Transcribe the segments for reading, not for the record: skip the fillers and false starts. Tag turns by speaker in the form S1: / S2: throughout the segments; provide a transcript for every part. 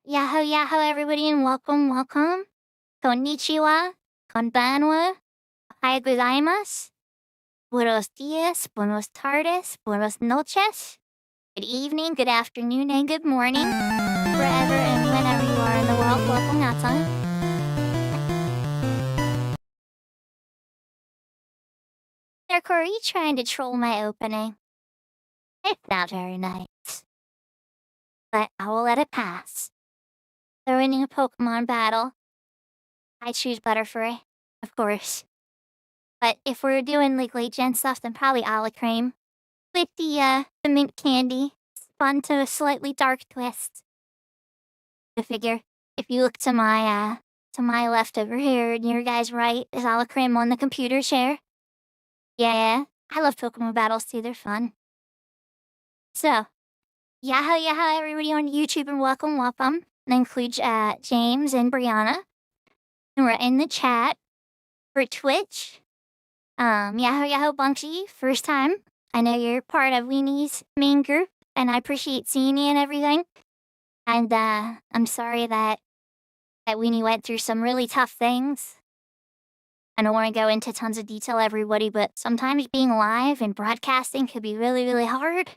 S1: Yahoo, yahoo, everybody, and welcome, welcome. Konnichiwa, konbanwa, ohayou gozaimasu, buenos dias, buenos tardes, buenos noches. Good evening, good afternoon, and good morning, wherever and whenever you are in the world. Welcome, Natsan. Sakura, are you trying to troll my opening? It's not very nice, but I will let it pass. They're winning a Pokemon battle. I choose Butterfree, of course. But if we're doing like late gen stuff, then probably a la creme. With the mint candy, spun to a slightly dark twist. I figure if you look to my left over here and your guys' right is a la creme on the computer chair. Yeah, I love Pokemon battles too, they're fun. So, yahoo yahoo everybody on YouTube and welcome, welcome. That includes James and Brianna. And we're in the chat for Twitch. Yahoo Yahoo Bunksy, first time. I know you're part of Weenie's main group, and I appreciate seeing you and everything. And I'm sorry that Weenie went through some really tough things. I don't want to go into tons of detail, everybody, but sometimes being live and broadcasting could be really, really hard.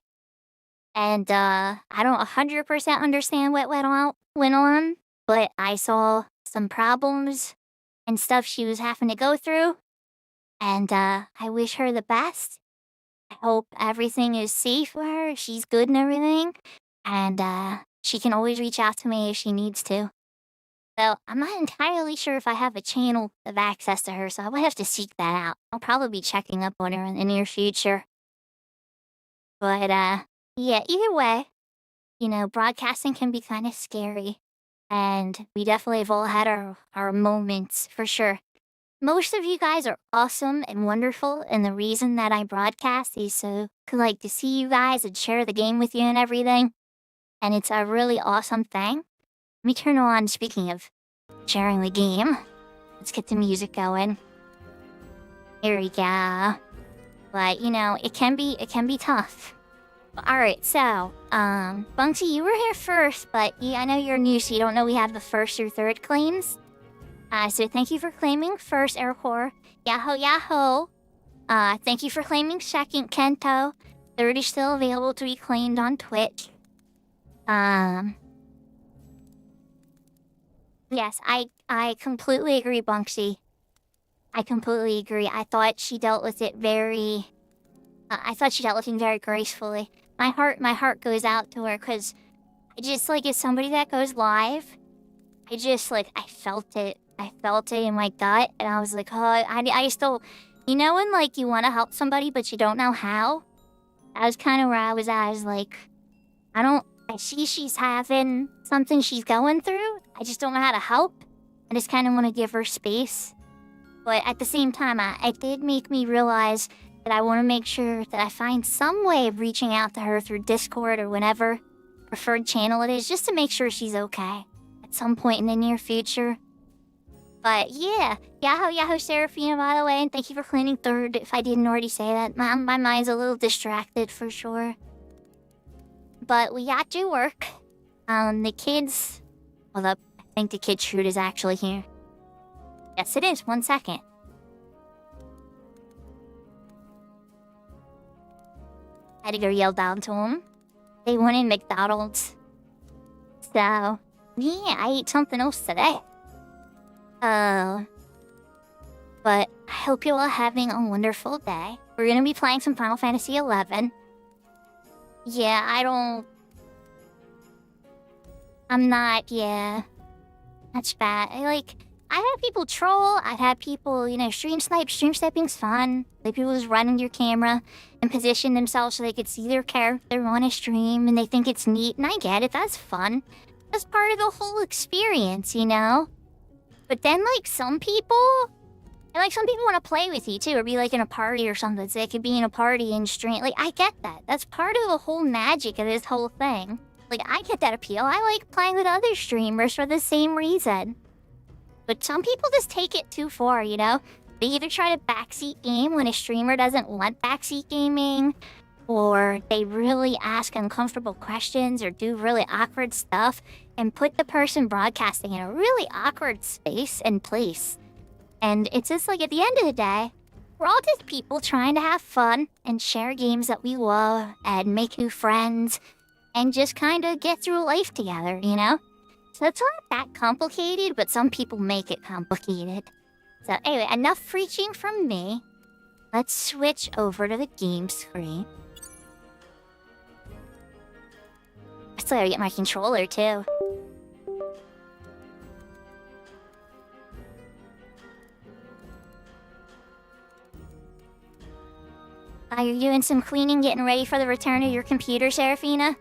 S1: And I don't 100% understand what went on, but I saw some problems and stuff she was having to go through. And I wish her the best. I hope everything is safe for her, she's good and everything. And she can always reach out to me if she needs to. So I'm not entirely sure if I have a channel of access to her, so I will have to seek that out. I'll probably be checking up on her in the near future. But yeah, either way, you know, broadcasting can be kind of scary. And we definitely have all had our moments, for sure. Most of you guys are awesome and wonderful, and the reason that I broadcast is so like to see you guys and share the game with you and everything. And it's a really awesome thing. Let me turn on, speaking of sharing the game. Let's get the music going. Here we go. But, you know, it can be tough. Alright, so, Bunksy, you were here first, but yeah, I know you're new, so you don't know we have the first or third claims. So thank you for claiming first, Aircore. Yahoo, yahoo. Thank you for claiming second, Kento. Third is still available to be claimed on Twitch. Yes, I completely agree, Bunksy. I completely agree. I thought she dealt with it very... I thought she dealt with it very gracefully. My heart goes out to her, because I just, like, as somebody that goes live, I just, like, I felt it. I felt it in my gut, and I was like, oh, I still... You know when, like, you want to help somebody, but you don't know how? That was kind of where I was at. I was like, I see she's having something she's going through. I just don't know how to help. I just kind of want to give her space. But at the same time, it did make me realize that I want to make sure that I find some way of reaching out to her through Discord or whatever preferred channel it is, just to make sure she's okay at some point in the near future. But yeah, Yahoo Serafina, by the way, and thank you for claiming third, if I didn't already say that. My mind's a little distracted for sure. But we got to work. The kids... Hold up, I think the kid shoot is actually here. Yes, it is. 1 second. I had to go yell down to him. They wanted McDonald's. So, yeah, I ate something else today. But I hope you're all having a wonderful day. We're gonna be playing some Final Fantasy XI. Yeah, I'm not, yeah. That's bad. I've had people troll, I've had people, you know, stream snipe. Stream sniping's fun. Like, people just run your camera and position themselves so they could see their character on a stream, and they think it's neat, and I get it, that's fun. That's part of the whole experience, you know? But then, like, some people want to play with you, too, or be, like, in a party or something, so they could be in a party and stream. Like, I get that. That's part of the whole magic of this whole thing. Like, I get that appeal. I like playing with other streamers for the same reason. But some people just take it too far, you know? They either try to backseat game when a streamer doesn't want backseat gaming, or they really ask uncomfortable questions or do really awkward stuff and put the person broadcasting in a really awkward space and place. And it's just like at the end of the day, we're all just people trying to have fun and share games that we love and make new friends and just kind of get through life together, you know? So it's not that complicated, but some people make it complicated. So anyway, enough preaching from me. Let's switch over to the game screen. I still gotta get my controller too. You're doing some cleaning, getting ready for the return of your computer, Seraphina?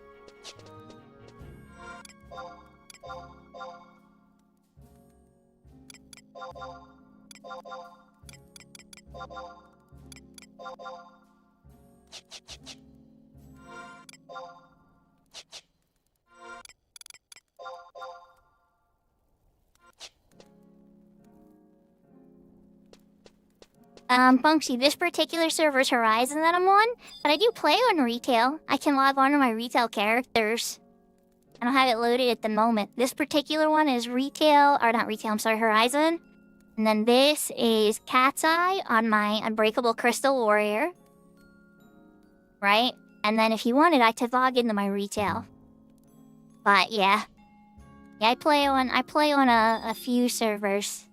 S1: Bunksy, this particular server's Horizon that I'm on, but I do play on retail. I can log on to my retail characters. I don't have it loaded at the moment. This particular one is retail, or not retail, I'm sorry, Horizon. And then this is Cat's Eye on my Unbreakable Crystal Warrior. Right? And then if you wanted, I could log into my retail. But yeah. Yeah, I play on a few servers.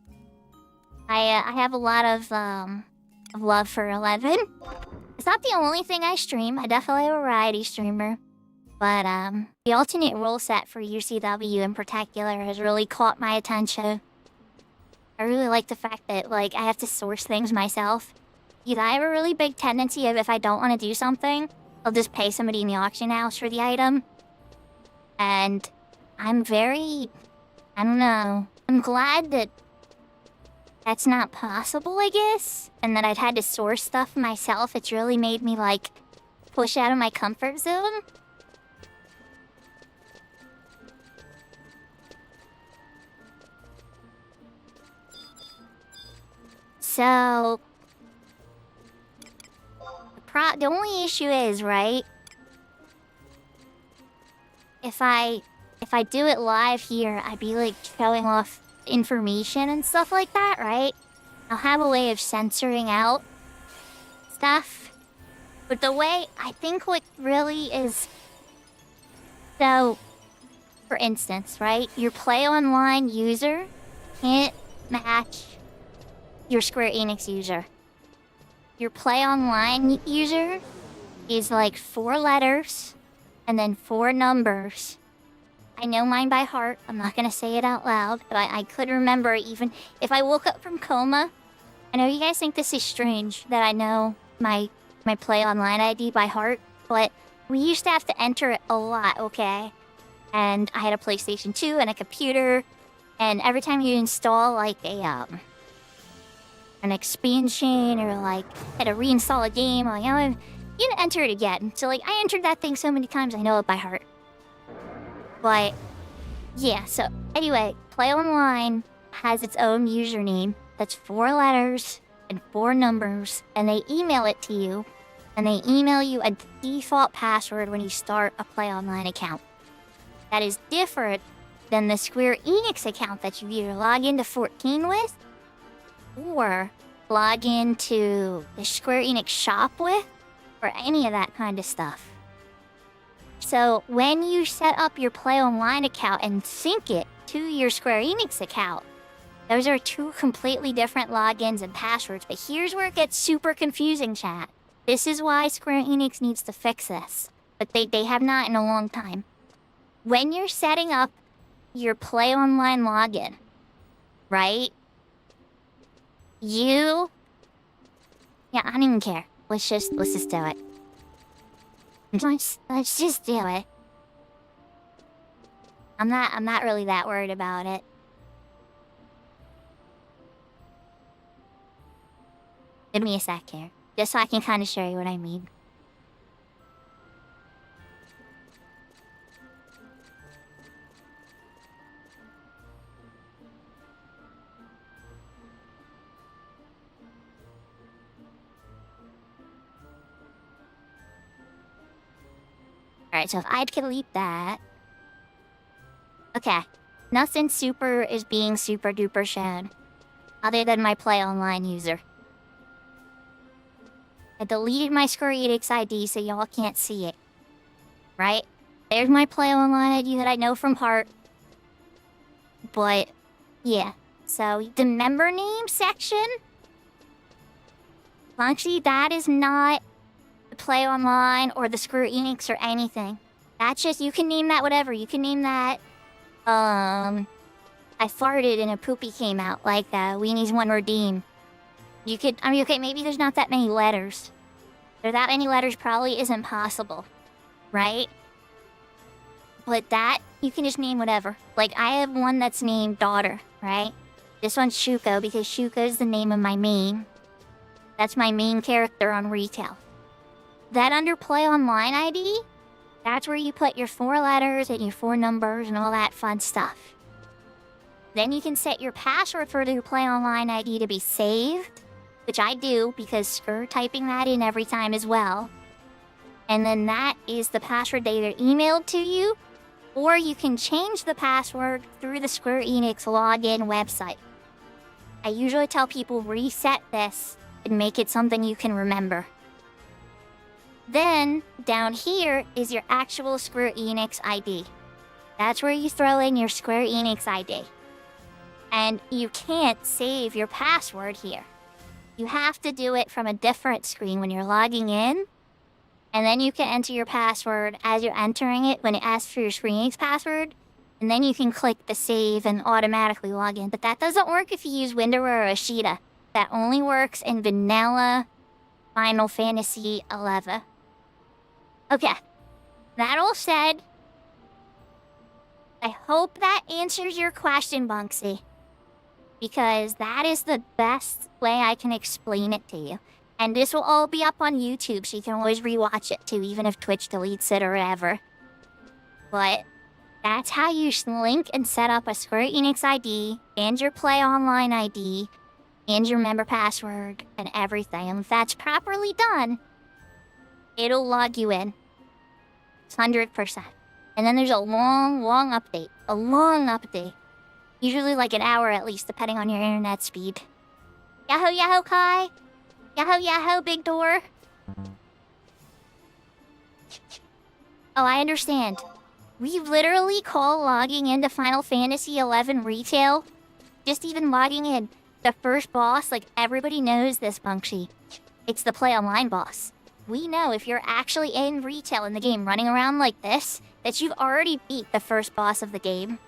S1: I have a lot of love for 11. It's not the only thing I stream. I definitely am a variety streamer. But the alternate rule set for UCW in particular has really caught my attention. I really like the fact that like I have to source things myself. Because I have a really big tendency of if I don't want to do something, I'll just pay somebody in the auction house for the item. And I'm very, I don't know, I'm glad that that's not possible, I guess. And that I've had to source stuff myself. It's really made me, like, push out of my comfort zone. So... the only issue is, right? If I do it live here, I'd be, like, showing off information and stuff like that, right? I'll have a way of censoring out stuff. But the way I think what really is... So, for instance, right? Your Play Online user can't match your Square Enix user. Your Play Online user is like 4 letters and then 4 numbers. I know mine by heart. I'm not gonna say it out loud, but I could remember even if I woke up from coma. I know you guys think this is strange that I know my Play Online ID by heart, but we used to have to enter it a lot, okay? And I had a PlayStation 2 and a computer, and every time you install like an expansion or like had to reinstall a game, like you didn't enter it again. So like I entered that thing so many times I know it by heart. But, yeah, so, anyway, Play Online has its own username that's 4 letters and 4 numbers, and they email it to you, and they email you a default password when you start a Play Online account. That is different than the Square Enix account that you either log into 14 with, or log into the Square Enix shop with, or any of that kind of stuff. So when you set up your Play Online account and sync it to your Square Enix account, those are 2 completely different logins and passwords. But here's where it gets super confusing, chat. This is why Square Enix needs to fix this. But they have not in a long time. When you're setting up your Play Online login, right? Yeah, I don't even care. Let's just do it. Let's just do it. I'm not really that worried about it. Give me a sec here, just so I can kind of show you what I mean. Alright, so if I'd delete that... Okay, nothing super is being super duper shown, other than my Play Online user. I deleted my Square Enix ID so y'all can't see it. Right? There's my Play Online ID that I know from heart. But, yeah. So, the member name section? Actually, that is not the Play Online or the Square Enix or anything. That's just, you can name that whatever. You can name that, I farted and a poopy came out, like, Weenie's One Redeem. You could, I mean, okay, maybe there's not that many letters. There that many letters probably isn't possible, right? But that, you can just name whatever. Like, I have one that's named Daughter, right? This one's Shuko, because Shuko is the name of my main. That's my main character on retail. That under Play Online ID, that's where you put your 4 letters and your 4 numbers and all that fun stuff. Then you can set your password for your Play Online ID to be saved, which I do because Skur typing that in every time as well. And then that is the password they either emailed to you, or you can change the password through the Square Enix login website. I usually tell people reset this and make it something you can remember. Then, down here is your actual Square Enix ID. That's where you throw in your Square Enix ID. And you can't save your password here. You have to do it from a different screen when you're logging in. And then you can enter your password as you're entering it when it asks for your Square Enix password. And then you can click the save and automatically log in. But that doesn't work if you use Windowware or Ashita. That only works in vanilla Final Fantasy XI. Okay, that all said, I hope that answers your question, Bunksy. Because that is the best way I can explain it to you. And this will all be up on YouTube, so you can always rewatch it too, even if Twitch deletes it or whatever. But that's how you link and set up a Square Enix ID, and your Play Online ID, and your member password, and everything. And if that's properly done, it'll log you in. 100%. And then there's a long update. A long update. Usually like an hour at least, depending on your internet speed. Yahoo, yahoo, Kai! Yahoo, yahoo, big door! Oh, I understand. We literally call logging into Final Fantasy XI Retail. Just even logging in. The first boss, like, everybody knows this, Bunksy. It's the Play Online boss. We know if you're actually in retail in the game running around like this, that you've already beat the first boss of the game.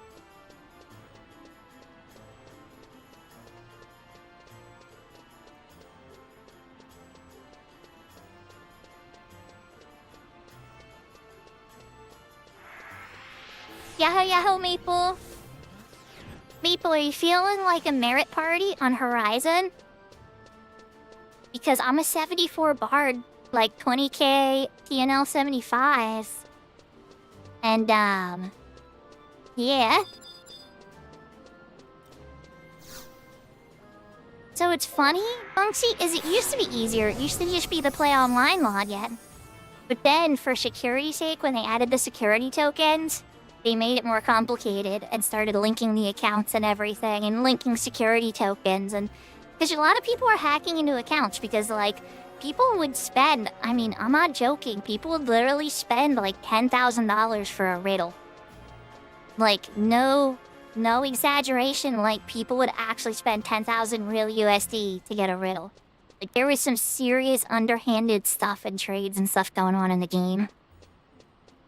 S1: Yahoo, yahoo, Maple! Maple, are you feeling like a merit party on Horizon? Because I'm a 74 Bard, like 20k TNL 75. And, yeah. So it's funny, Bunksy, is it used to be easier. It used to just be the Play Online login. But then, for security's sake, when they added the security tokens, they made it more complicated and started linking the accounts and everything and linking security tokens. And because a lot of people are hacking into accounts because, like, people would spend, I mean, I'm not joking, people would literally spend like $10,000 for a riddle. Like, no exaggeration, like, people would actually spend 10,000 real USD to get a riddle. Like, there was some serious underhanded stuff and trades and stuff going on in the game.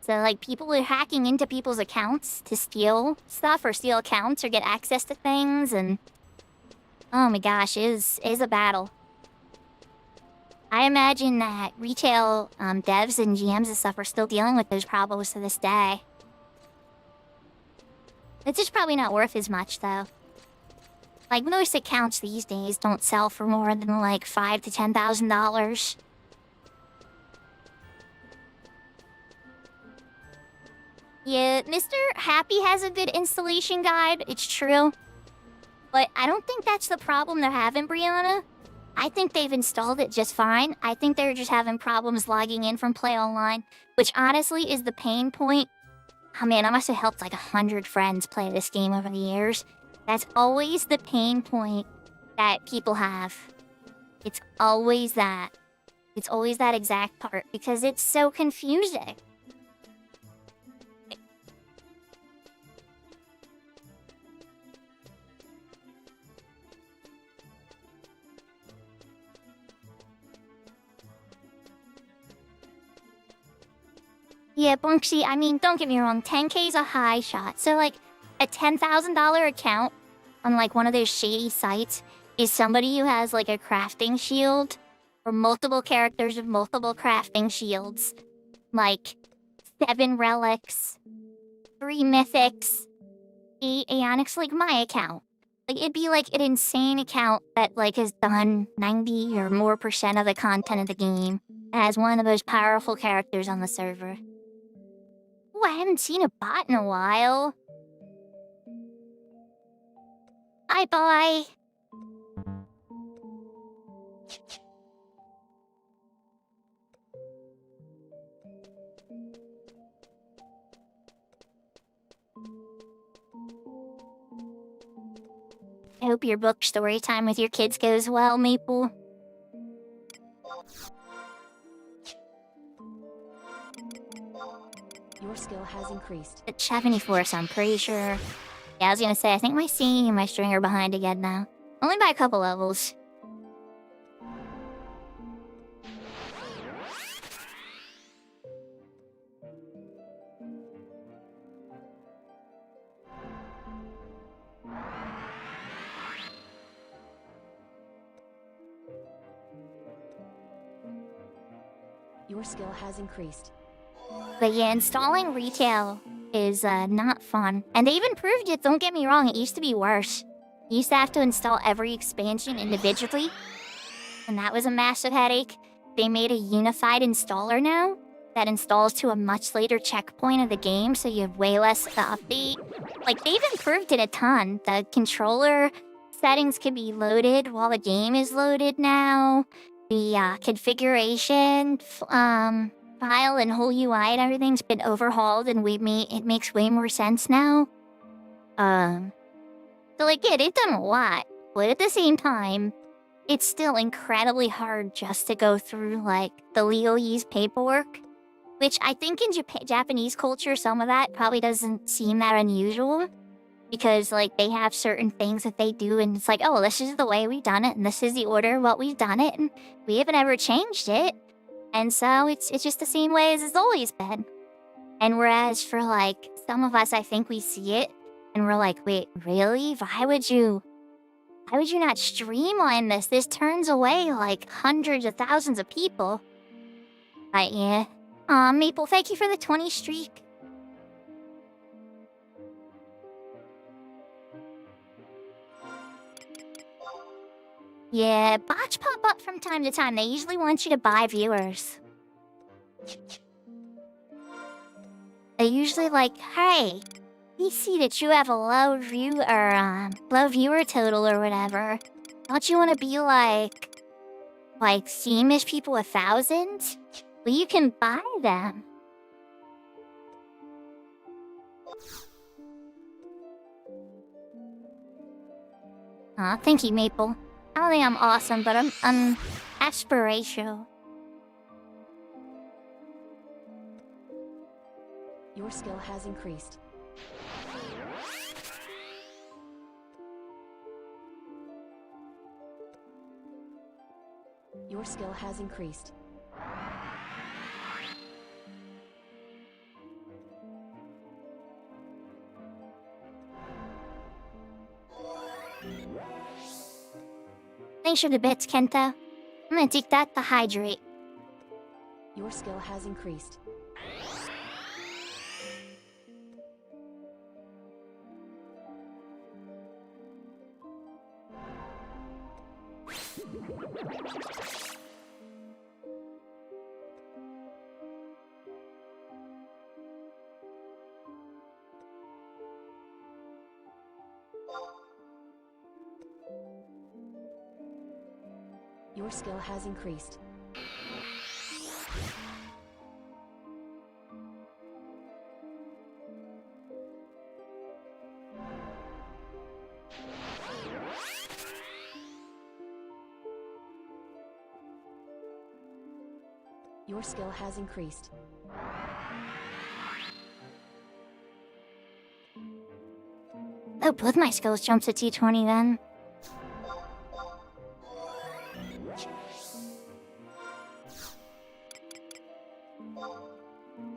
S1: So, like, people were hacking into people's accounts to steal stuff or steal accounts or get access to things, and oh my gosh, it is a battle. I imagine that retail devs and GMs and stuff are still dealing with those problems to this day. It's just probably not worth as much, though. Like, most accounts these days don't sell for more than, like, $5,000 to $10,000. Yeah, Mr. Happy has a good installation guide, it's true. But I don't think that's the problem they're having, Brianna. I think they've installed it just fine. I think they're just having problems logging in from Play Online, which honestly is the pain point I mean, I must have helped like 100 friends play this game over the years. That's always the pain point that people have. It's always that. It's always that exact part because it's so confusing. Yeah, Bunksy, I mean, don't get me wrong, 10K is a high shot. So, like, a $10,000 account on, like, one of those shady sites is somebody who has, like, a crafting shield or multiple characters with multiple crafting shields. Like, 7 relics, 3 mythics, 8 Aeonics, like my account. Like, it'd be, like, an insane account that, like, has done 90 or more % of the content of the game and has one of the most powerful characters on the server. Oh, I haven't seen a bot in a while. Hi, boy. I hope your book story time with your kids goes well, Maple.
S2: Your skill has increased.
S1: It's 74, so I'm pretty sure. Yeah, I was gonna say, I think my singing and my string are behind again now. Only by a couple levels.
S2: Your skill has increased.
S1: But yeah, installing retail is not fun. And they've improved it, don't get me wrong, it used to be worse. You used to have to install every expansion individually, and that was a massive headache. They made a unified installer now that installs to a much later checkpoint of the game, so you have way less to update. Like, they've improved it a ton. The controller settings can be loaded while the game is loaded now. The configuration file and whole UI and everything's been overhauled, and it makes way more sense now. So like, yeah, they've done a lot, but at the same time, it's still incredibly hard just to go through like the legalese paperwork, which I think in Japanese culture, some of that probably doesn't seem that unusual, because like they have certain things that they do, and it's like, oh, this is the way we've done it, and this is the order of what we've done it, and we haven't ever changed it. And so it's just the same way as it's always been. And whereas for like some of us, I think we see it and we're like, wait, really? Why would you not streamline this? This turns away like hundreds of thousands of people. But yeah. Aw, Maple, thank you for the 20 streak. Yeah, bots pop up from time to time. They usually want you to buy viewers. They usually like, hey, we see that you have a low viewer total or whatever. Don't you want to be like Seamish people 1,000? Well, you can buy them. Aw, thank you, Maple. I don't think I'm awesome, but I'm aspirational.
S2: Your skill has increased. Your skill has increased.
S1: Thanks for the bits, Kento. I'm gonna take that to hydrate.
S2: Your skill has increased. Your skill has increased. Your skill has increased.
S1: Oh, both my skills jumped to T20 then.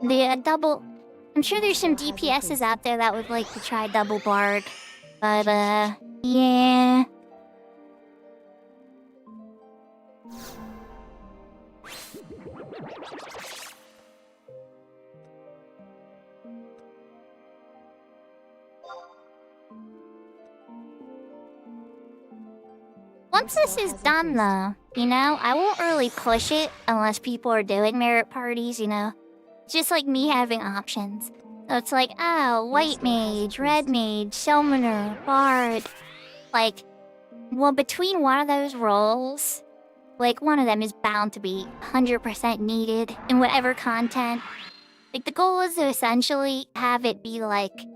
S1: The double... I'm sure there's some DPSs out there that would like to try double Bard. But, yeah... Once this is done, though, you know, I won't really push it unless people are doing merit parties, you know? It's just like me having options. So it's like, oh, white mage, red mage, summoner, bard. Like, well, between one of those roles, like, one of them is bound to be 100% needed in whatever content. Like, the goal is to essentially have it be like,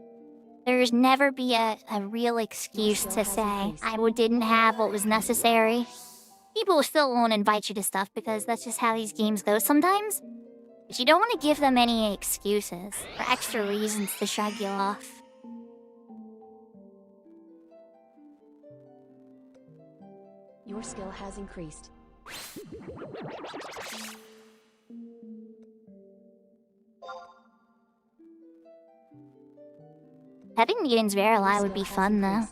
S1: there's never be a real excuse to say, I didn't have what was necessary. People still won't invite you to stuff because that's just how these games go sometimes. But you don't want to give them any excuses or extra reasons to shrug you off.
S2: Your skill has increased.
S1: Having meetings Verily would be fun, though.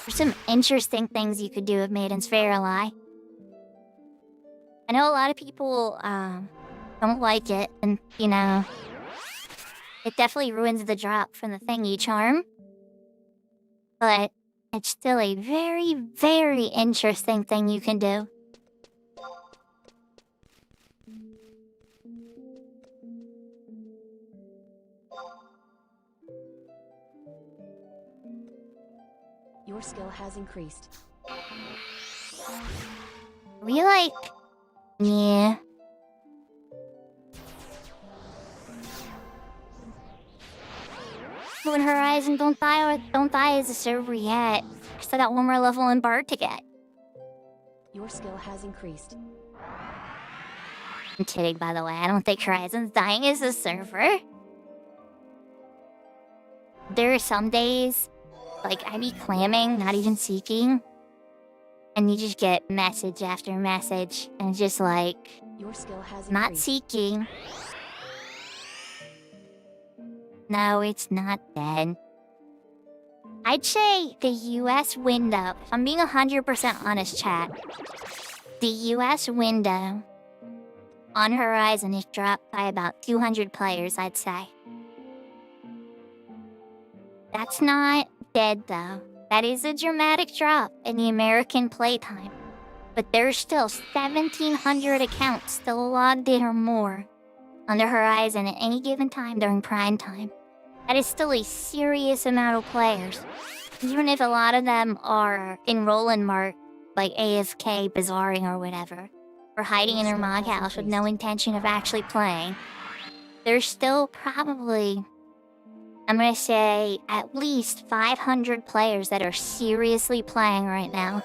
S1: There's some interesting things you could do with Maidens Verily. I know a lot of people don't like it, and, you know, it definitely ruins the drop from the thingy charm. But it's still a very, very interesting thing you can do.
S2: Your skill has increased.
S1: We like... Yeah. When Horizon don't die as a server yet. I still got one more level in Bard to get.
S2: Your skill has increased.
S1: I'm kidding, by the way. I don't think Horizon's dying as a server. There are some days, like, I be clamming, not even seeking. And you just get message after message. And it's just like,
S2: Your skill has
S1: not
S2: increased.
S1: seeking. No, it's not dead. I'd say the US window, if I'm being 100% honest, chat, the US window on Horizon is dropped by about 200 players, I'd say. That's not dead, though. That is a dramatic drop in the American playtime. But there's still 1,700 accounts still logged in or more on the Horizon at any given time during prime time. That is still a serious amount of players. Even if a lot of them are in Roland Mart, like AFK, Bizarring, or whatever, or hiding in their mod house with no intention of actually playing, there's still probably, I'm gonna say, at least 500 players that are seriously playing right now.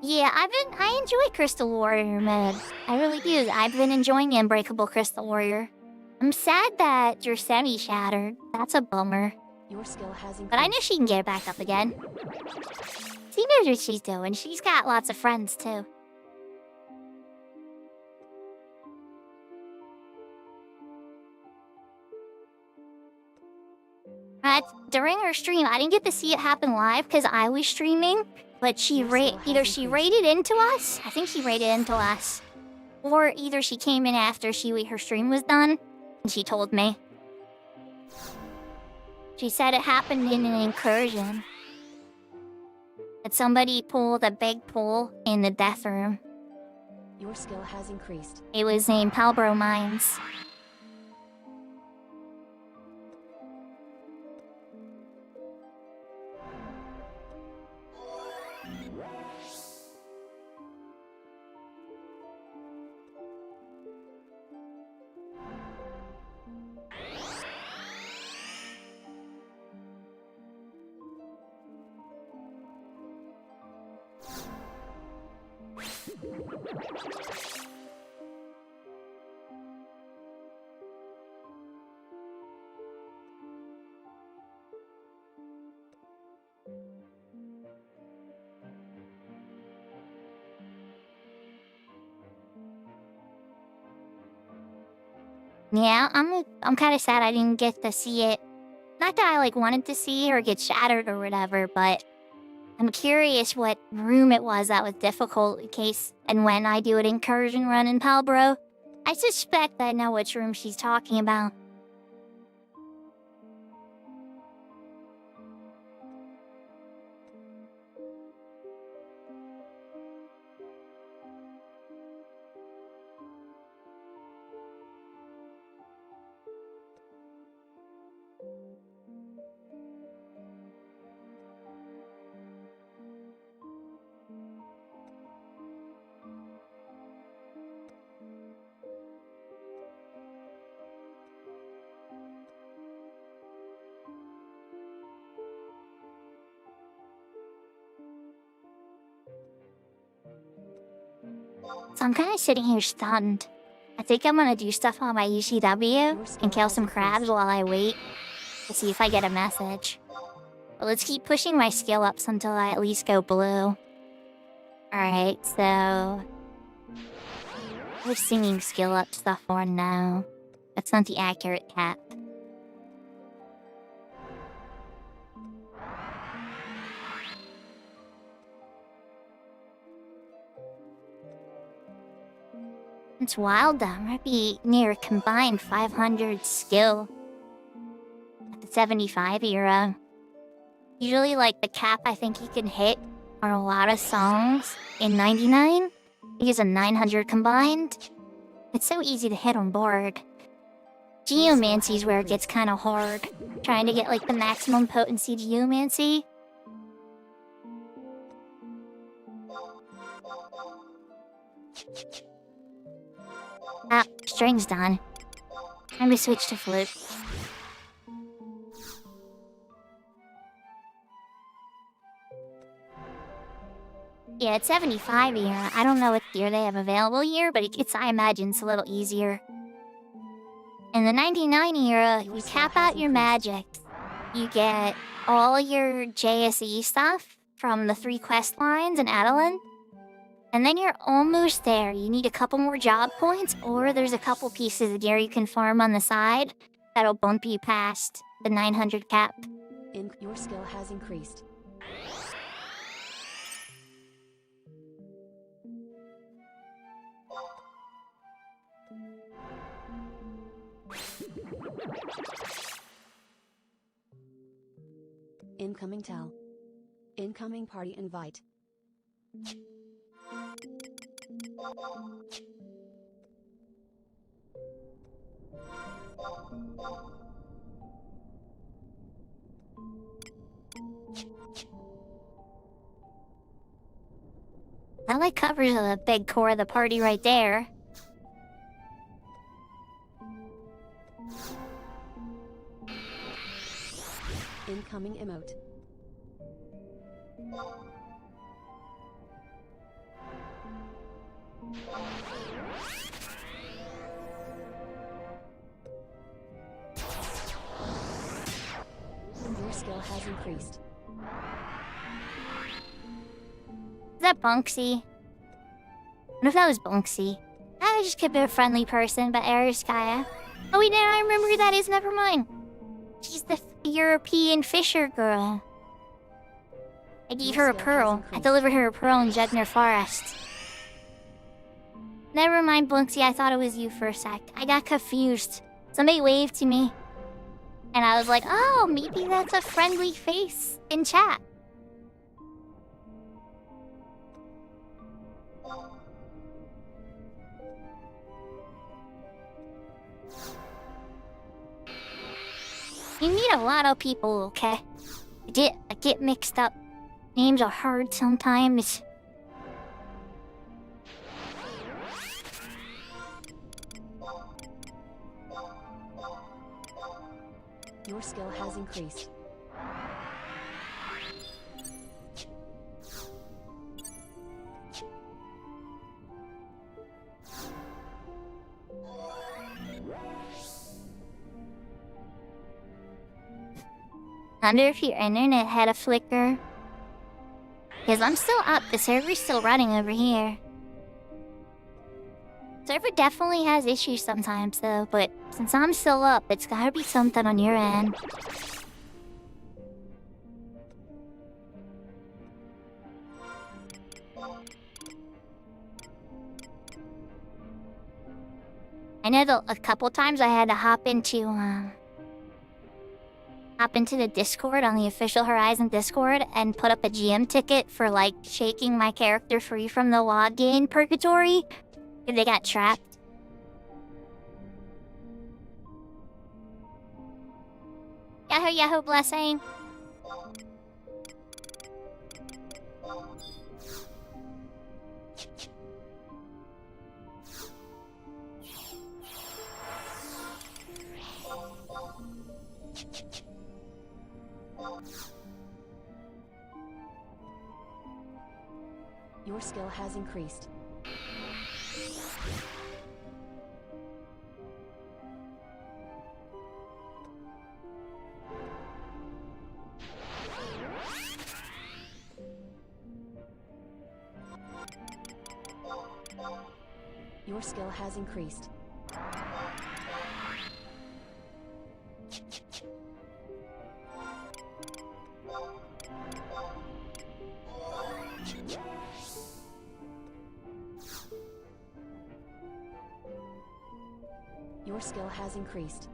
S1: Yeah, I enjoy Crystal Warrior mode. I really do. I've been enjoying Unbreakable Crystal Warrior. I'm sad that you're semi-shattered. That's a bummer.
S2: Your skill has increased.
S1: But I know she can get it back up again. She knows what she's doing. She's got lots of friends, too. During her stream, I didn't get to see it happen live because I was streaming. But either she raided into us, I think she raided into us, or either she came in after her stream was done, and she told me. She said it happened in an incursion. That somebody pulled a big pull in the death room.
S2: Your skill has increased.
S1: It was named Palbro Mines. Yeah, I'm kind of sad I didn't get to see it. Not that I wanted to see or get shattered or whatever, but I'm curious what room it was that was difficult in case and when I do an incursion run in Palbro. I suspect I know which room she's talking about. So I'm kind of sitting here stunned. I think I'm gonna do stuff on my ECW and kill some crabs while I wait to see if I get a message. But let's keep pushing my skill ups until I at least go blue. Alright, so... Where's singing skill up stuff for now? That's not the accurate cap. It's wild though. I might be near a combined 500 skill at the 75 era. Usually, the cap I think you can hit are a lot of songs in 99. Because of 900 combined. It's so easy to hit on board. Geomancy's where it gets kind of hard. Trying to get the maximum potency Geomancy. Ah, string's done. Time to switch to flute. Yeah, it's 75 here. I don't know what gear they have available here, but I imagine it's a little easier. In the 99 era, you tap out your magic. You get all your JSE stuff from the 3 quest lines in Adeline. And then you're almost there. You need a couple more job points, or there's a couple pieces of gear you can farm on the side that'll bump you past the 900 cap.
S2: Your skill has increased. Incoming tell. Incoming party invite.
S1: That covers a big core of the party right there.
S2: Incoming emote. Your skill has increased.
S1: Is that Bunksy? What if that was Bunksy? I just could be a friendly person, but Ariskaya. Oh wait, now I remember who that is, never mind. She's the European fisher girl. I gave her a pearl. I delivered her a pearl in Jugner Forest. Never mind, Bunksy, I thought it was you for a sec. I got confused. Somebody waved to me. And I was like, oh, maybe that's a friendly face in chat. You meet a lot of people, okay? I get mixed up. Names are hard sometimes.
S2: Your skill has increased.
S1: Wonder if your internet had a flicker. Because I'm still up. The server's still running over here. Server definitely has issues sometimes though, but since I'm still up, it's gotta be something on your end. I know a couple times I had to hop into the Discord on the official Horizon Discord and put up a GM ticket for like shaking my character free from the login purgatory. They got trapped. Yahoo Yahoo blessing.
S2: Your skill has increased. Your skill has increased. Your skill has increased.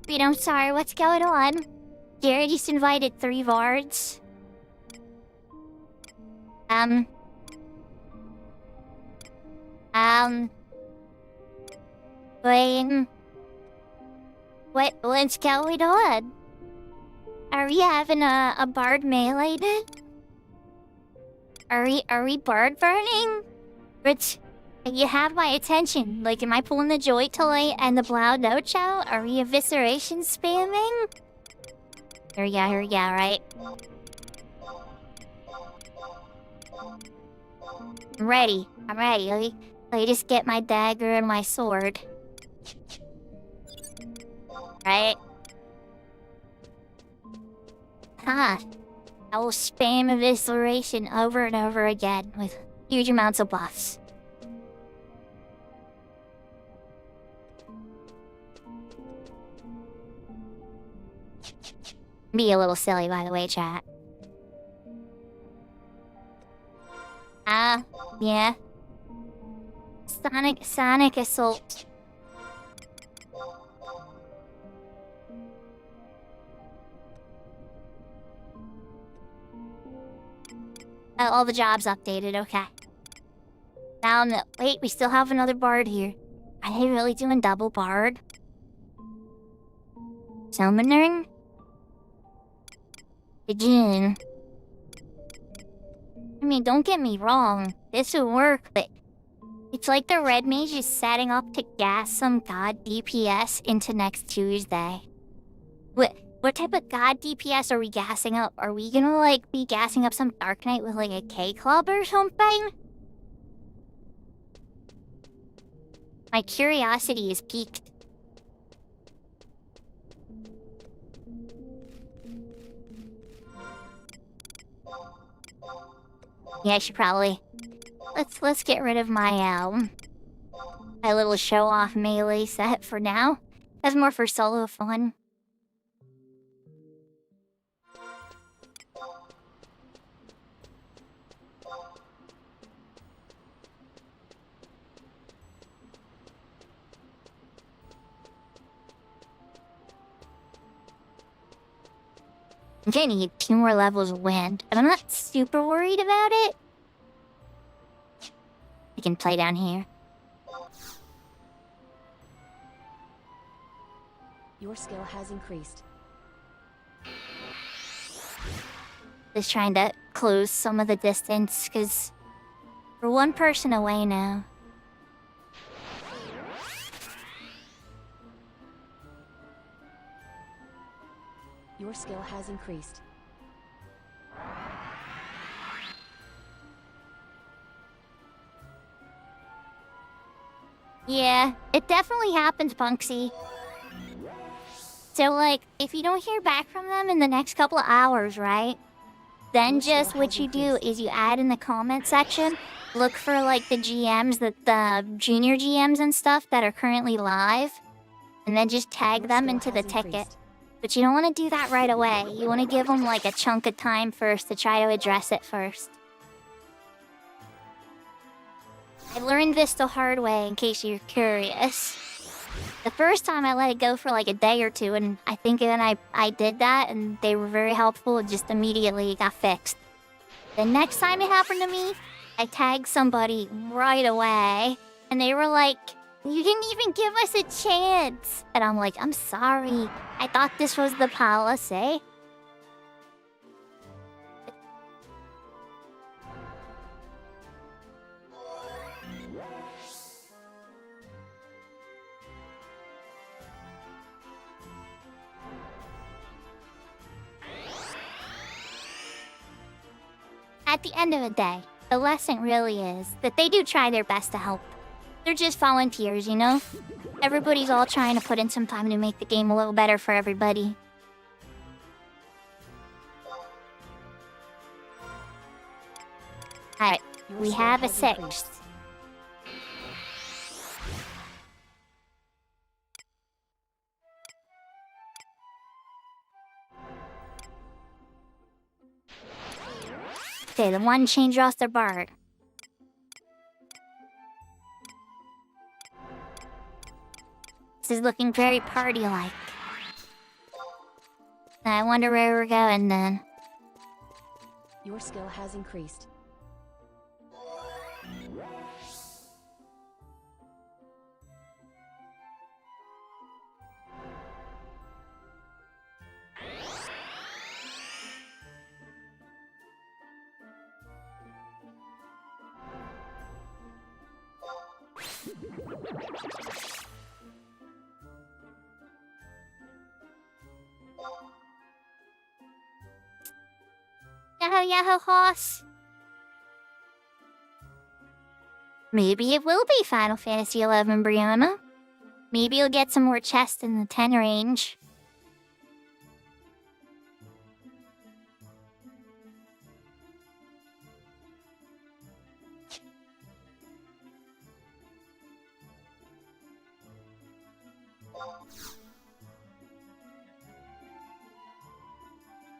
S1: Wait, I'm sorry, what's going on? Jared just invited 3 Vards. What's going on? Are we having a Bard melee then? Are we Bard burning? But you have my attention. Like, am I pulling the Joy Toy and the Blau No Chow? Are we evisceration spamming? Here we go, right? I'm ready. Let me just get my dagger and my sword. Right? I will spam evisceration over and over again with huge amounts of buffs. Be a little silly, by the way, chat. Yeah. Sonic Assault. Oh, all the jobs updated, okay. Now, wait, we still have another Bard here. Are they really doing double Bard? Summoner? Jin. I mean, don't get me wrong, this would work, but it's like the Red Mage is setting up to gas some god DPS into next Tuesday. What type of god DPS are we gassing up? Are we gonna, like, be gassing up some Dark Knight with, like, a K-Club or something? My curiosity is piqued. Yeah, I should probably... Let's get rid of my, my little show-off melee set for now. That's more for solo fun. I'm gonna need 2 more levels of wind, but I'm not super worried about it. I can play down here.
S2: Your skill has increased.
S1: Just trying to close some of the distance, because we're 1 person away now.
S2: Your skill has increased.
S1: Yeah, it definitely happens, Punksy. So, like, if you don't hear back from them in the next couple of hours, right? Then just what you do is you add in the comment section, look for, like, the GMs, the junior GMs and stuff that are currently live, and then just tag them into the ticket. But you don't want to do that right away. You want to give them, like, a chunk of time first to try to address it first. I learned this the hard way, in case you're curious. The first time I let it go for like a day or two, and I think then I did that, and they were very helpful, and just immediately got fixed. The next time it happened to me, I tagged somebody right away, and they were like, "You didn't even give us a chance!" And I'm like, "I'm sorry. I thought this was the policy." At the end of the day, the lesson really is that they do try their best to help. They're just volunteers, you know? Everybody's all trying to put in some time to make the game a little better for everybody. Alright, we have a 6. Okay, the one change off their bar. This is looking very party-like. I wonder where we're going then.
S2: Your skill has increased.
S1: Yahoo yahoo horse. Maybe it will be Final Fantasy XI, Brianna. Maybe you'll get some more chests in the 10 range.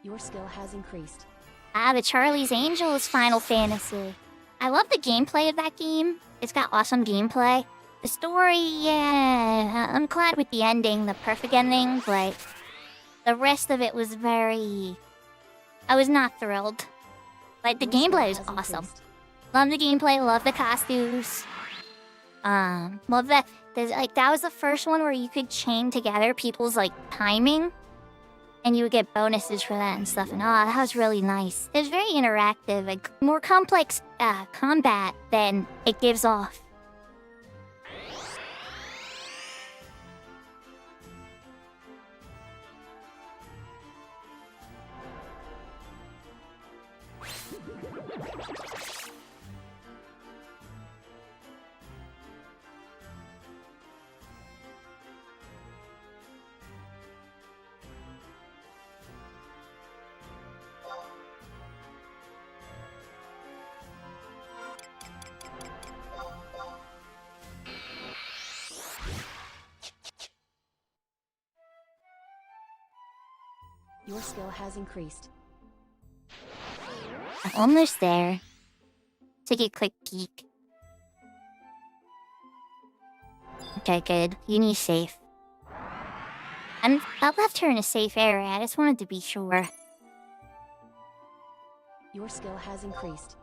S2: Your skill has increased.
S1: Ah, the Charlie's Angels Final Fantasy. I love the gameplay of that game. It's got awesome gameplay. The story, yeah, I'm glad with the ending, the perfect ending, but the rest of it was very... I was not thrilled. But the gameplay is awesome. Love the gameplay, love the costumes. Love that. That was the first one where you could chain together people's, like, timing. And you would get bonuses for that and stuff. And that was really nice. It was very interactive, like more complex combat than it gives off.
S2: Your skill has increased.
S1: Almost there. Take a quick peek. Okay, good. Uni's safe. I left her in a safe area. I just wanted to be sure.
S2: Your skill has increased.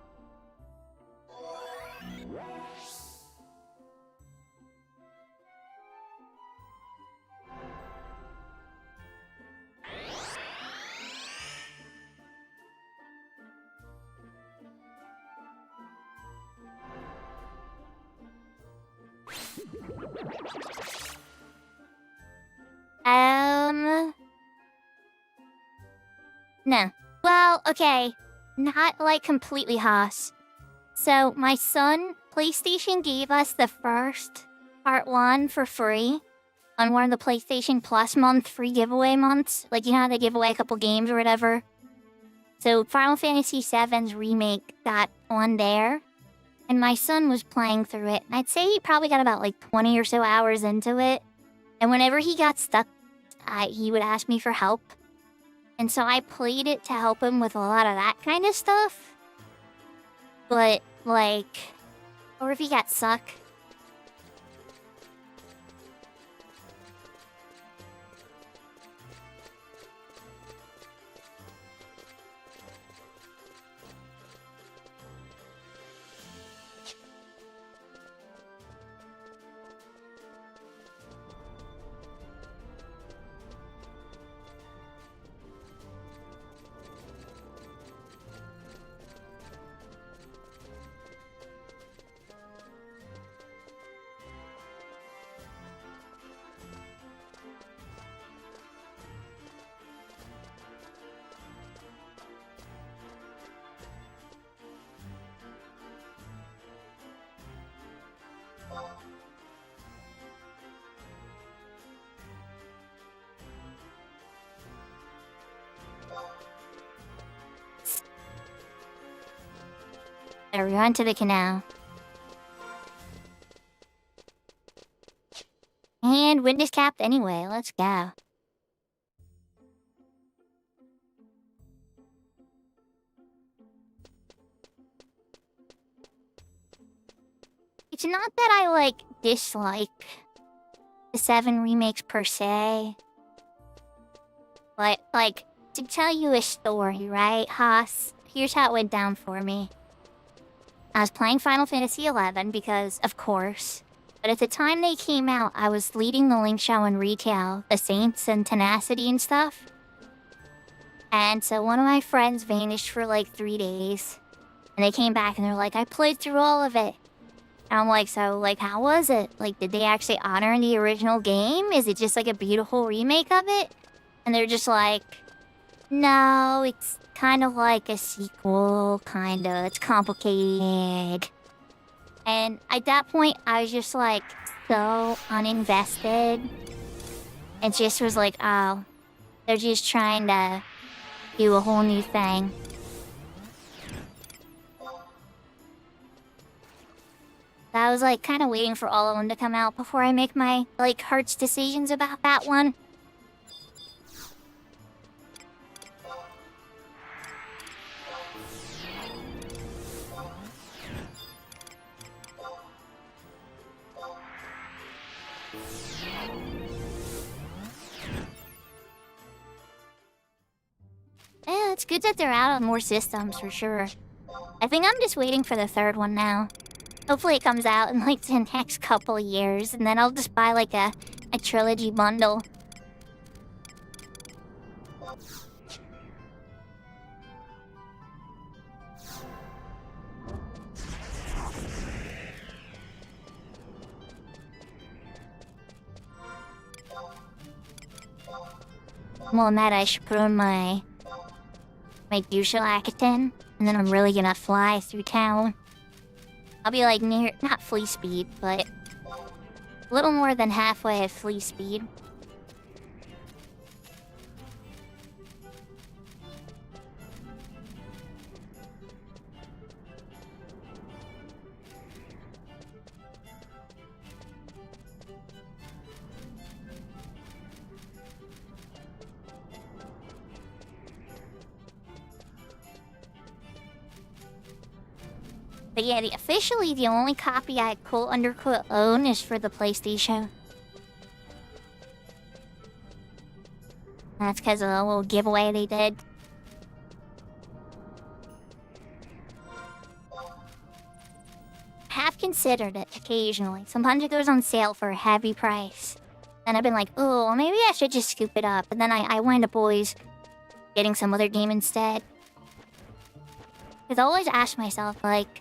S1: No. Well, okay. Not like completely Haas. So, my son, PlayStation gave us the first part 1 for free on one of the PlayStation Plus month free giveaway months. Like, you know how they give away a couple games or whatever? So, Final Fantasy VII's remake got on there. And my son was playing through it. And I'd say he probably got about like 20 or so hours into it. And whenever he got stuck, he would ask me for help. And so I played it to help him with a lot of that kind of stuff. But, like... Or if he got stuck... There, we went to the canal. And wind is capped anyway, let's go. It's not that I, like, dislike the 7 remakes per se. But, like, to tell you a story, right, Haas? Here's how it went down for me. I was playing Final Fantasy XI because, of course. But at the time they came out, I was leading the Link Show in retail, the Saints and Tenacity and stuff. And so one of my friends vanished for like 3 days. And they came back and they're like, I played through all of it. And I'm like, so, like, how was it? Like, did they actually honor the original game? Is it just like a beautiful remake of it? And they're just like, no, it's kind of like a sequel, kinda. It's complicated. And at that point, I was just like, so uninvested. It just was like, oh, they're just trying to do a whole new thing. So I was like kind of waiting for all of them to come out before I make my like heart's decisions about that one. Yeah, it's good that they're out on more systems for sure. I think I'm just waiting for the 3rd one now. Hopefully it comes out in like the next couple of years, and then I'll just buy like a trilogy bundle. Well, Matt, I should put on my Dusha Akaten, and then I'm really gonna fly through town. I'll be like near, not flea speed, but a little more than halfway at flea speed. But yeah, officially the only copy I quote-unquote own is for the PlayStation. That's because of a little giveaway they did. Have considered it occasionally. Sometimes it goes on sale for a heavy price. And I've been like, oh, maybe I should just scoop it up. And then I wind up always getting some other game instead. Because I always ask myself, like,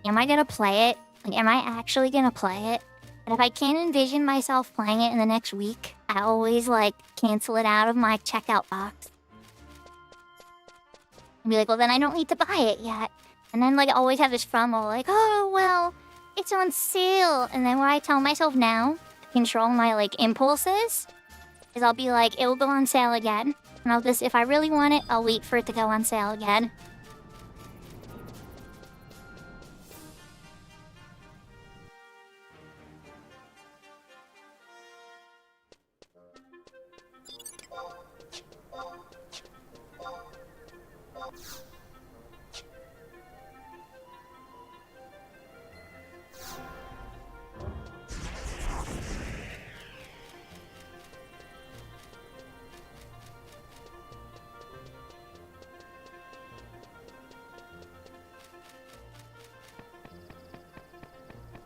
S1: am I gonna play it? Like, am I actually gonna play it? And if I can't envision myself playing it in the next week, I always, like, cancel it out of my checkout box. And be like, well, then I don't need to buy it yet. And then, like, I always have this FOMO, like, oh, well, it's on sale. And then what I tell myself now to control my, like, impulses is I'll be like, it'll go on sale again. And I'll just, if I really want it, I'll wait for it to go on sale again.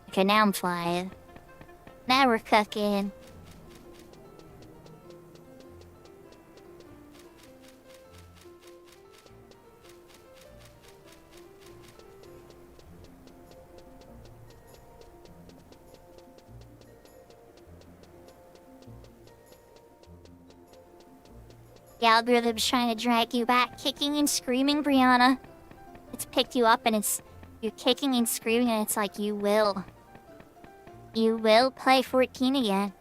S1: Okay, now I'm flying. Now we're cooking. The algorithm's trying to drag you back, kicking and screaming, Brianna. It's picked you up and you're kicking and screaming and it's like, you will play 14 again.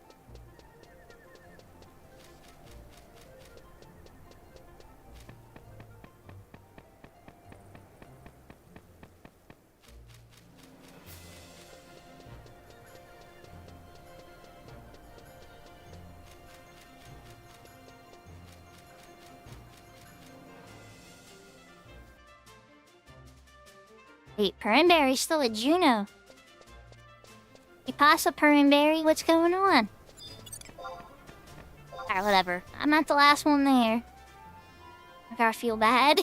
S1: Wait, Pernberry's still at Juno. Pasa Pernberry, what's going on? Alright, whatever. I'm not the last one there. I gotta feel bad.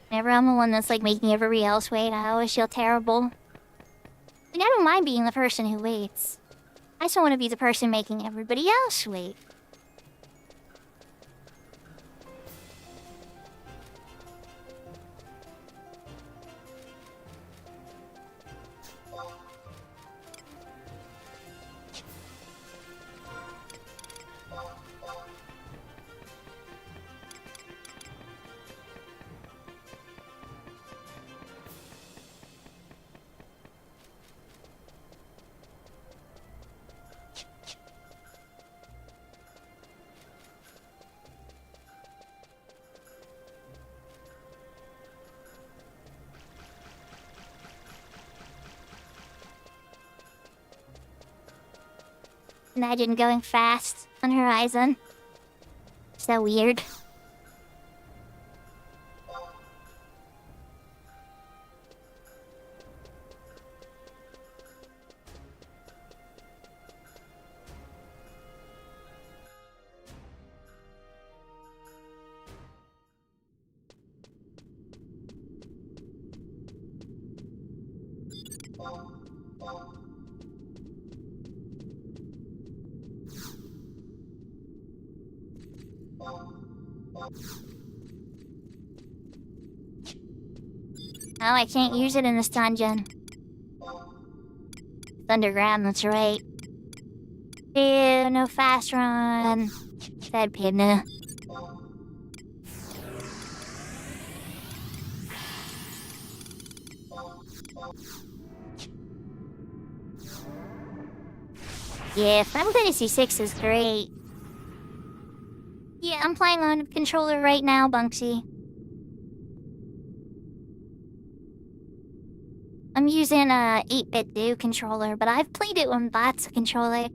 S1: Whenever I'm the one that's like making everybody else wait, I always feel terrible. Like, I don't mind being the person who waits. I just don't want to be the person making everybody else wait. Imagine going fast on Horizon. So weird. Oh, I can't use it in this dungeon. It's underground, that's right. Ew, no fast run. Sad Pidna. Yeah, Final Fantasy VI is great. Yeah, I'm playing on a controller right now, Bunksy. I'm using a 8-bit do controller, but I've played it on bots controller.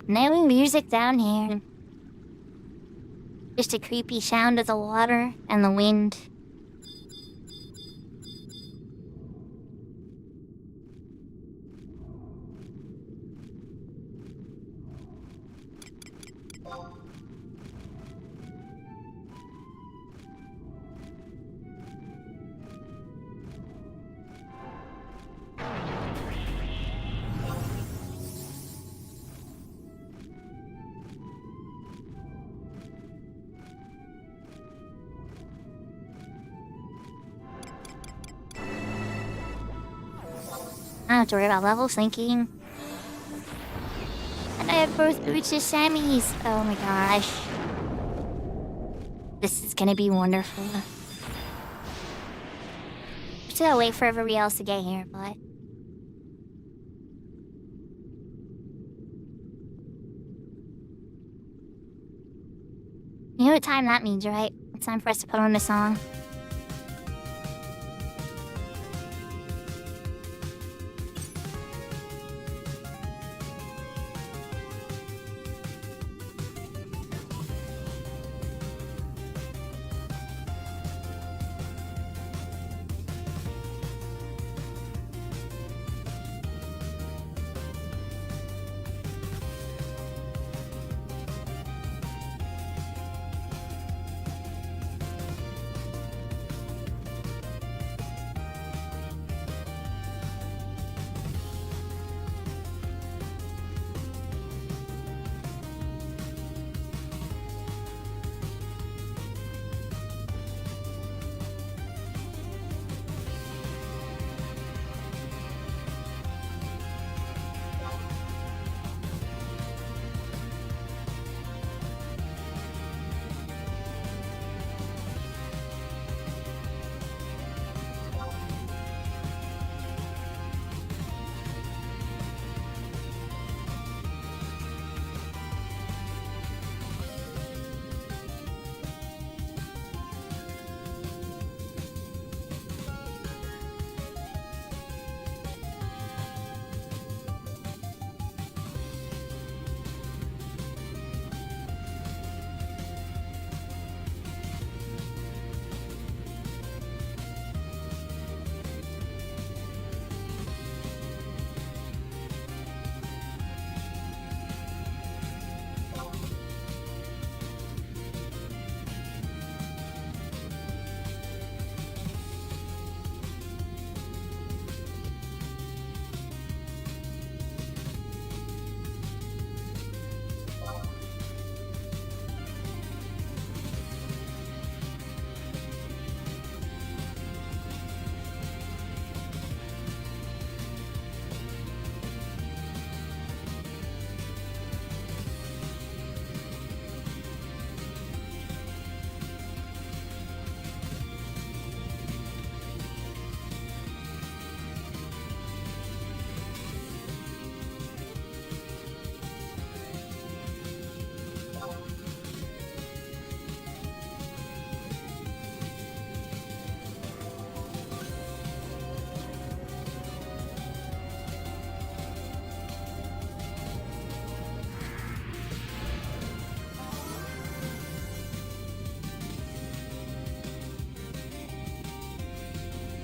S1: No music down here. Just a creepy sound of the water and the wind. I don't have to worry about level syncing. And I have both boots and Sammys. Oh my gosh. This is gonna be wonderful. Just gotta wait for everybody else to get here, but... You know what time that means, right? It's time for us to put on the song.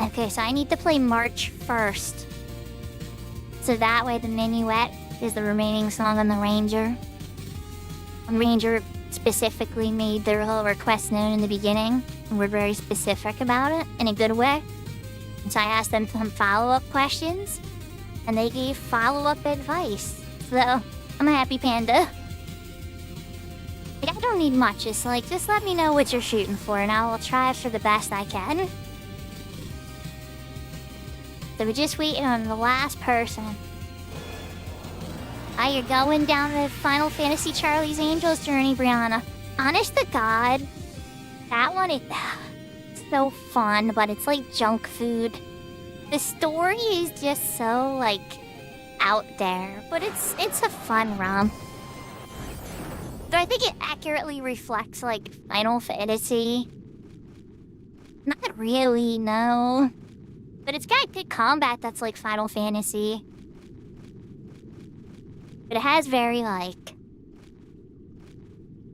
S1: Okay, so I need to play March first. So that way the Minuet is the remaining song on the Ranger. And Ranger specifically made their whole request known in the beginning. And we're very specific about it in a good way. And so I asked them some follow-up questions. And they gave follow-up advice. So, I'm a happy panda. Like, I don't need much. It's like, just let me know what you're shooting for and I will try for the best I can. So we're just waiting on the last person. Ah, you're going down the Final Fantasy Charlie's Angels journey, Brianna. Honest to God, that one is so fun, but it's like junk food. The story is just so, like, out there, but it's a fun ROM. Do I think it accurately reflects, like, Final Fantasy? Not really, no. But it's got good combat that's like Final Fantasy. But it has very, like...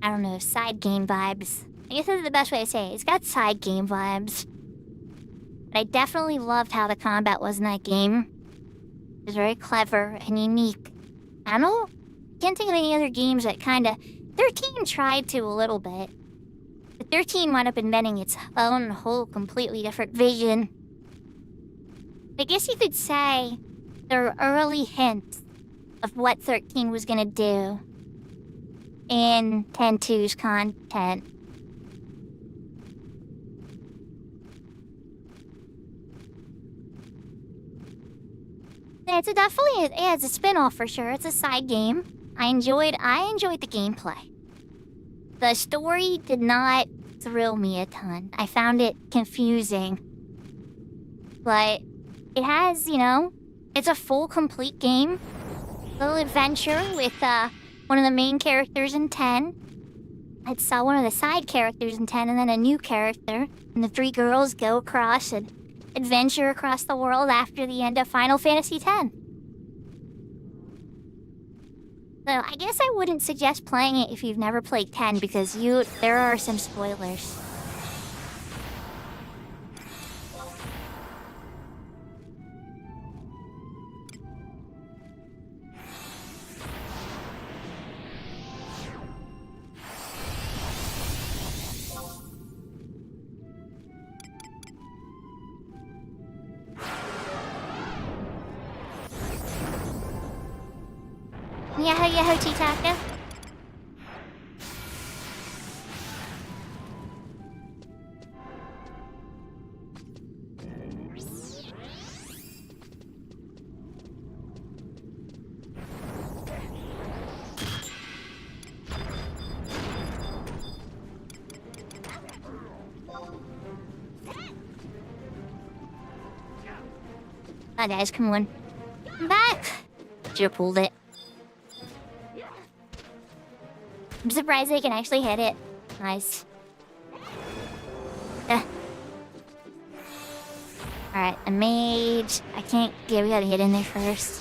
S1: I don't know, side game vibes. I guess that's the best way to say it. It's got side game vibes. But I definitely loved how the combat was in that game. It was very clever and unique. I can't think of any other games that kinda... 13 tried to a little bit. But 13 wound up inventing its own whole completely different vision. I guess you could say there were early hints of what 13 was gonna do in 10.2's content. It's definitely it's a spin-off for sure. It's a side game. I enjoyed the gameplay. The story did not thrill me a ton. I found it confusing. But it has, it's a full complete game. Little adventure with one of the main characters in 10. I saw one of the side characters in 10 and then a new character. And the three girls go across and adventure across the world after the end of Final Fantasy X. So I guess I wouldn't suggest playing it if you've never played 10 because there are some spoilers. Yahoo Yahoo Titaka. Hi guys, come on. I'm back! Should've pulled it. I'm surprised they can actually hit it. Nice. Alright, a mage. I can't... Yeah, we gotta hit in there first.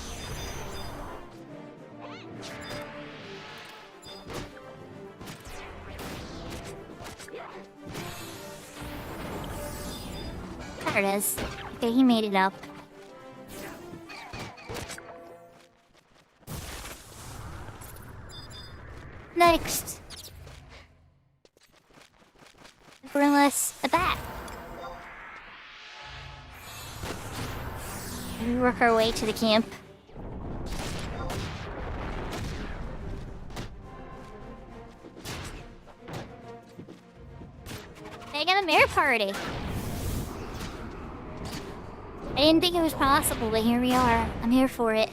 S1: There it is. Okay, he made it up. Next. Bring us a bat. We work our way to the camp. They got a mare party. I didn't think it was possible, but here we are. I'm here for it.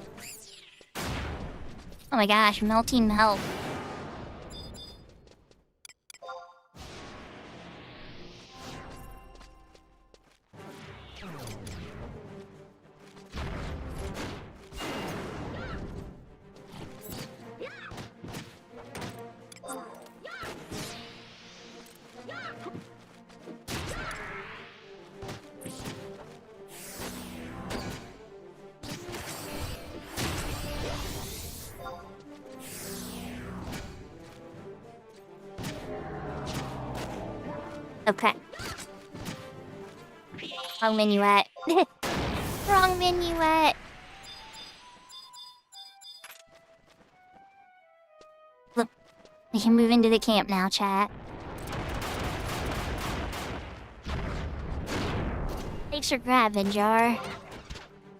S1: Oh my gosh, melting melt. Okay. Wrong minuet. Wrong minuet. Look, we can move into the camp now, chat. Thanks for grabbing, Jar.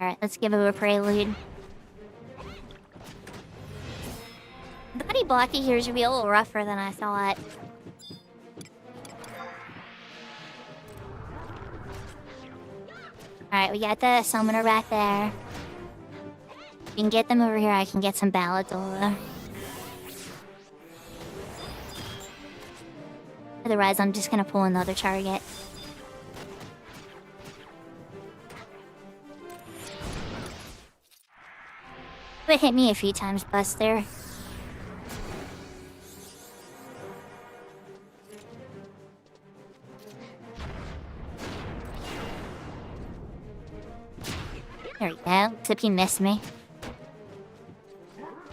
S1: Alright, let's give him a prelude. The buddy blocky here is gonna be a little rougher than I thought. Alright, we got the summoner right there. We can get them over here, I can get some Balladora. Otherwise, I'm just gonna pull another target. But hit me a few times, Buster. There we go. Except you missed me.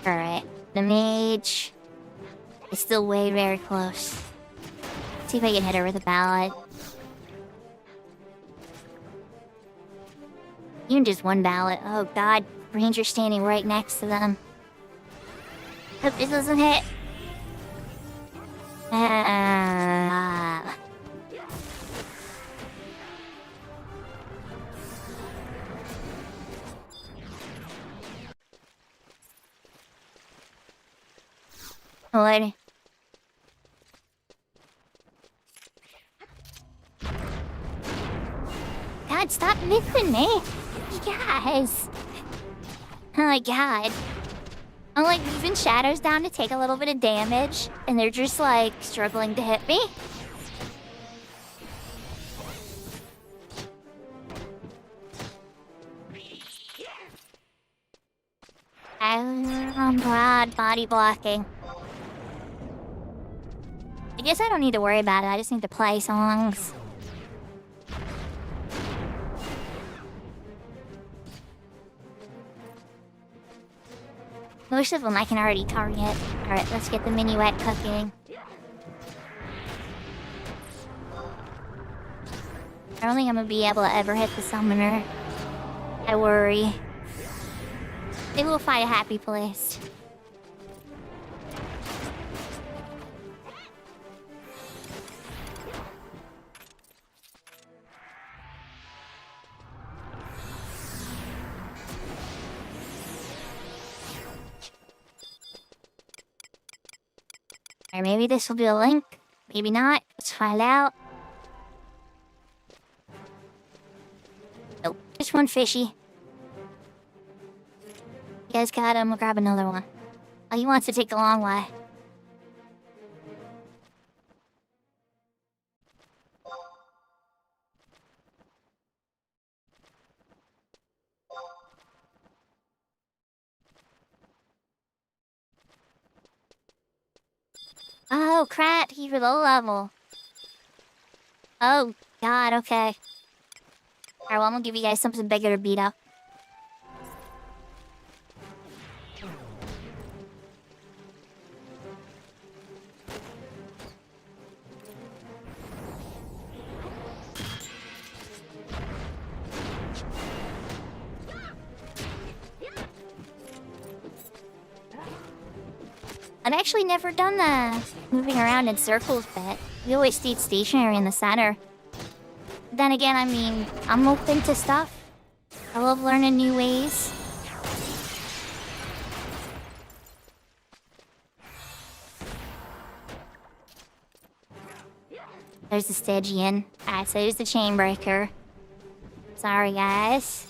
S1: Alright. The mage It's still way very close. See if I can hit her with a ballad. Even just one ballad. Oh god, Ranger's standing right next to them. Hope this doesn't hit. Lord. God, stop missing me! Guys! Oh my god. I'm like moving shadows down to take a little bit of damage, and they're just like struggling to hit me. I'm bad body blocking. I guess I don't need to worry about it, I just need to play songs. Most of them I can already target. Alright, let's get the minuet cooking. I don't think I'm gonna be able to ever hit the summoner. I worry. Maybe we'll find a happy place. Or maybe this will be a link. Maybe not. Let's find out. Nope. Just one fishy. You guys got him. We'll grab another one. Oh, he wants to take the long way. Oh, crap. He's low level. Oh, God. Okay. Alright, well, I'm gonna give you guys something bigger to beat up. I've actually never done the moving around in circles bit. We always stayed stationary in the center. Then again, I mean, I'm open to stuff. I love learning new ways. There's the Stygian. Alright, so there's the Chainbreaker. Sorry, guys.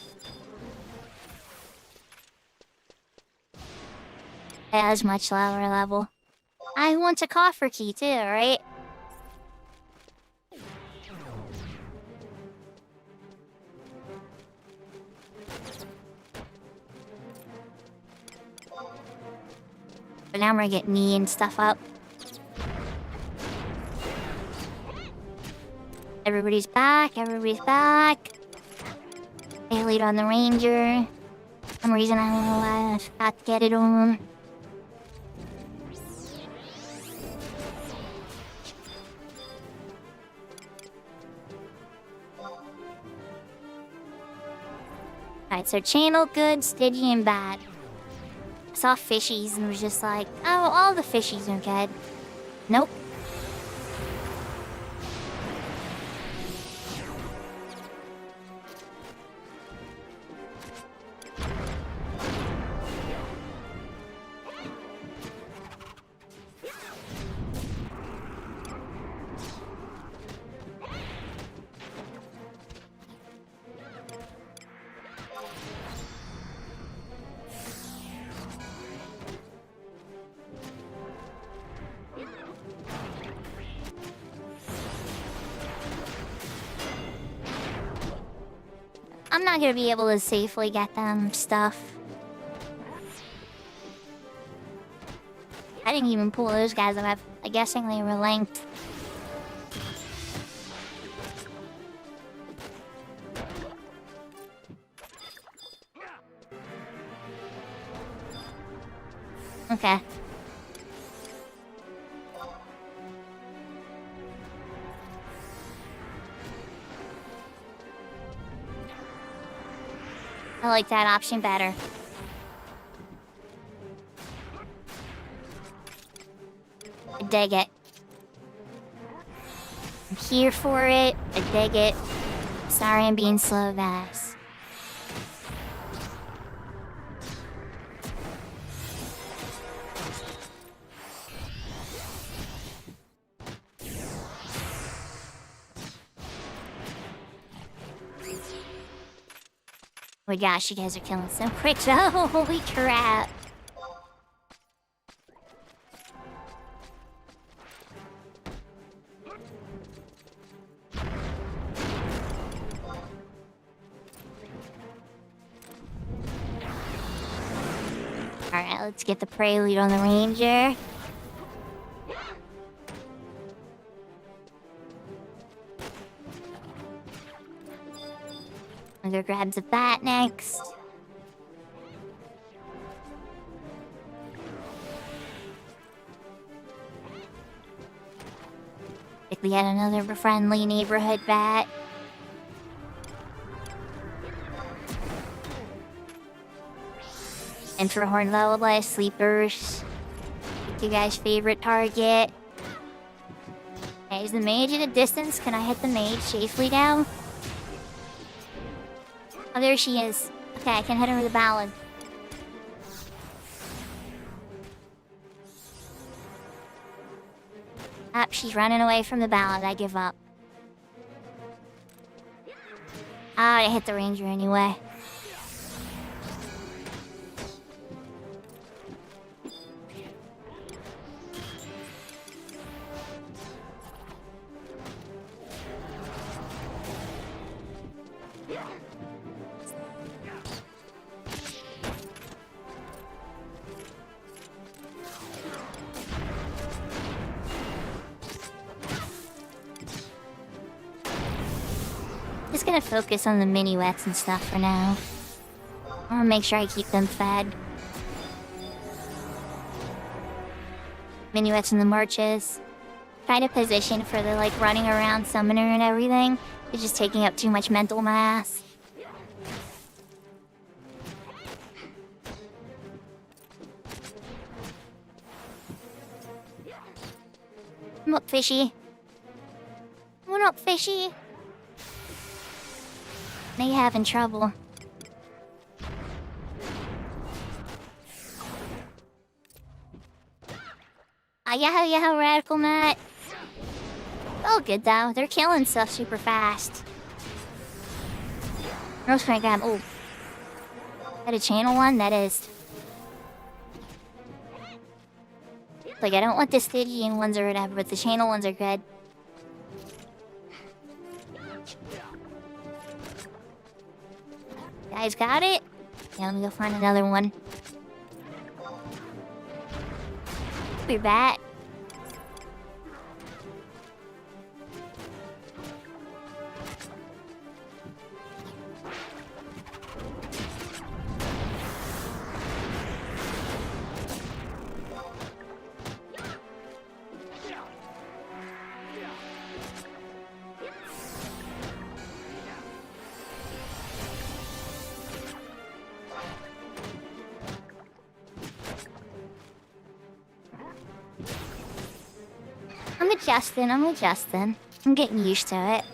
S1: That was much lower level. I want a coffer key too, right? But now I'm gonna get knee and stuff up. Everybody's back, everybody's back. They lead on the ranger. For some reason, I don't know why I forgot to get it on. Alright, so channel good, Stygian bad. I saw fishies and was just like, oh, all the fishies are good. Nope. I'm not gonna be able to safely get them stuff. I didn't even pull those guys up. I'm guessing they were linked. Okay. I like that option better. I dig it. I'm here for it. I dig it. Sorry I'm being slow, guys. Oh my gosh, you guys are killing some quick. Oh, holy crap. Alright, let's get the prelude on the ranger. I'm gonna grab the bat next. Pick yet another friendly neighborhood bat. And for Horn Lullaby Sleepers, pick your guys' favorite target. Okay, is the mage at a distance? Can I hit the mage safely now? Oh, there she is. Okay, I can hit her with a ballad. Ah, she's running away from the ballad. I give up. Ah, I hit the ranger anyway. Just gonna focus on the minuets and stuff for now. I wanna make sure I keep them fed. Minuets and the marches. Try to position for the like running around summoner and everything. It's just taking up too much mental mass. Come up, fishy. Come on up, fishy. Now you're having trouble. Yeah, Radical Matt. Oh, good though. They're killing stuff super fast. What else can I grab? Oh. Is that a channel one? That is. Like, I don't want the Stygian ones or whatever, but the channel ones are good. Guys got it? Yeah, let me go find another one. We're back. I'm adjusting. I'm getting used to it.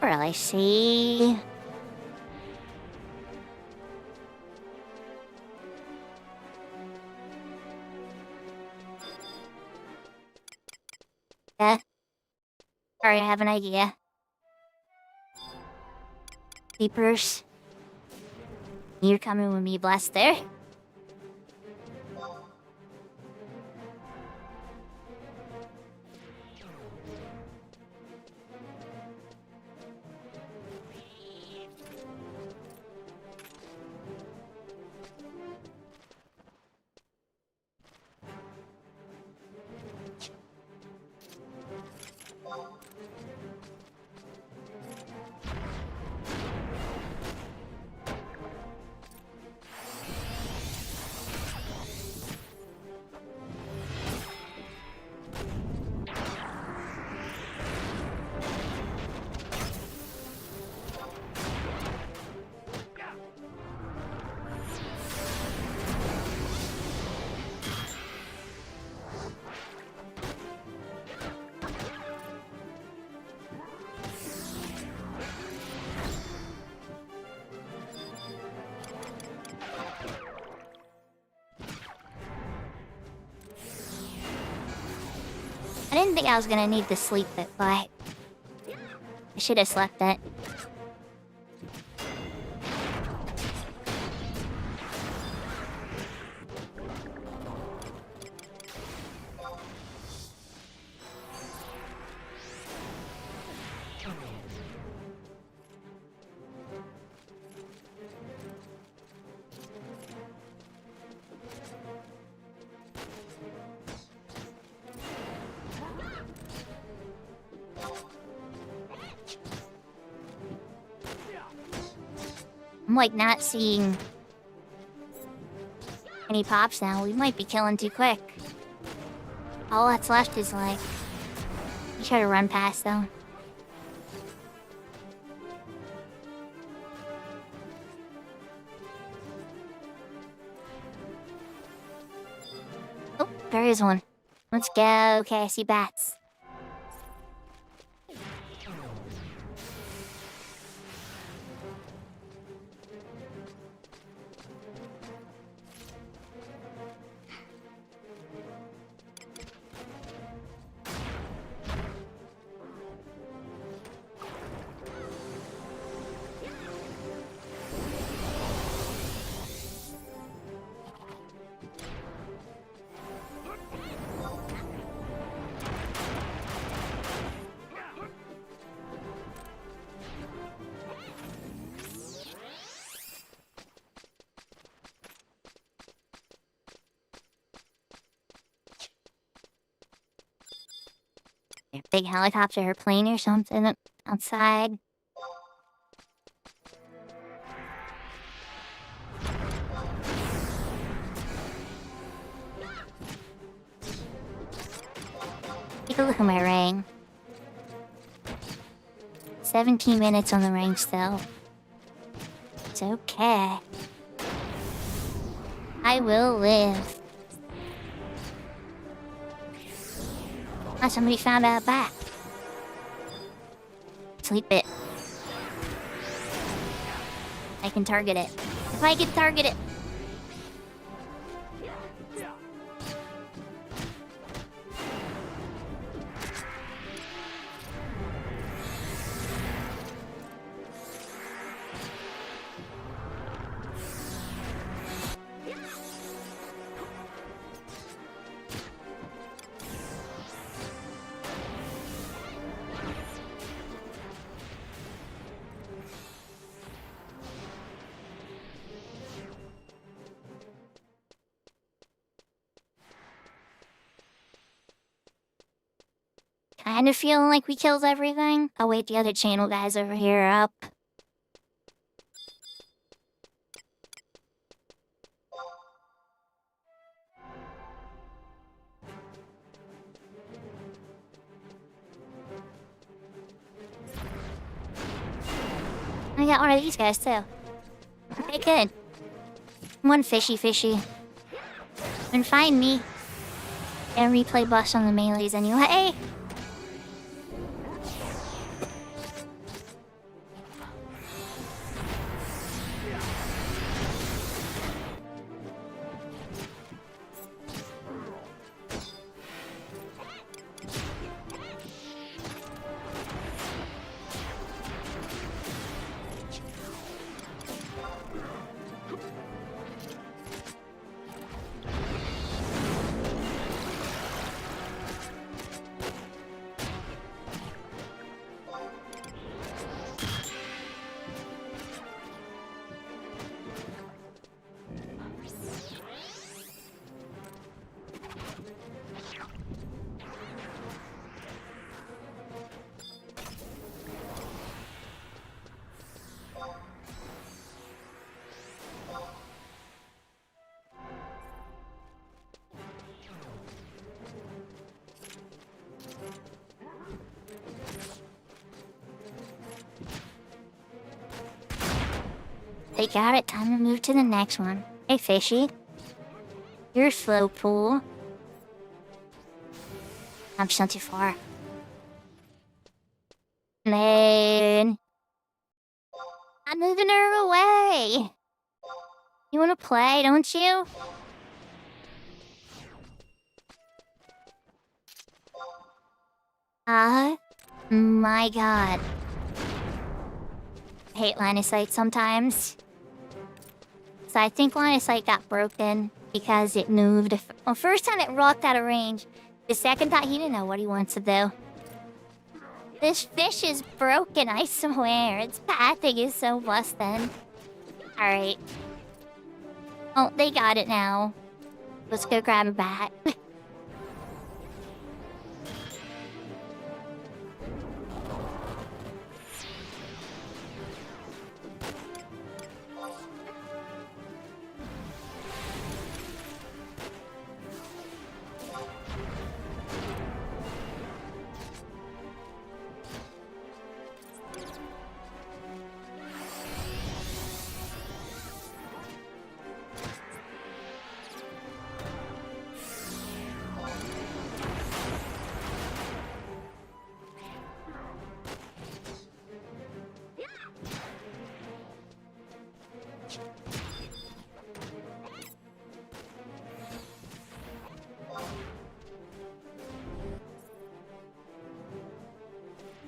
S1: Not really see. Yeah. Sorry, I have an idea. Sleepers. You're coming with me, Blaster. I didn't think I was gonna need to sleep it, but I should have slept it. I'm like not seeing any pops now. We might be killing too quick. All that's left is like... You try to run past them. Oh, there is one. Let's go, Cassie Bats. Big helicopter or plane or something outside. Take a look at my ring. 17 minutes on the ring still. It's okay. I will live. Oh, somebody found a bat. Sleep it. I can target it. If I can target it. Kind of feeling like we killed everything. Oh wait, the other channel guys over here are up. I got one of these guys too. Okay, good. One fishy. And find me. And replay bust on the melees anyway. They got it. Time to move to the next one. Hey, fishy. You're slow, pool. I'm still too far. Man. I'm moving her away. You wanna play, don't you? My god. I hate line of sight sometimes. So I think line of sight got broken because it moved. Well, first time it rocked out of range. The second time he didn't know what he wants to do. This fish is broken, I swear. Its pathing is so busted. Alright. Oh, they got it now. Let's go grab a bat.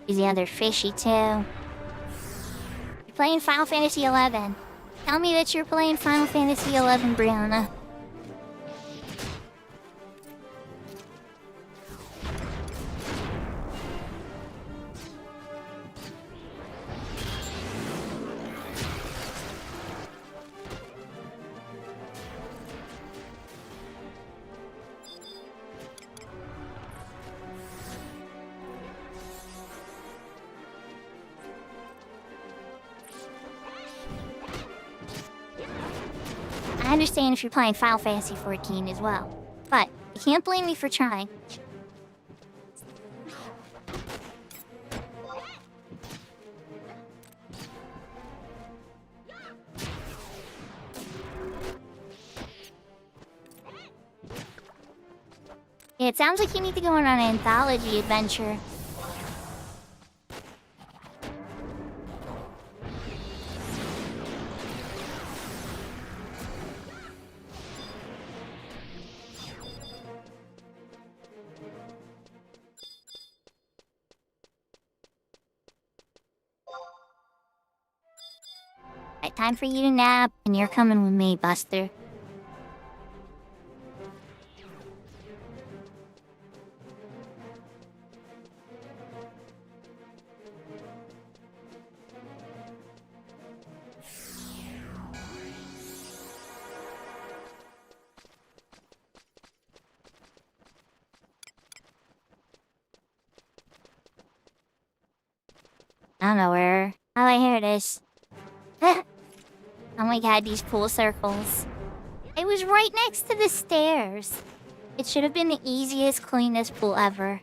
S1: Yeah, they're fishy too. You're playing Final Fantasy XI. Tell me that you're playing Final Fantasy XI, Brianna. I understand if you're playing Final Fantasy XIV as well, but you can't blame me for trying. Yeah, it sounds like you need to go on an anthology adventure. Right, time for you to nap, and you're coming with me, Buster. I don't know where. Oh, wait, here it is. Oh my god, these pool circles. It was right next to the stairs. It should have been the easiest, cleanest pool ever.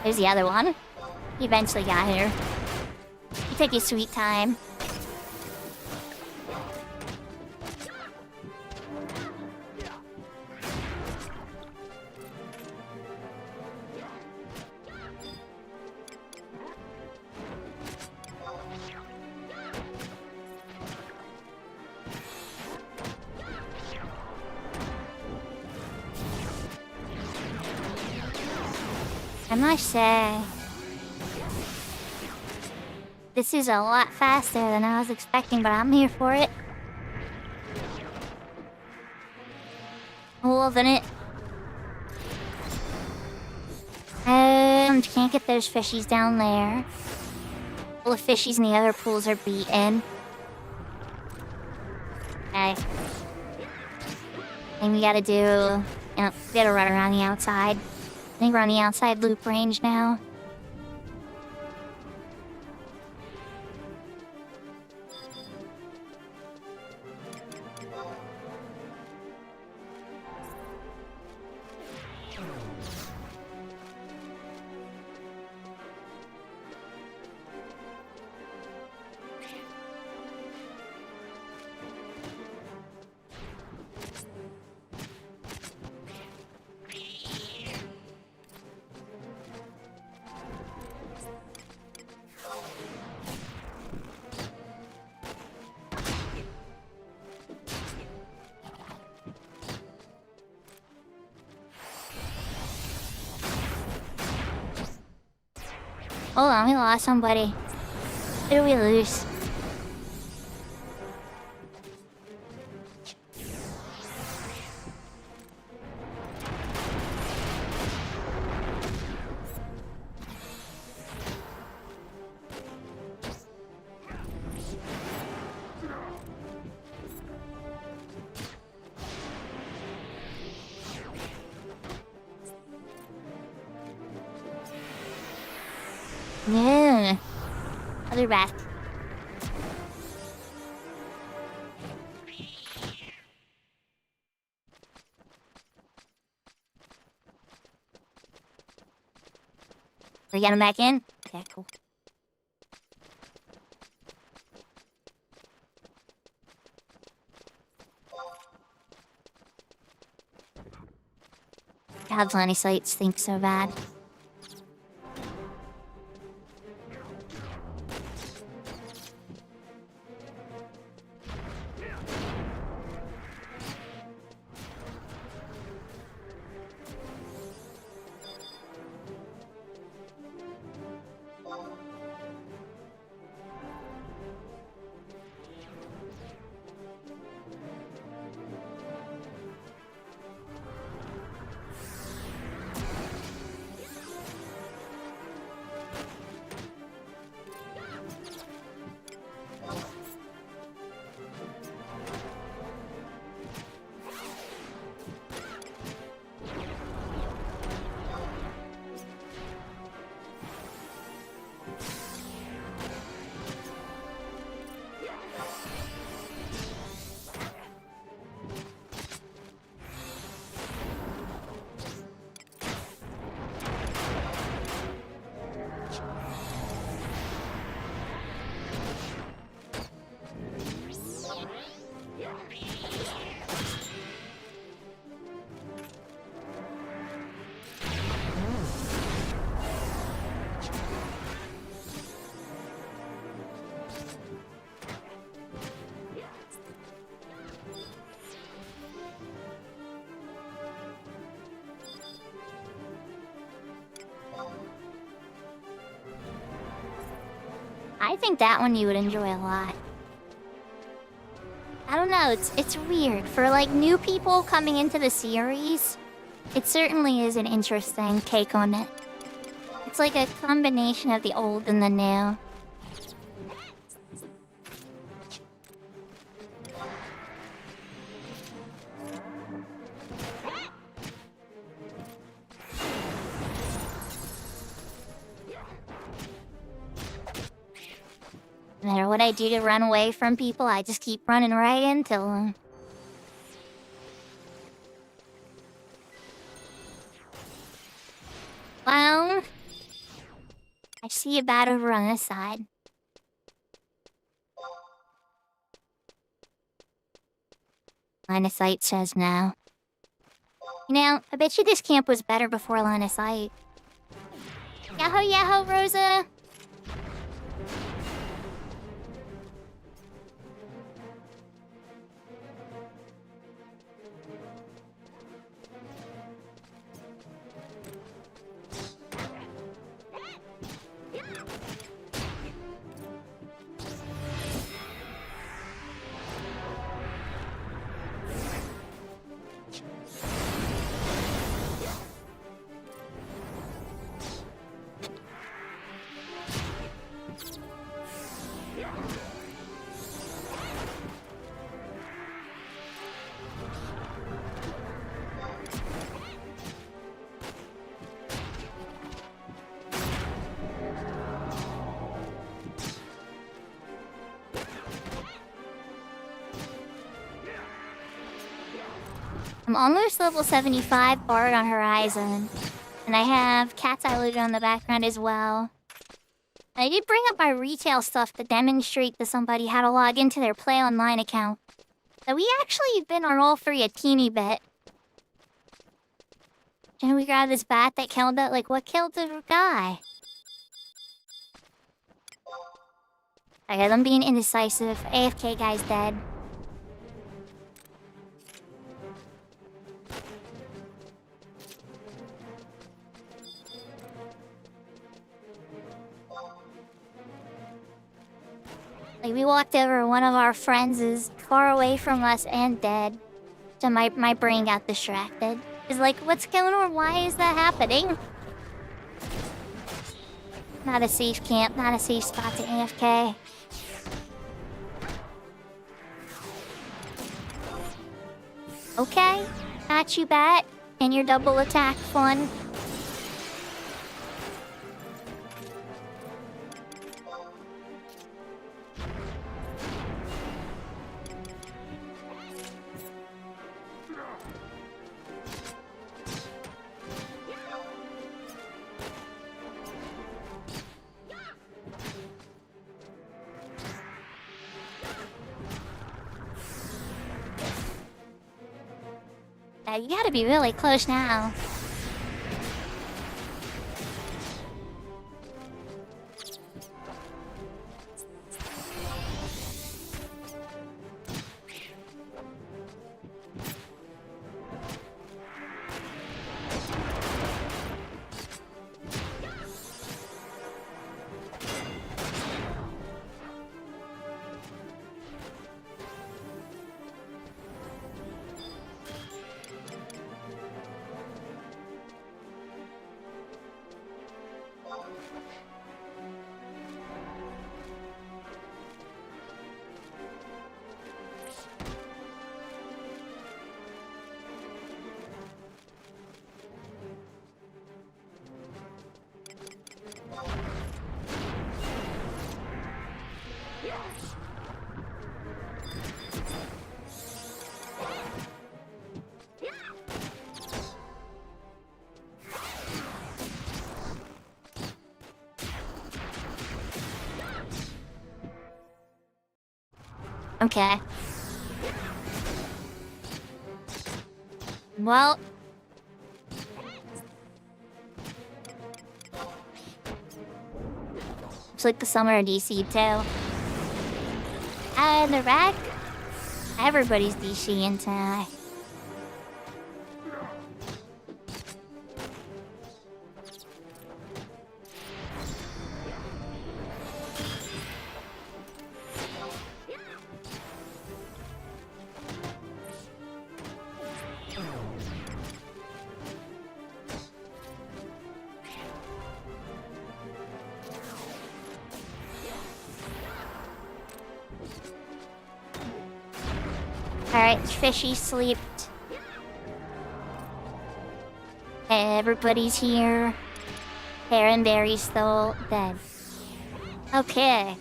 S1: There's the other one. He eventually got here. You take your sweet time. I must say, this is a lot faster than I was expecting, but I'm here for it. I'm loving it. Can't get those fishies down there. All the fishies in the other pools are beaten. Okay. And we gotta do... we gotta run around the outside. I think we're on the outside loop range now. Hold on, we lost somebody. Who did we lose? Yeah. Other back. We get him back in? Okay, cool. God, Lonnie Sites think so bad. I think that one you would enjoy a lot. I don't know, it's weird. For like new people coming into the series, it certainly is an interesting take on it. It's like a combination of the old and the new. No matter what I do to run away from people, I just keep running right into them. Well, I see a bat over on this side. Line of sight says no. You know, I bet you this camp was better before line of sight. Yahoo, yahoo, Rosa! I'm almost level 75 Bard on Horizon. And I have Cat's Eye Loaded on the background as well. I did bring up my retail stuff to demonstrate to somebody how to log into their Play Online account. So we actually been on all three a teeny bit. And we grabbed this bat that killed it. Like, what killed the guy? Okay, I'm being indecisive. AFK guy's dead. Like, we walked over, one of our friends is far away from us and dead. So my brain got distracted. It's like, what's going on? Why is that happening? Not a safe camp, not a safe spot to AFK. Okay, got you, Bat. And your double attack fun. You gotta be really close now. Okay. Well... Looks like the summer DC too. And the rack? Everybody's DCing tonight. Alright, Fishy sleeped. Everybody's here. Berry's still dead. Okay.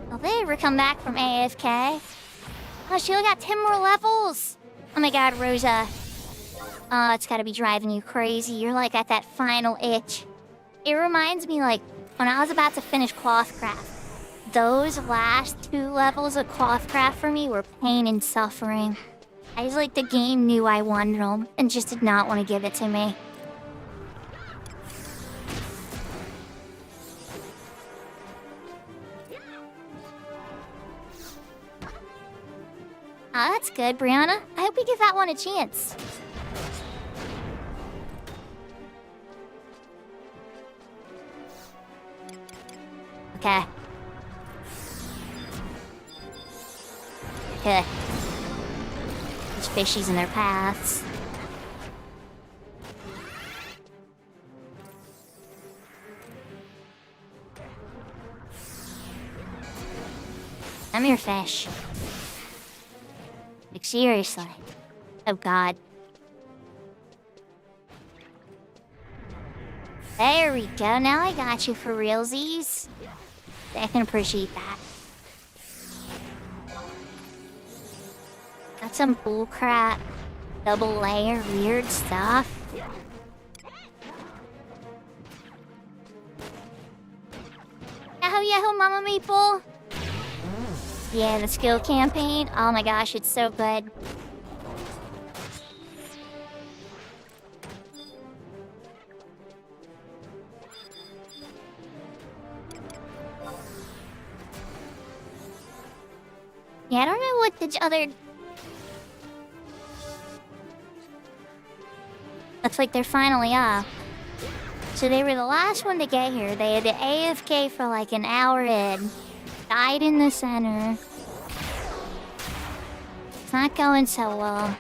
S1: Will they ever come back from AFK? Oh, she only got 10 more levels! Oh my god, Rosa. Oh, it's gotta be driving you crazy. You're like at that final itch. It reminds me like when I was about to finish Clothcraft. Those last 2 levels of Clothcraft for me were pain and suffering. I was like the game knew I wanted them and just did not want to give it to me. Ah, that's good, Brianna. I hope we give that one a chance. Okay. Okay. There's fishies in their paths. Come here, fish. Like, seriously. Oh, God. There we go. Now I got you for realsies. I can appreciate that. That's some bullcrap, double layer, weird stuff. Yahoo yahoo mama meeple! Yeah, the skill campaign. Oh my gosh, it's so good. Yeah, I don't know what the other... Looks like they're finally up. So they were the last one to get here. They had to AFK for like an hour in. Died in the center. It's not going so well.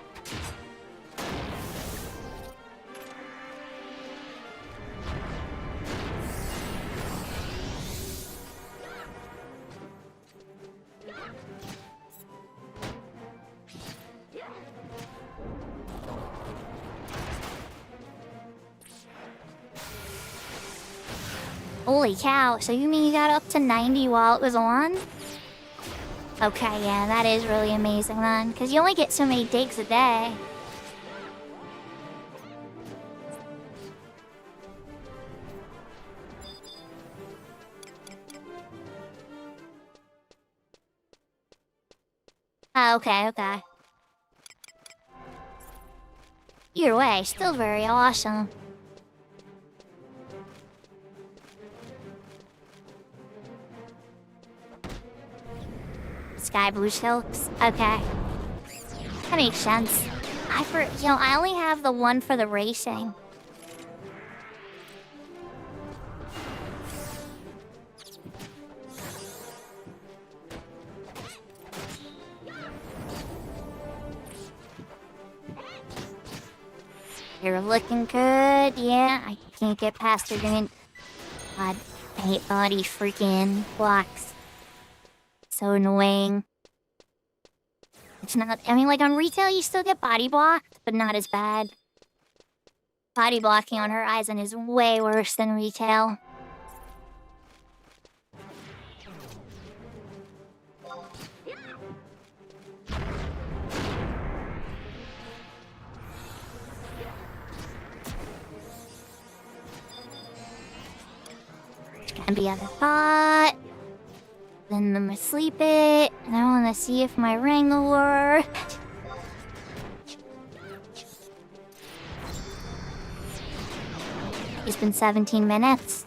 S1: Holy cow, so you mean you got up to 90 while it was on? Okay, yeah, that is really amazing then, because you only get so many digs a day. Oh, okay. Either way, still very awesome. Sky blue silks. Okay. That makes sense. I only have the one for the racing. You're looking good. Yeah, I can't get past your green. God, I hate all these freaking blocks. So annoying. It's not, I mean, like on retail you still get body blocked, but not as bad. Body blocking on Horizon is way worse than retail. Can be other thought. Then I'm gonna sleep it, and I wanna see if my ring will work. It's been 17 minutes.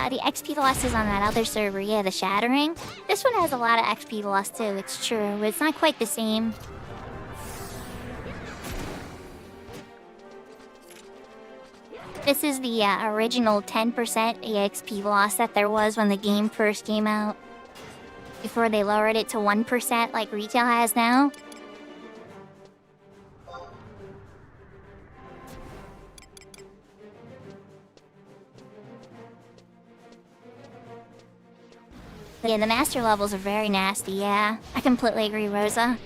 S1: The XP losses on that other server, yeah, the Shattering. This one has a lot of XP loss too, it's true, but it's not quite the same. This is the original 10% EXP loss that there was when the game first came out. Before they lowered it to 1% like retail has now. Yeah, the master levels are very nasty, yeah. I completely agree, Rosa.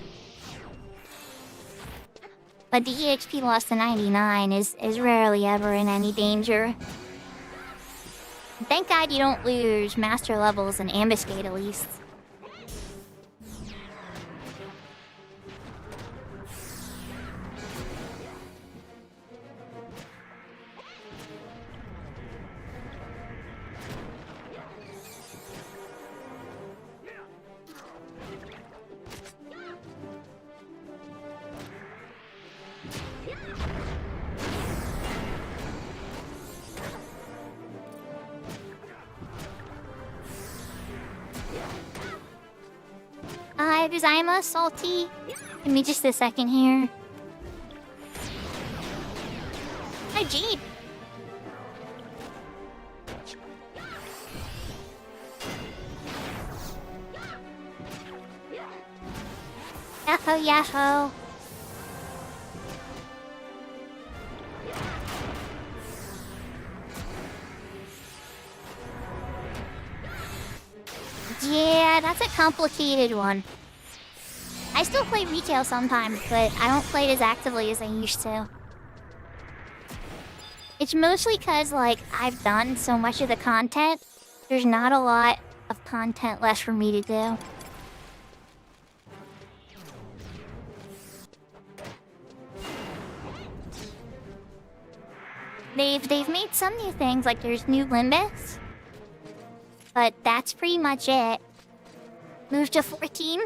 S1: But the EXP loss to 99 is rarely ever in any danger. Thank God you don't lose master levels in Ambuscade at least. Hi, Guzima, Salty. Give me just a second here. Hi, Jeep. Yahoo, yahoo. Yeah, that's a complicated one. I still play retail sometimes, but I don't play it as actively as I used to. It's mostly because, like, I've done so much of the content. There's not a lot of content left for me to do. They've made some new things, like there's new limits. But that's pretty much it. Move to 14?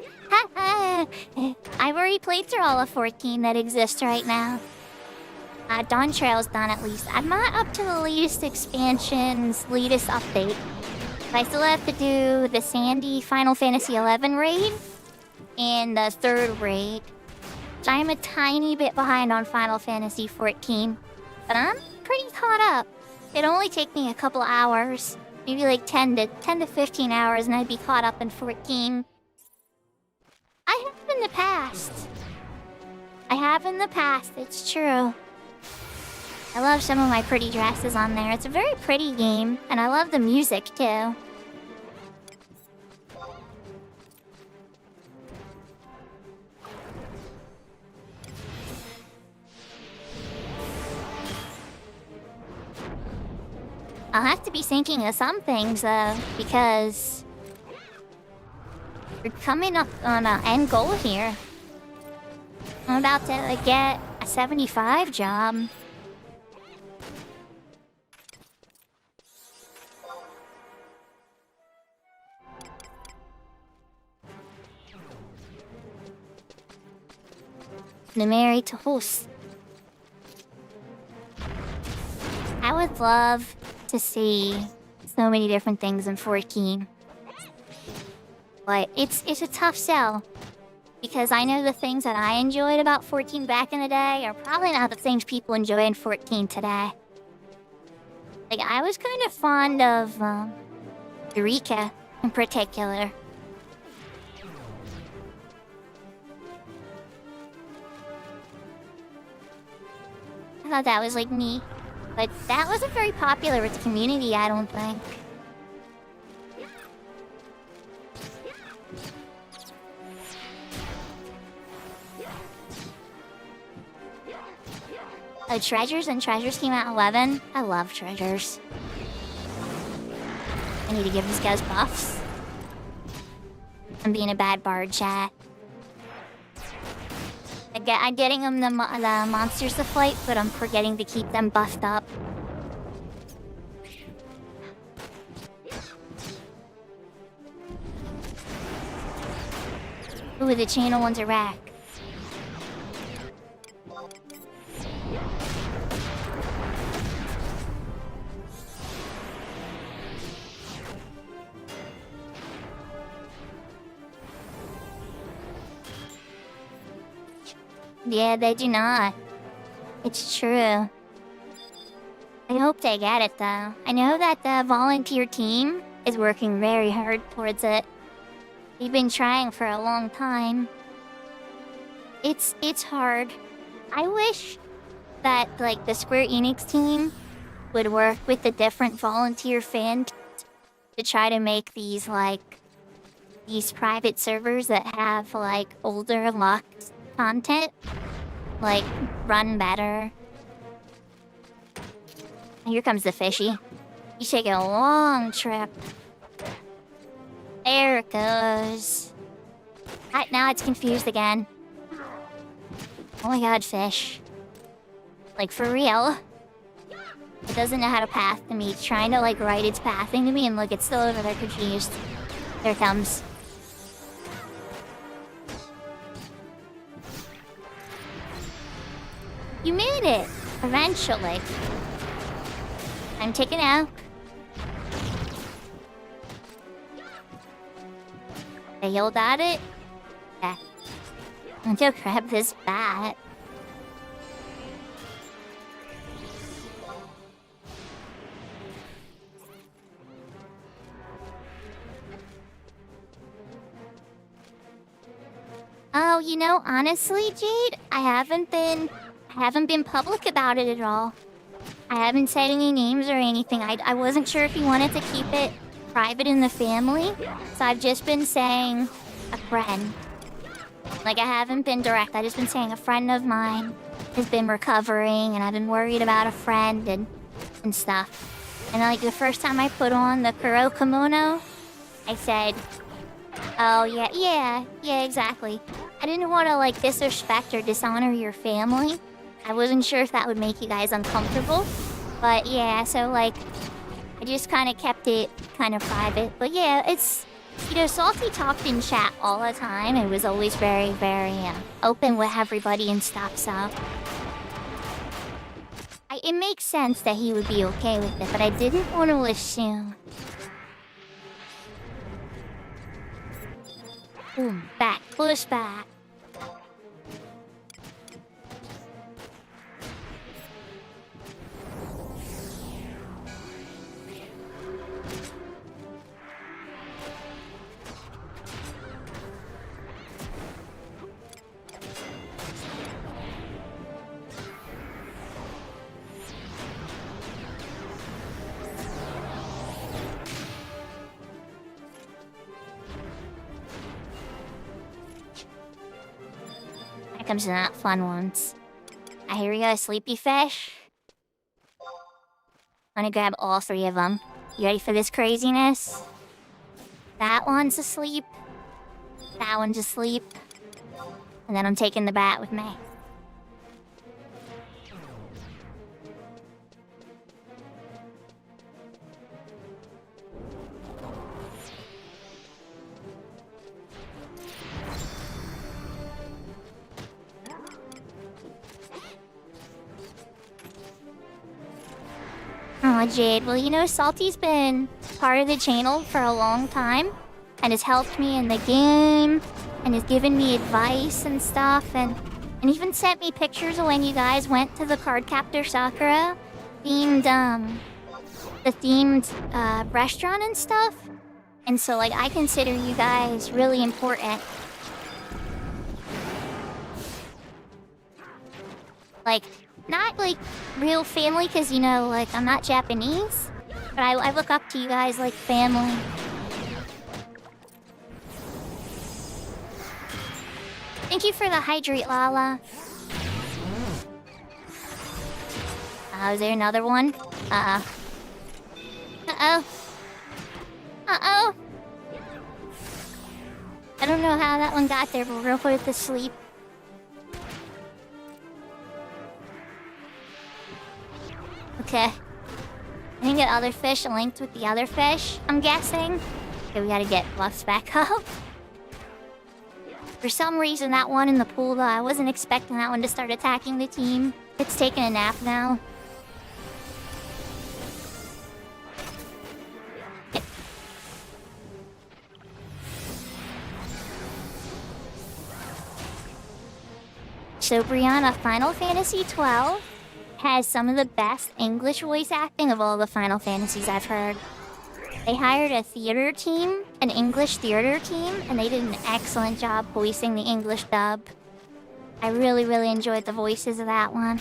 S1: I've already played through all of 14 that exists right now. Dawn Trail's done at least. I'm not up to the latest expansion's latest update. But I still have to do the Sandy Final Fantasy XI raid and the third raid. So I'm a tiny bit behind on Final Fantasy 14. But I'm pretty caught up. It'd only take me a couple hours. Maybe like 10 to 15 hours and I'd be caught up in 14. I have in the past. It's true. I love some of my pretty dresses on there. It's a very pretty game, and I love the music too. I'll have to be thinking of some things, because we're coming up on an end goal here. I'm about to get a 75 job. The married to host. I would love to see so many different things in 14. But it's a tough sell. Because I know the things that I enjoyed about 14 back in the day are probably not the things people enjoy in 14 today. Like, I was kind of fond of Eureka in particular. I thought that was, like, neat. But that wasn't very popular with the community, I don't think. Oh, Treasures and Treasures came out 11? I love Treasures. I need to give these guys buffs. I'm being a bad bard, chat. I'm getting them the monsters to fight, but I'm forgetting to keep them buffed up. Ooh, the channel one's a rack. Yeah, they do not. It's true. I hope they get it, though. I know that the volunteer team is working very hard towards it. They've been trying for a long time. It's hard. I wish that, like, the Square Enix team would work with the different volunteer fans to try to make these, like, these private servers that have, like, older locked content, like, run better. Here comes the fishy. He's taking a long trip. There it goes. Now it's confused again. Oh my god, fish. Like, for real? It doesn't know how to path to me. It's trying to, like, write its pathing to me, and look, it's still over there confused. There it comes. You made it! Eventually. I'm taken out. Failed at it? Yeah. I'm gonna grab this bat. Oh, you know, honestly, Jade, I haven't been public about it at all. I haven't said any names or anything. I wasn't sure if you wanted to keep it private in the family. So I've just been saying a friend. Like, I haven't been direct. I've just been saying a friend of mine has been recovering, and I've been worried about a friend and stuff. And like the first time I put on the Kuro kimono, I said, oh yeah, exactly. I didn't want to like disrespect or dishonor your family. I wasn't sure if that would make you guys uncomfortable. But yeah, so like, I just kind of kept it kind of private. But yeah, it's, you know, Salty talked in chat all the time. It was always very, very open with everybody and stuff, so. It makes sense that he would be okay with it, but I didn't want to assume. Boom, back, push back. Comes to not fun ones. Here we go, sleepy fish. I'm gonna grab all three of them. You ready for this craziness? That one's asleep. That one's asleep. And then I'm taking the bat with me. Aw, Jade. Well, you know, Salty's been part of the channel for a long time and has helped me in the game and has given me advice and stuff and even sent me pictures of when you guys went to the Cardcaptor Sakura themed, the themed restaurant and stuff. And so, like, I consider you guys really important. Like, not like real family, because, you know, like, I'm not Japanese, but I look up to you guys like family. Thank you for the hydrate, Lala. Is there another one? Uh-oh. I don't know how that one got there, but we're gonna put it to sleep. Okay. I think the other fish linked with the other fish, I'm guessing. Okay, we gotta get Bluffs back up. For some reason, that one in the pool, though, I wasn't expecting that one to start attacking the team. It's taking a nap now. So, Brianna, Final Fantasy XII has some of the best English voice acting of all the Final Fantasies I've heard. They hired a theater team, an English theater team, and they did an excellent job voicing the English dub. I really, really enjoyed the voices of that one.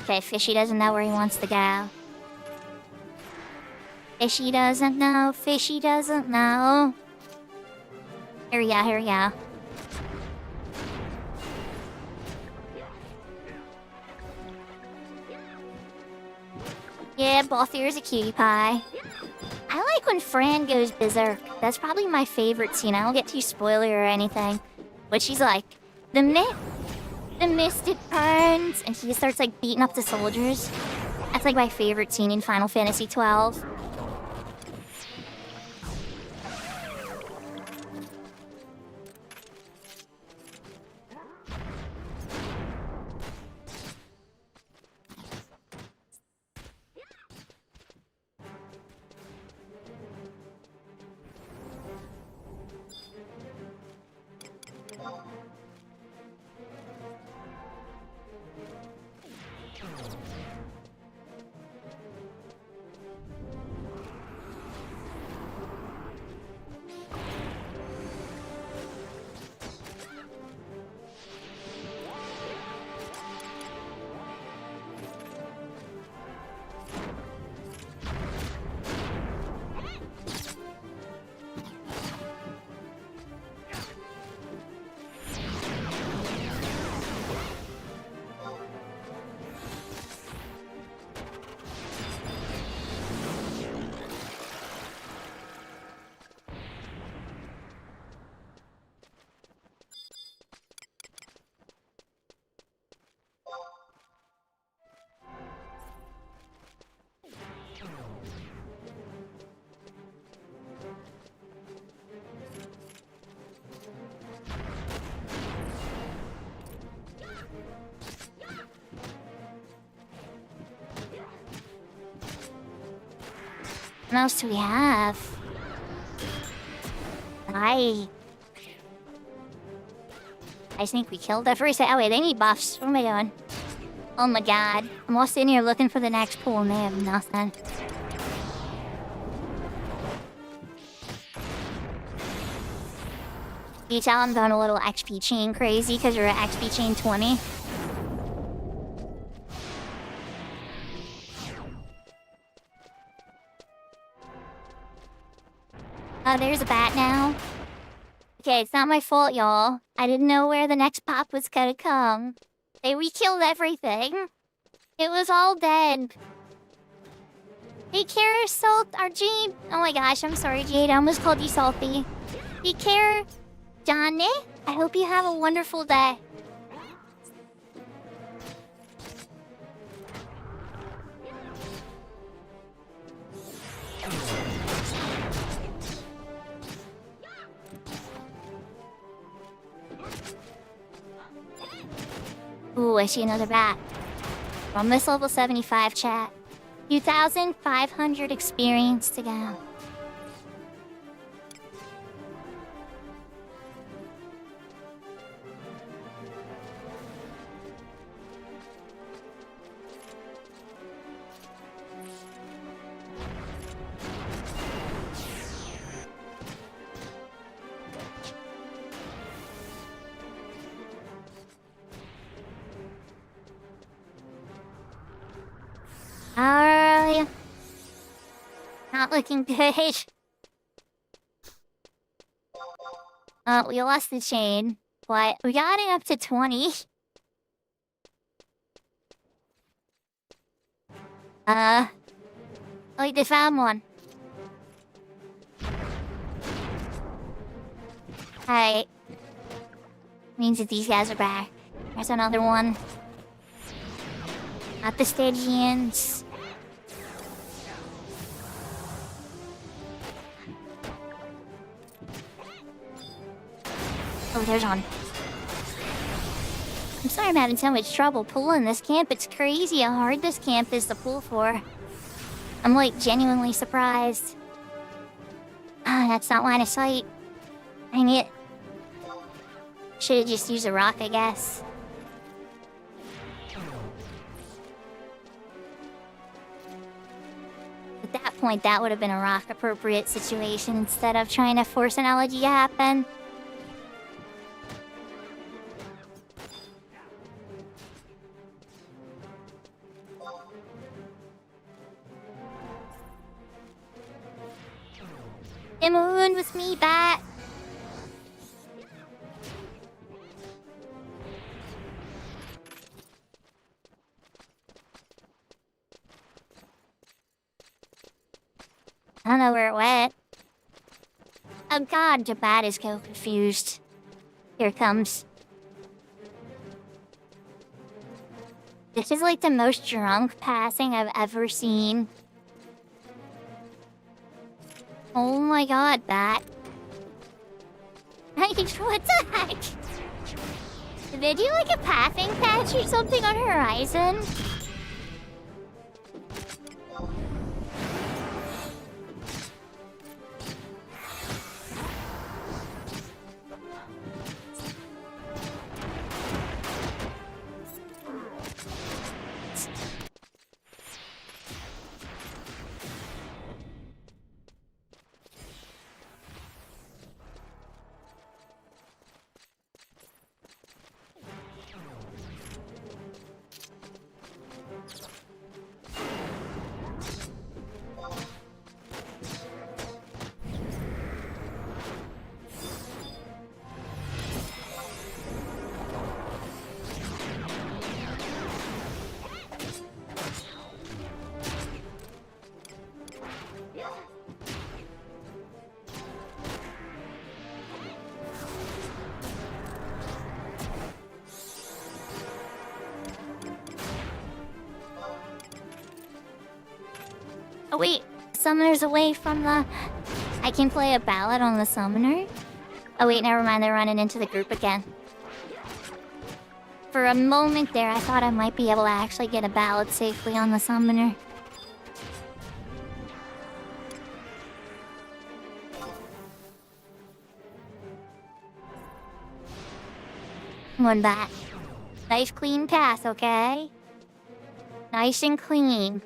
S1: Okay, Fishy doesn't know where he wants to go. Fishy doesn't know, Fishy doesn't know. Here we go, here we go. Yeah, Balthier's a cutie pie. I like when Fran goes berserk. That's probably my favorite scene. I don't get too spoiler or anything. But she's like, the mist it burns, and she just starts like beating up the soldiers. That's like my favorite scene in Final Fantasy XII. What else do we have? I think we killed the first. Oh wait, they need buffs. What am I doing? Oh my god. I'm all sitting here looking for the next pool and they have nothing. You tell I'm going a little XP chain crazy because you're at XP chain 20. Oh, there's a bat now. Okay, it's not my fault, y'all. I didn't know where the next pop was gonna come. We killed everything. It was all dead. Take care, Salt, or Jade. Oh my gosh, I'm sorry, Jade. I almost called you Salty. Take care, Johnny. I hope you have a wonderful day. Ooh, I see another bat. From this level 75 chat. 2,500 experience to go. Not looking good. We lost the chain, but we got it up to 20. Oh, they found one. Alright. Means that these guys are back. There's another one. Not the Stygians. Oh, there's one. I'm sorry I'm having so much trouble pulling this camp. It's crazy how hard this camp is to pull for. I'm like genuinely surprised. Ah, that's not line of sight. Dang it. Should've just used a rock, I guess. At that point, that would have been a rock-appropriate situation instead of trying to force an elegy to happen. Moon with me back. I don't know where it went. Oh god, the bat is so confused. Here it comes. This is like the most drunk passing I've ever seen. Oh my god, bat. What the heck? Did they do like a pathing patch or something on Horizon? Oh wait, summoner's away from the... I can play a ballad on the summoner? Oh wait, never mind, they're running into the group again. For a moment there, I thought I might be able to actually get a ballad safely on the summoner. one back. Nice clean path, okay? Nice and clean.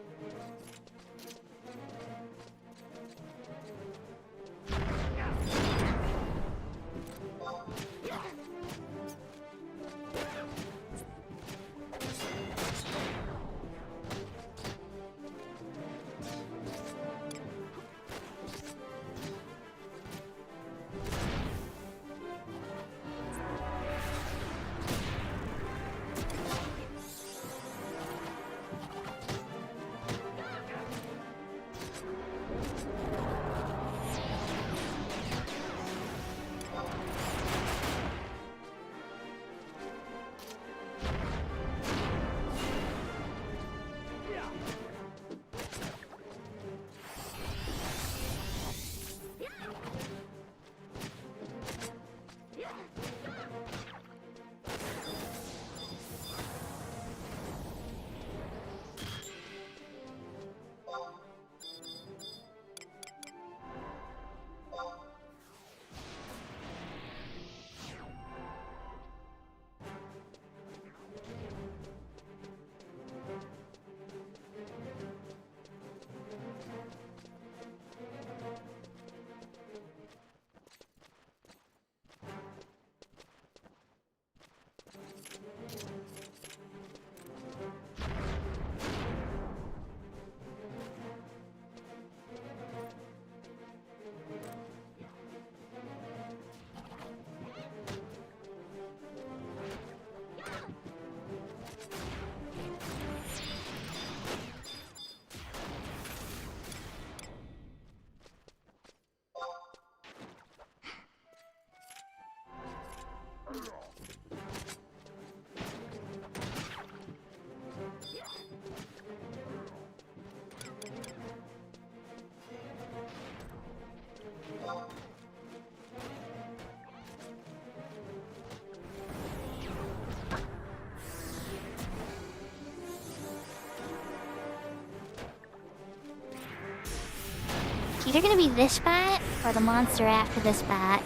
S1: It's either gonna be this bat or the monster after this bat.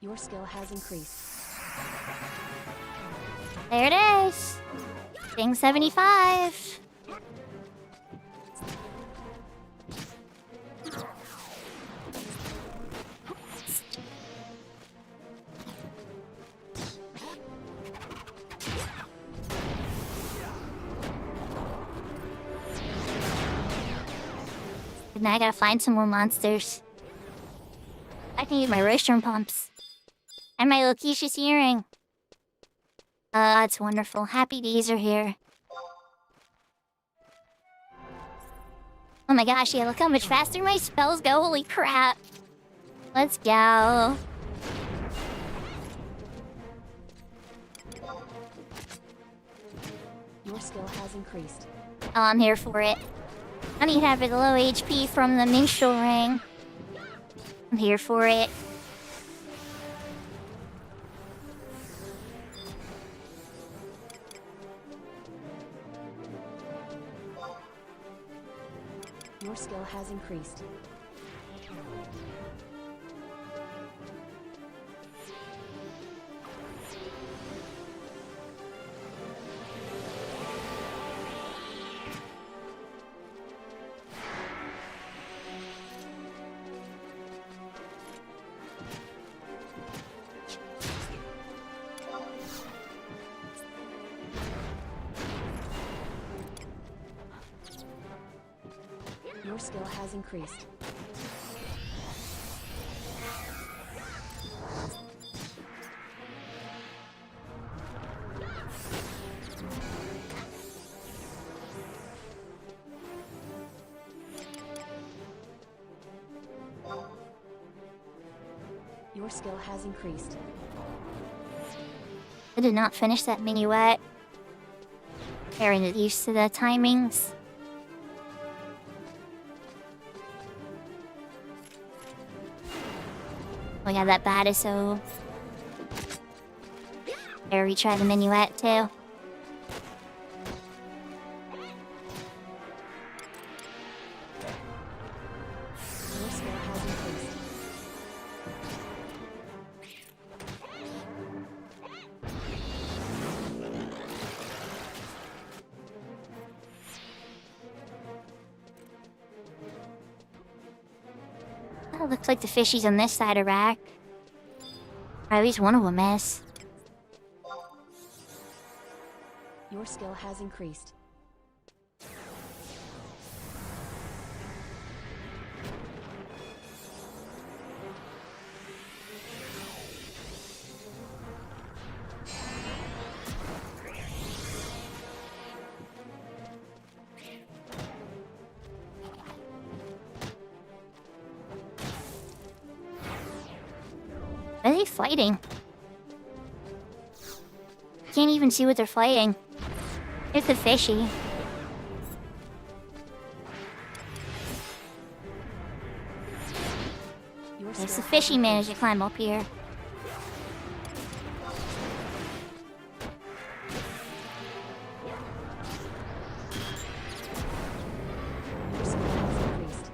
S2: Your skill has increased.
S1: There it is. Thing 75. Now I gotta find some more monsters. I can use my restroom pumps. And my Lokisha's earring. It's wonderful. Happy days are here. Oh my gosh, yeah, look how much faster my spells go. Holy crap. Let's go.
S2: Your skill has increased.
S1: Oh, I'm here for it. I need to have a low HP from the minstrel ring. I'm here for it.
S2: Your skill has increased. Your skill has increased. Your skill has increased.
S1: I did not finish that minuet. Getting used to the timings. We got that Badiso. There, we try the minuet too.
S2: Your skill has increased.
S1: Oh, looks like the fishies on this side of rack. Or at least one of them is.
S2: Your skill has increased.
S1: What are they fighting? Can't even see what they're fighting. There's the fishy.
S2: Your
S1: There's
S2: skill
S1: the
S2: has
S1: fishy managed to
S2: increased.
S1: climb up here.
S2: Your skill has increased.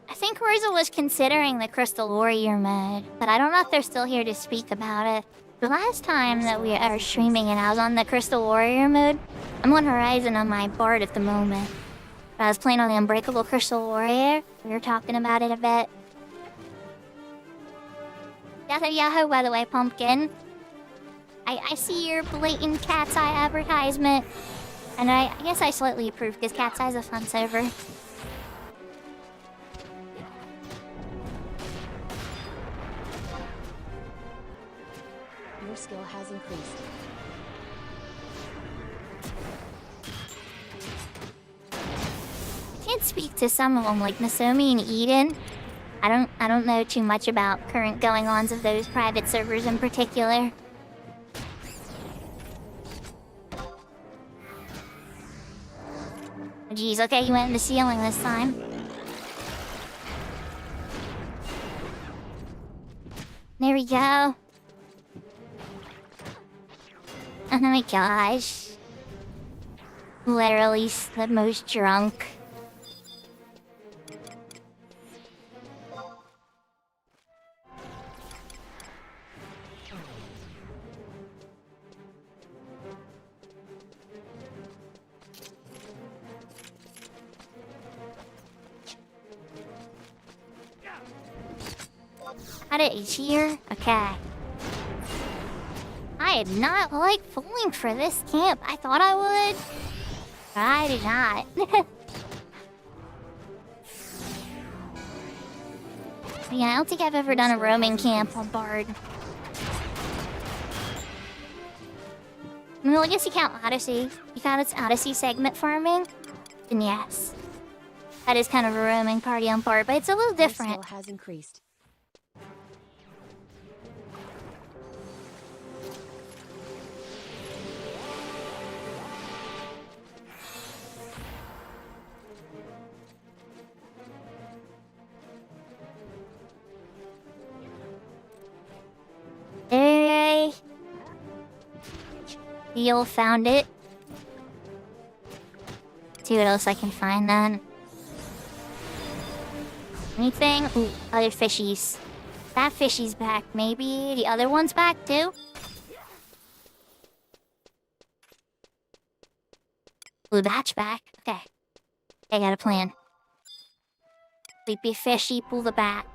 S1: I think Riza was considering the Crystal Warrior mode, but I don't know if they're still here to speak about it. The last time that we are streaming and I was on the Crystal Warrior mode, I'm on Horizon on my Bard at the moment. But I was playing on the Unbreakable Crystal Warrior. We were talking about it a bit. Yahoo, by the way, Pumpkin. I see your blatant Cat's Eye advertisement. And I guess I slightly approve because Cat's Eye's a fun server.
S2: Your skill has increased.
S1: I can't speak to some of them like Nasomi and Eden. I don't know too much about current going-ons of those private servers in particular. Jeez, okay, you went in the ceiling this time. There we go. Oh my gosh. Literally the most drunk. Got it, it's here? Okay. I did not like falling for this camp. I thought I would. But I did not. Yeah, I don't think I've ever done a roaming camp on Bard. Well, I guess you count Odyssey. You count its Odyssey segment farming? Then yes. That is kind of a roaming party on Bard, but it's a little
S2: Your
S1: different.
S2: skill has increased.
S1: Hey. Eel found it. See what else I can find then. Anything? Ooh, other fishies. That fishie's back, maybe. The other one's back too? Ooh, that's back. Okay. I got a plan. Sleepy fishy, pull the bat.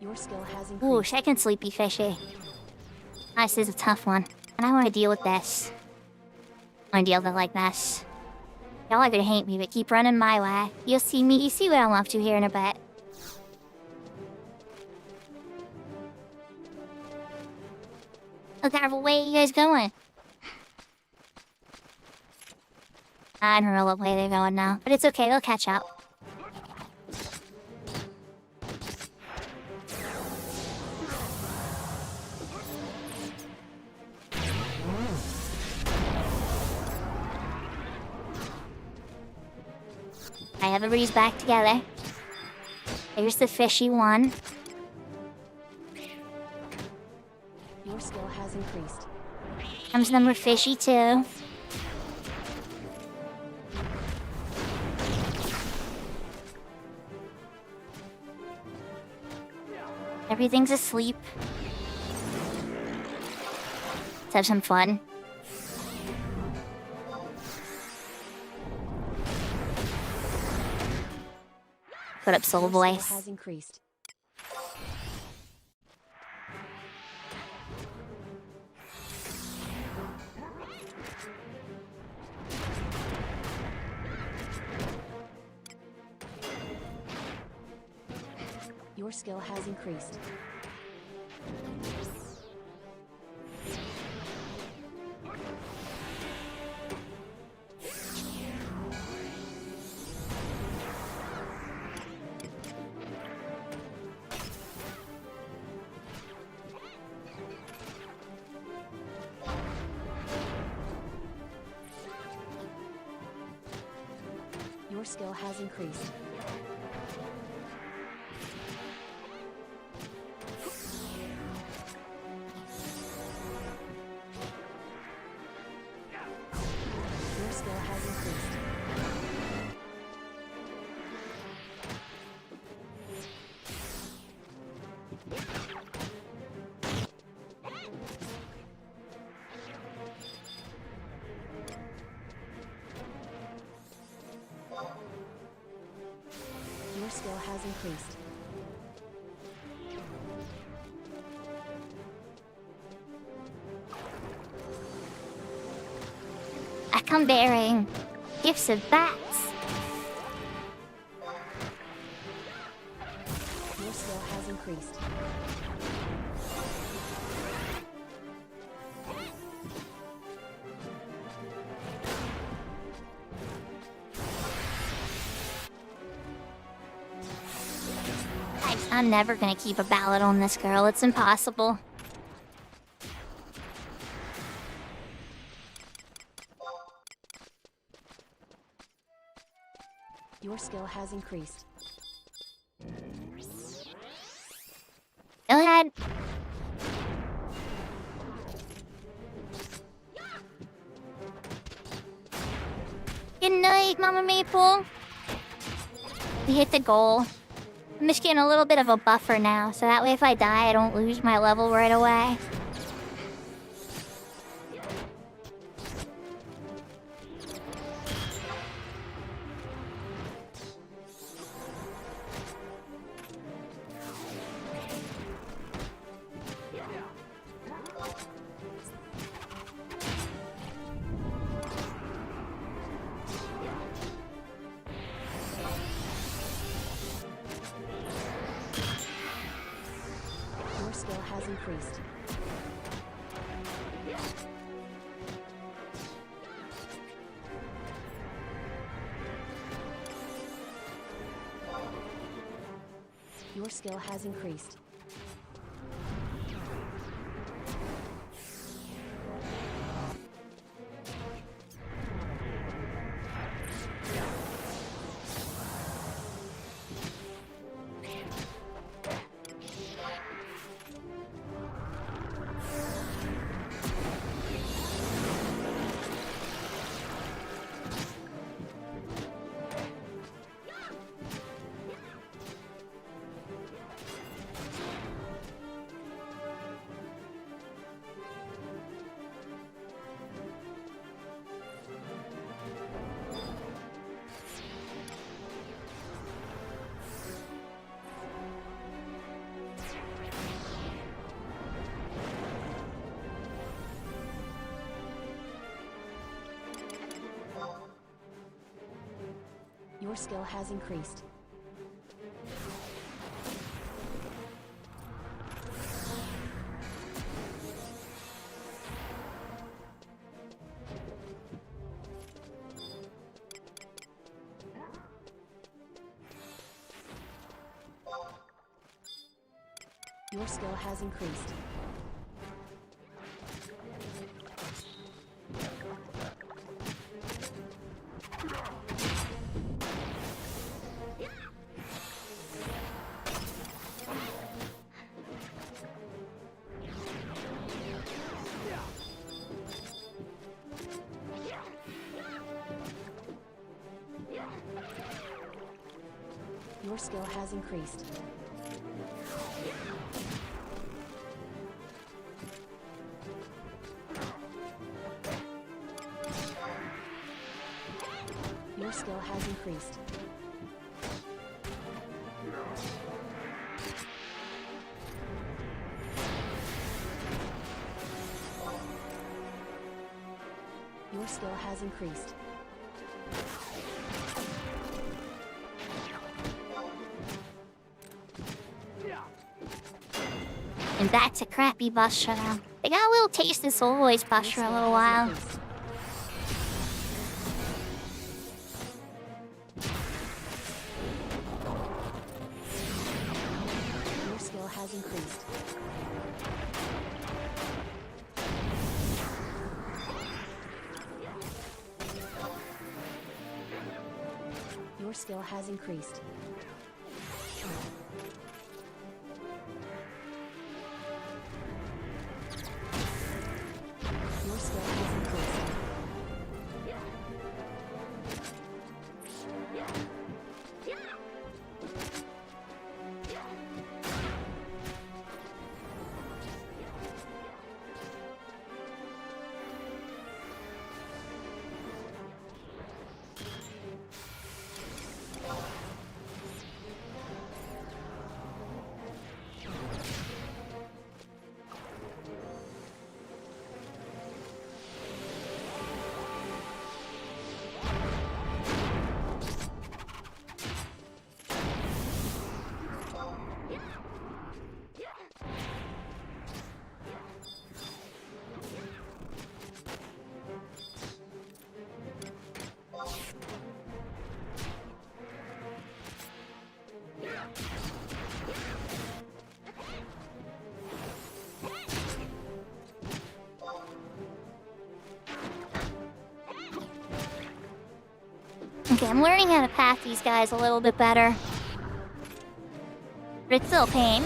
S2: Your skill has
S1: Ooh,
S2: increased.
S1: second sleepy fishy. This is a tough one. And I want to deal with this. I want to deal with it like this. Y'all are gonna hate me, but keep running my way. You see what I'm up to here in a bit. Look out, where are you guys going? I don't know what way they're going now, but it's okay, they'll catch up. Everybody's back together. There's the fishy one.
S2: Your skill has increased.
S1: Comes number fishy too. Everything's asleep. Let's have some fun. Put up soul voice.
S2: Has increased. Your skill has increased. Your skill has increased. Your skill has increased. Your skill has increased.
S1: I come bearing gifts of bats.
S2: Your skill has increased.
S1: I'm never gonna keep a ballad on this girl. It's impossible.
S2: Your skill has increased.
S1: Go ahead. Good night, Mama Maple. We hit the goal. I'm just getting a little bit of a buffer now, so that way if I die, I don't lose my level right away.
S2: Your skill has increased. Your skill has increased. Your skill has increased. Your skill has increased. Your skill has increased. Your skill has increased. Your skill has increased.
S1: And that's a crappy bus shuttle. They got a little taste of this always bus for a little while.
S2: Your skill has increased. Your skill has increased. Your skill has increased.
S1: Okay, I'm learning how to path these guys a little bit better. But it's still a pain.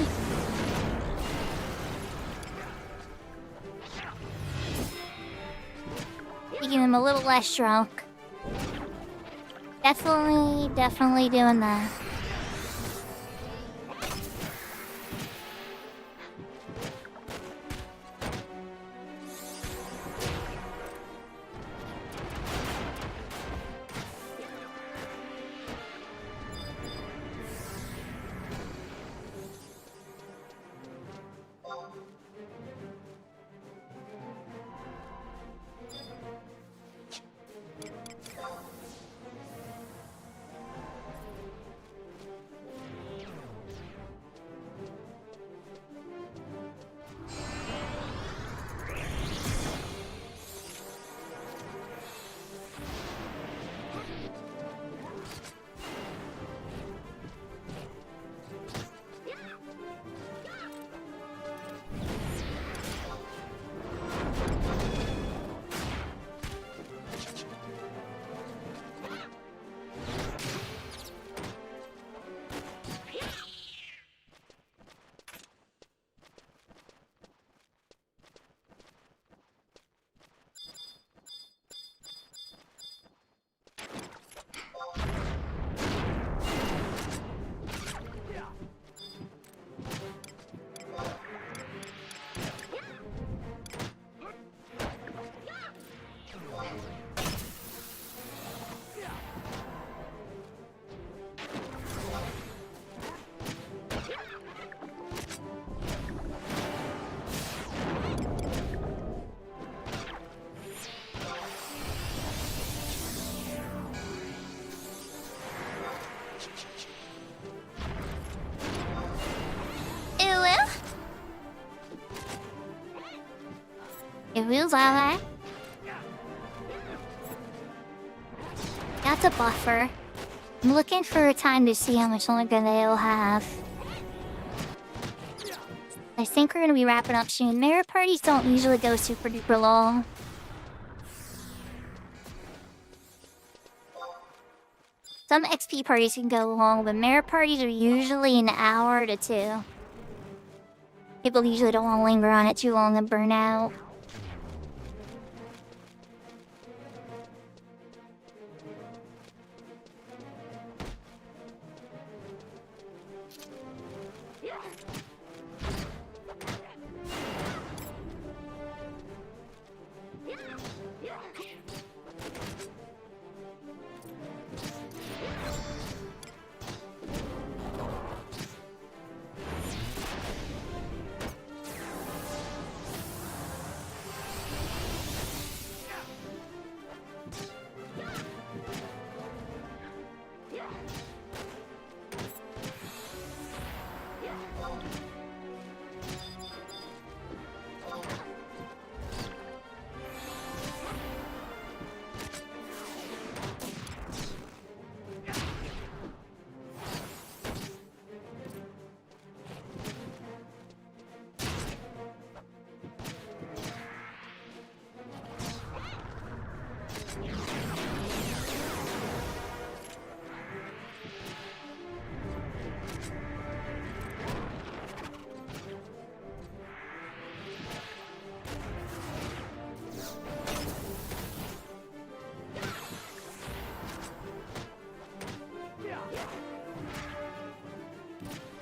S1: Making them a little less drunk. Definitely doing that. It feels alright. That's a buffer. I'm looking for a time to see how much longer they'll have. I think we're gonna be wrapping up soon. Mirror parties don't usually go super duper long. Some XP parties can go long, but mirror parties are usually an hour to 2. People usually don't want to linger on it too long and burn out.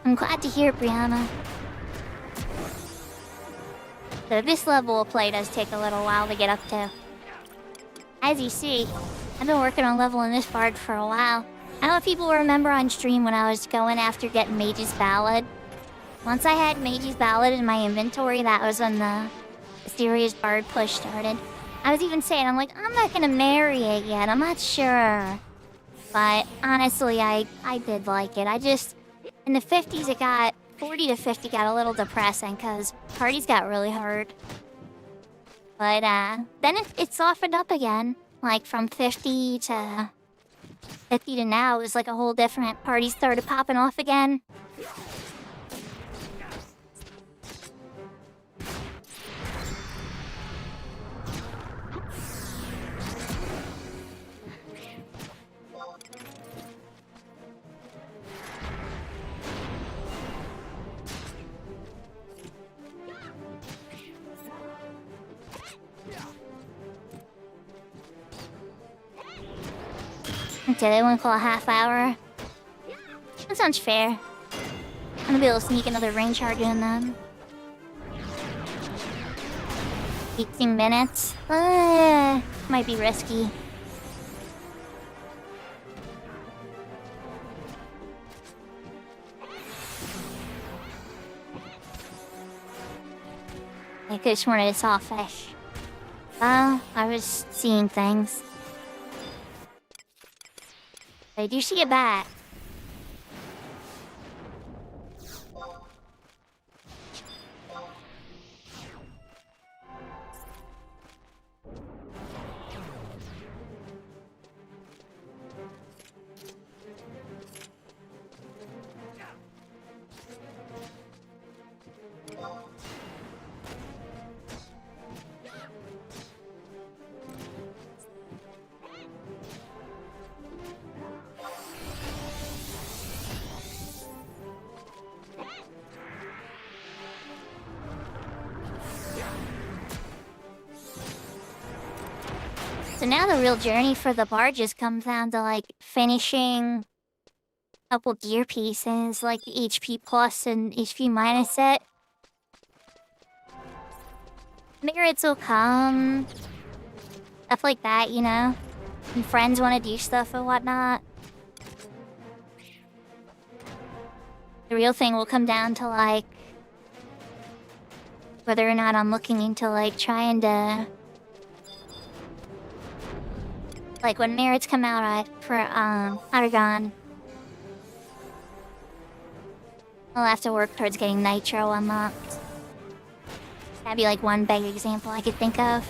S1: I'm glad to hear it, Brianna. So this level of play does take a little while to get up to. As you see, I've been working on leveling this bard for a while. I don't know if people remember on stream when I was going after getting Mage's Ballad. Once I had Mage's Ballad in my inventory, that was when the serious bard push started. I was even saying, I'm like, I'm not gonna marry it yet, I'm not sure. But honestly, I did like it. I just... In the 50s, it got... 40 to 50 got a little depressing, because parties got really hard. But, then it softened up again. Like, from 50 to... 50 to now, it was like a whole different... Parties started popping off again. Okay, they went for a half hour. That sounds fair. I'm gonna be able to sneak another rain charge in then. 18 minutes. Might be risky. I could've sworn I saw a fish. Well, I was seeing things. I do see a bat. So now the real journey for the barges comes down to, like, finishing a couple gear pieces, like the HP plus and HP minus set. Merits will come. Stuff like that, you know? And friends want to do stuff and whatnot. The real thing will come down to, like, whether or not I'm looking into, like, trying to... Like, when merits come out for, Aragon, I'll have to work towards getting Nitro unlocked. That'd be like one big example I could think of.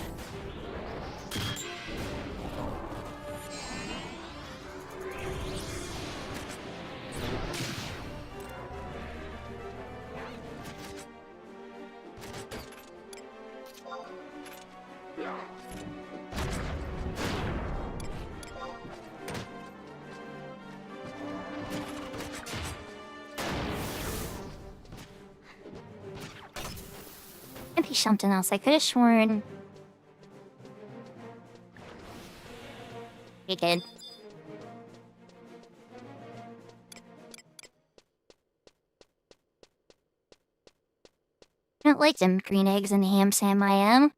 S1: Might be something else. I could have sworn. We good. I don't like them green eggs and ham, Sam. I am.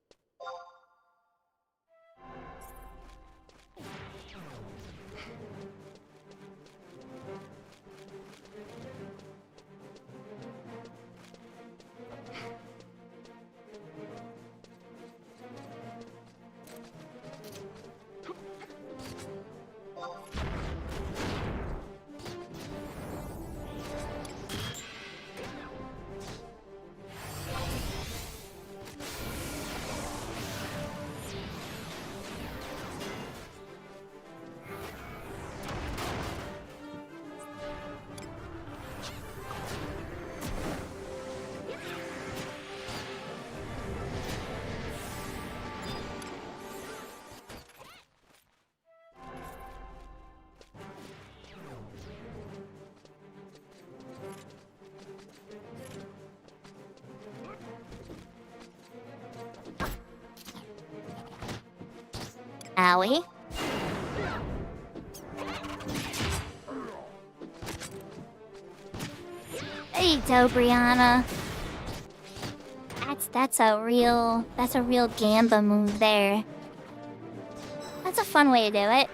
S1: Owie. There you go, Brianna. That's a real Gamba move there. That's a fun way to do it.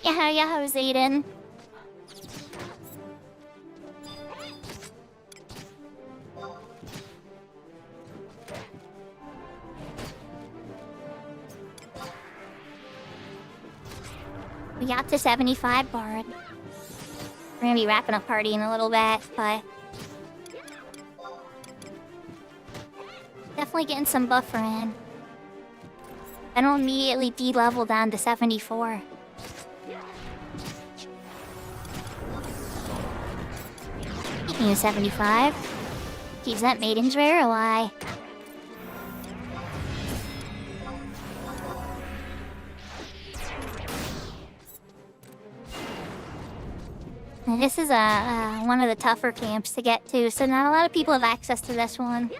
S1: Yahoo, Zayden. We got to 75 Bard. We're gonna be wrapping up party in a little bit, but definitely getting some buffer in. Then we'll immediately de-level down to 74. Speaking of 75, keeps that maiden's rare alive. And this is one of the tougher camps to get to, so not a lot of people have access to this one.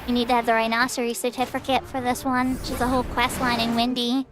S1: You need to have the Rhinoceros certificate for this one, which is a whole quest line in Windy.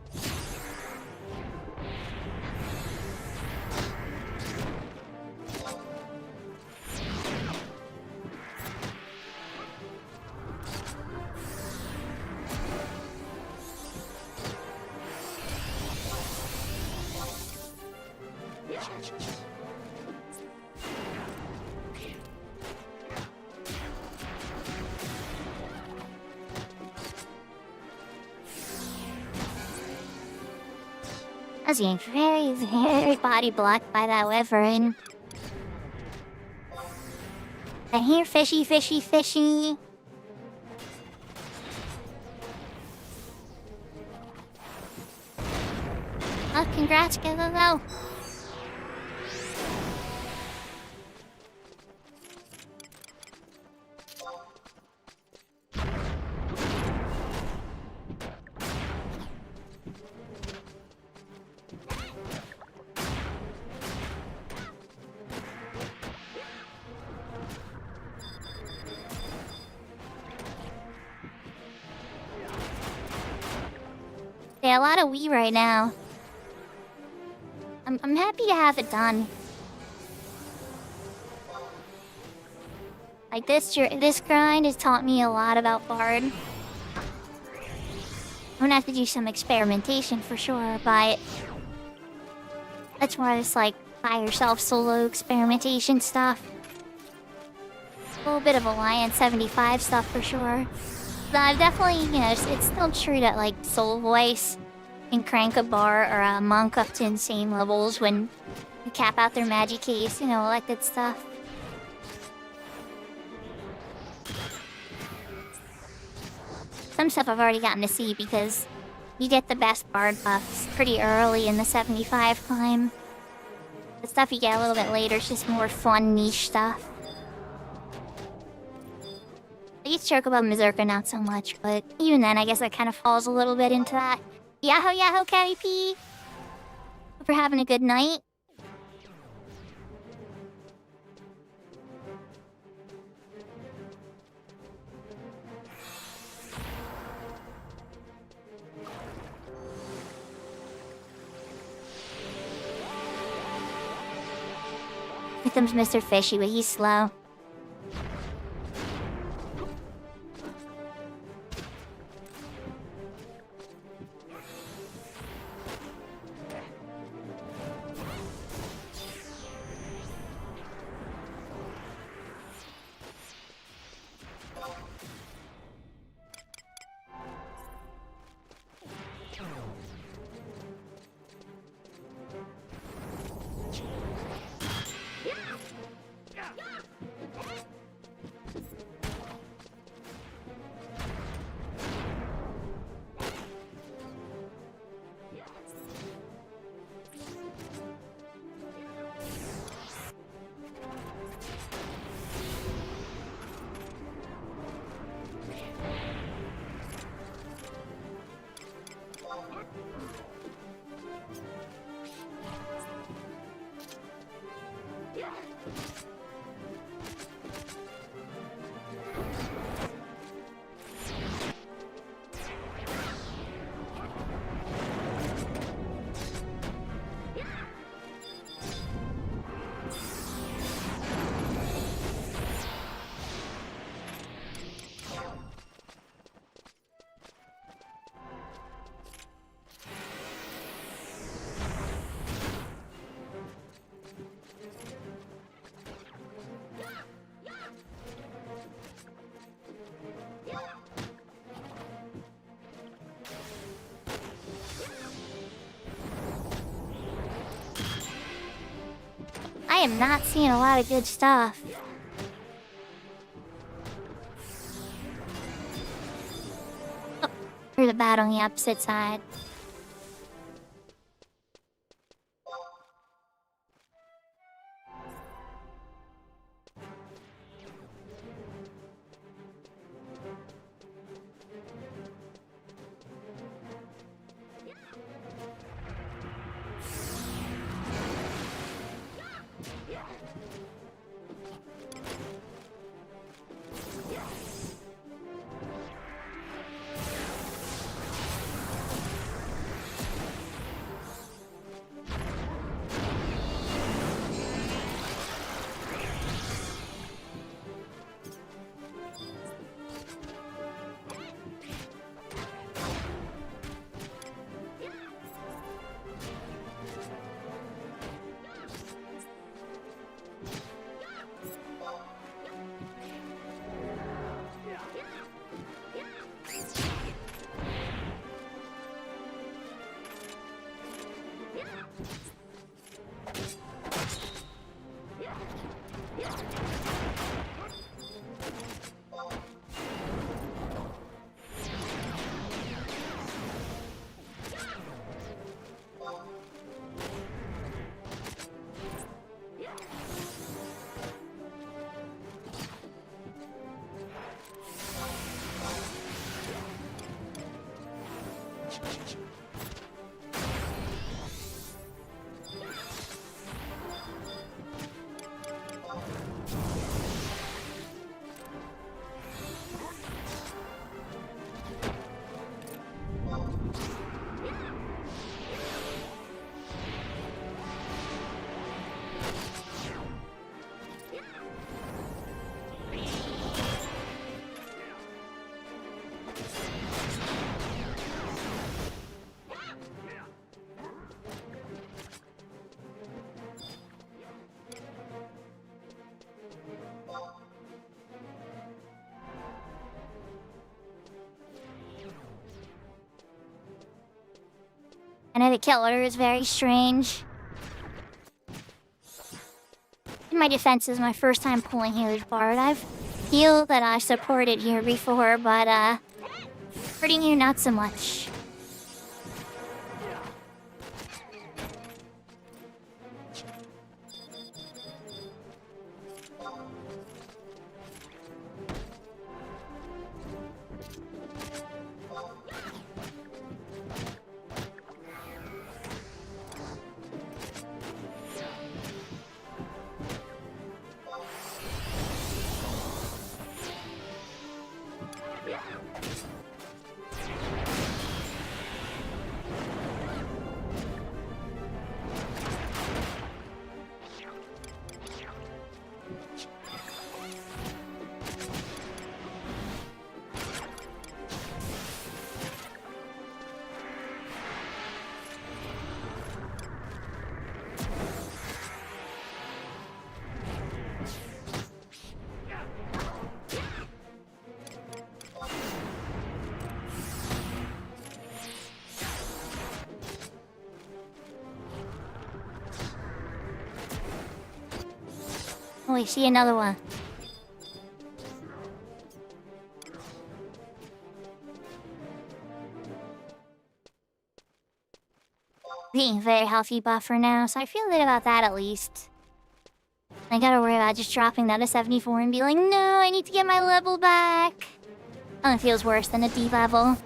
S1: I was getting very body blocked by that wyvern. I hear fishy. Oh, congrats, go. Yeah, a lot of Wii right now. I'm happy to have it done. Like this grind has taught me a lot about Bard. I'm gonna have to do some experimentation for sure, but that's more just like by yourself solo experimentation stuff. A little bit of Alliance 75 stuff for sure. But I've definitely, it's still true that like Soul Voice and crank a bar or a monk up to insane levels when you cap out their magic case, all that good stuff. Some stuff I've already gotten to see because you get the best Bard buffs pretty early in the 75 climb. The stuff you get a little bit later is just more fun niche stuff. I guess Chocobo Mazurka not so much, but even then I guess that kind of falls a little bit into that. Yahoo, Catty P! Hope you're having a good night. Here comes Mr. Fishy, but he's slow. am not seeing a lot of good stuff. Oh, there's a bat on the opposite side. I know the killer is very strange. In my defense, this is my first time pulling Healer's Bard. I feel that I supported here before, but hurting you not so much. Oh, I see another one. Being very healthy buffer now, so I feel good about that at least. I gotta worry about just dropping that to 74 and be like, no, I need to get my level back. Oh, it feels worse than a D level.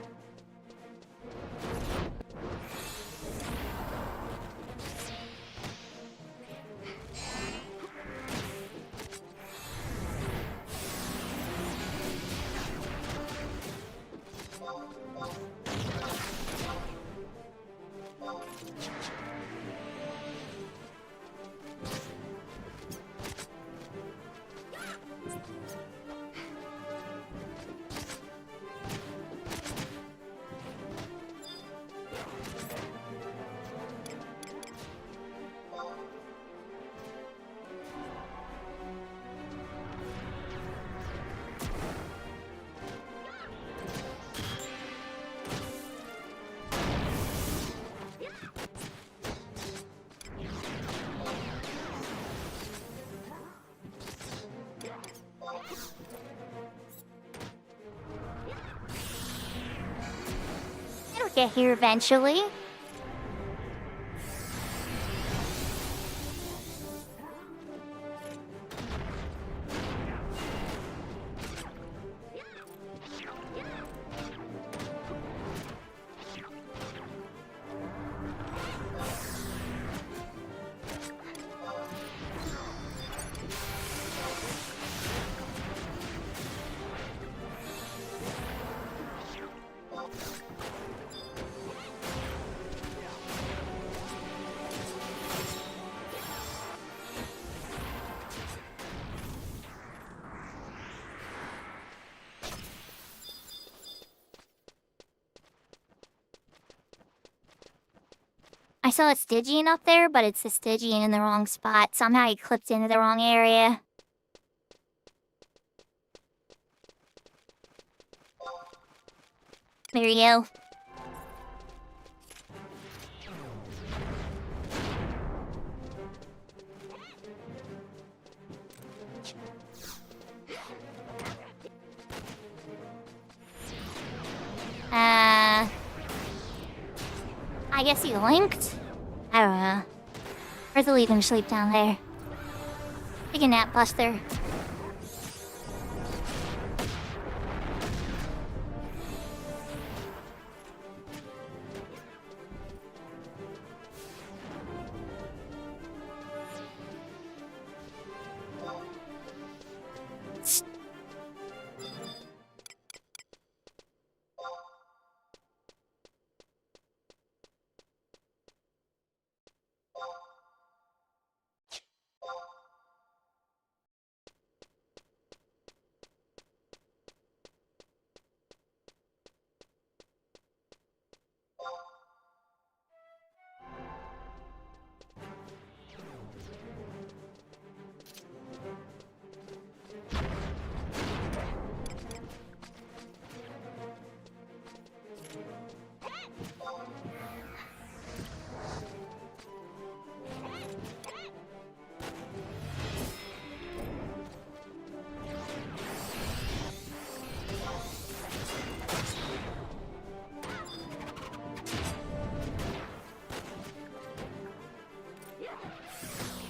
S1: get here eventually. I saw a Stygian up there, but it's a Stygian in the wrong spot. Somehow he clipped into the wrong area. There you go. I guess he linked? I don't know. Or to leave him sleep down there. Take a nap, Buster.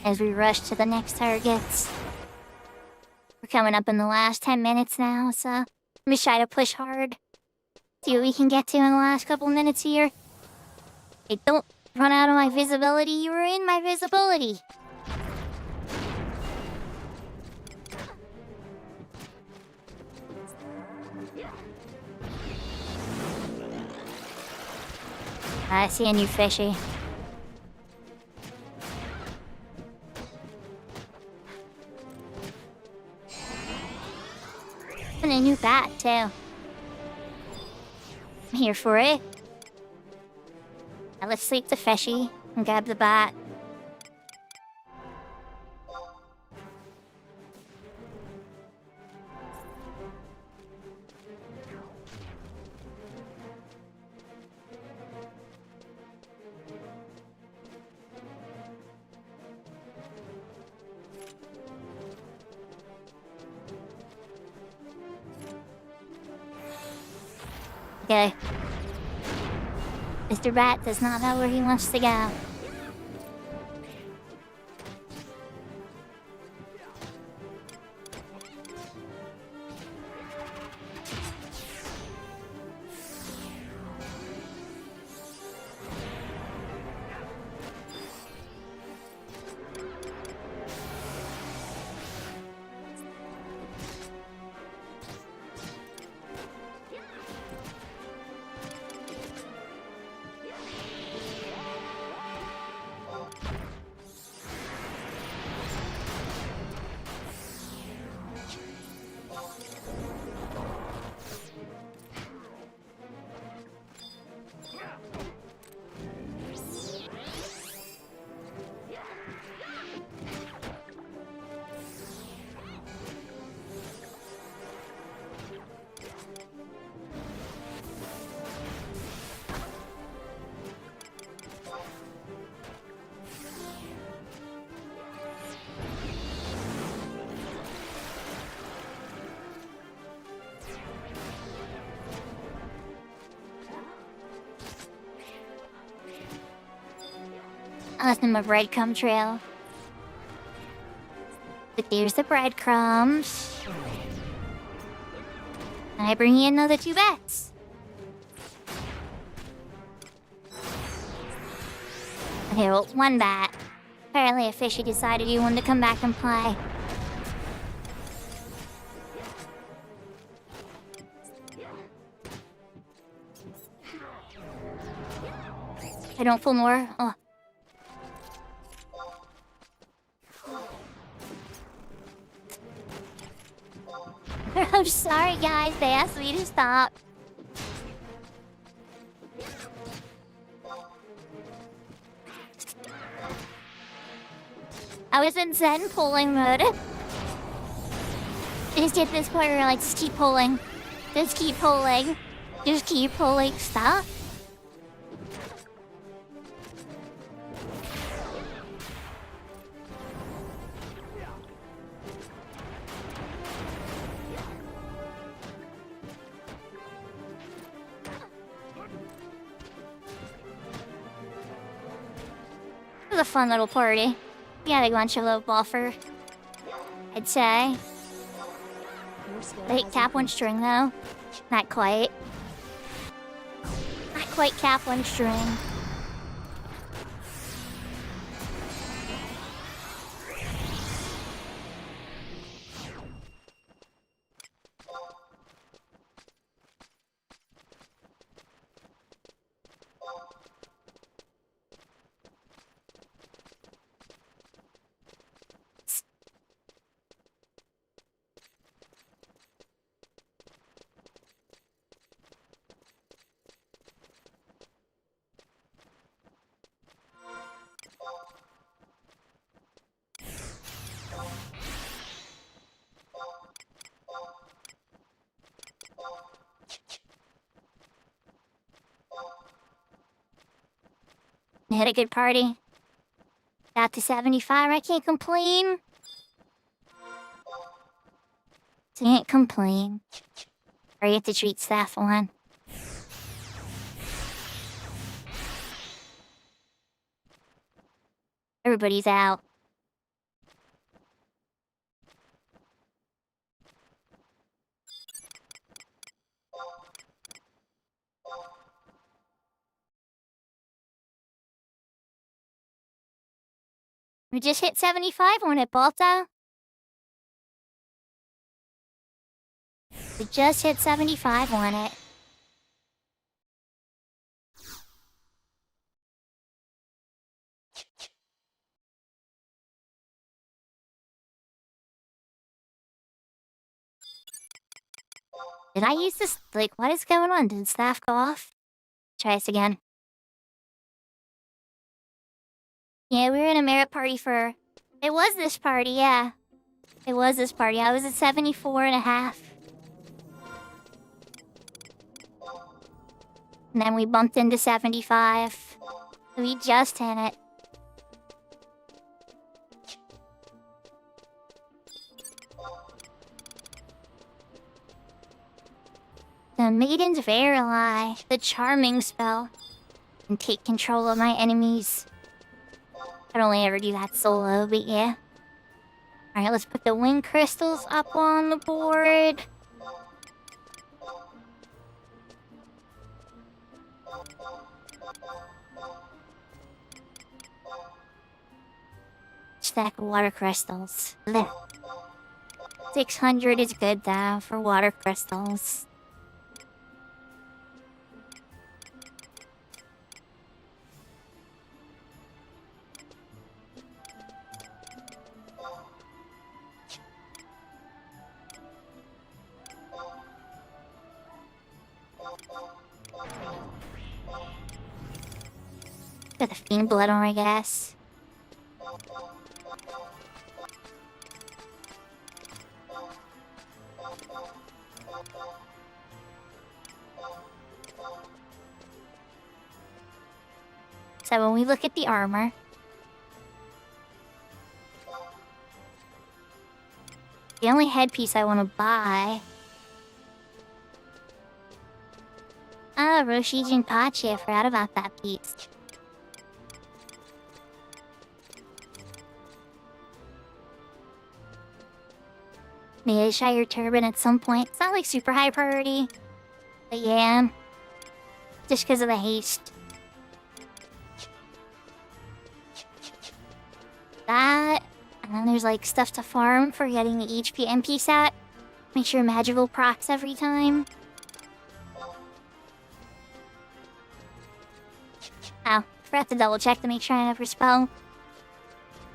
S1: As we rush to the next targets. We're coming up in the last 10 minutes now, so I'm gonna try to push hard. See what we can get to in the last couple minutes here. Hey, don't run out of my visibility. You were in my visibility. I see a new fishy. And a new bat, too. I'm here for it. Now let's sleep the fishy and grab the bat. Okay. Mr. Bat does not know where he wants to go. I left him a breadcrumb trail. But there's the breadcrumbs. And I bring you another 2 bets. Okay, well, 1 bet. Apparently a fishy decided he wanted to come back and play. I don't feel more. Oh. I'm sorry, guys. They asked me to stop. I was in Zen pulling mode. Just at this point, we're like, just keep pulling. Just keep pulling. Just keep pulling. Stop. It was a fun little party. We had a bunch of little buffer, I'd say. Wait, cap 1 string though. Not quite. Not quite cap 1 string. I had a good party. Got to 75, I can't complain. Can't complain. Or you have to treat staff 1. Everybody's out. We just hit 75 on it, Balto. We just hit 75 on it. Did I use this? Like, what is going on? Did staff go off? Try this again. Yeah, we were in a merit party for... It was this party, yeah. It was this party. I was at 74.5. And then we bumped into 75. We just hit it. The Maiden's Verily, the charming spell, and take control of my enemies. I'd only ever do that solo, but yeah. Alright, let's put the wing crystals up on the board. Stack of water crystals. Blech. 600 is good though for water crystals. Got the fiend blood on, I guess. So when we look at the armor, the only headpiece I want to buy... Oh, Roshi Jinpachi, I forgot about that piece. Maybe I try your turban at some point. It's not like super high priority. But yeah. Just because of the haste. That. And then there's like stuff to farm for getting the HP MP stat. Make sure magical procs every time. Oh, forgot to double check to make sure I never spell.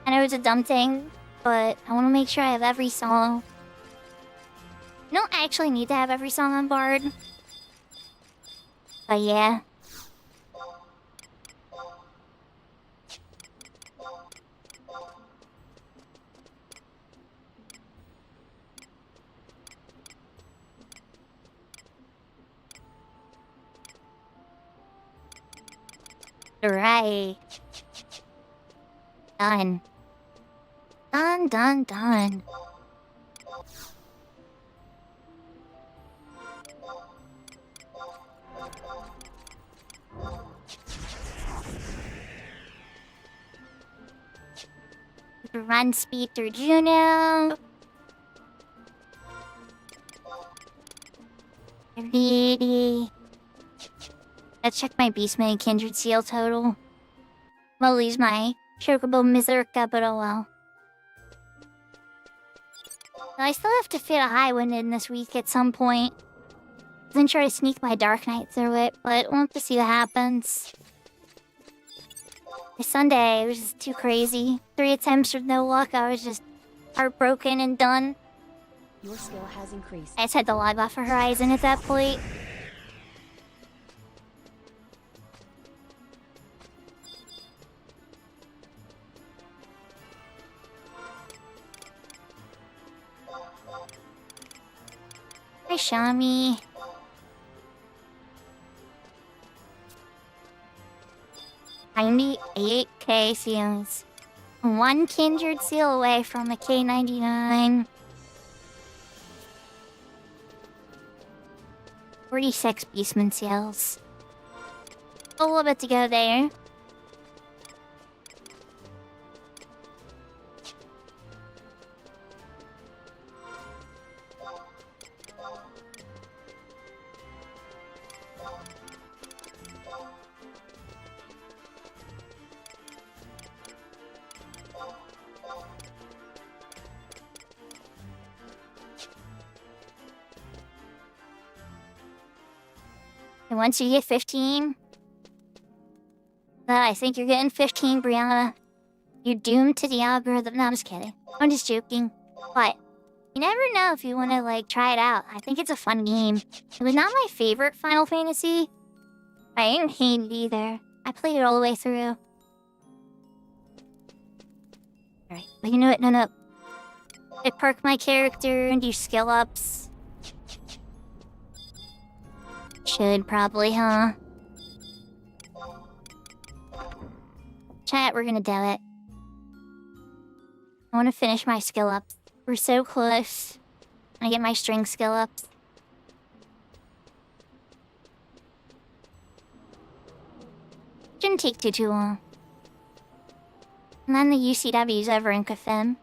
S1: I know it's a dumb thing, but I want to make sure I have every song. You don't actually need to have every song on Bard. But yeah. Right. Done. Done. Run speed through Juno. Ready. Let's check my Beastman and Kindred Seal total. I'll lose my Chocobo Mizurka, but oh well. I still have to fit a high wind in this week at some point. I was try to sneak my Dark Knight through it, but we'll have to see what happens. This Sunday, it was just too crazy. 3 attempts with no luck, I was just heartbroken and done.
S2: Your skill has increased.
S1: I just had to log off of Horizon at that point. Hi, Shami. I need 8k seals. 1 Kindred seal away from a K99. 46 Beastman seals. A little bit to go there. And once you get 15, I think you're getting 15, Brianna. You're doomed to the algorithm. No, I'm just kidding. I'm just joking. But you never know if you want to, like, try it out. I think it's a fun game. It was not my favorite Final Fantasy. I didn't hate it either. I played it all the way through. Alright, but you know what? No. I perk my character and do skill ups. Should probably, huh? Chat, we're gonna do it. I want to finish my skill ups. We're so close. I get my string skill ups. Shouldn't take too long. And then the UCW's over in Kafim.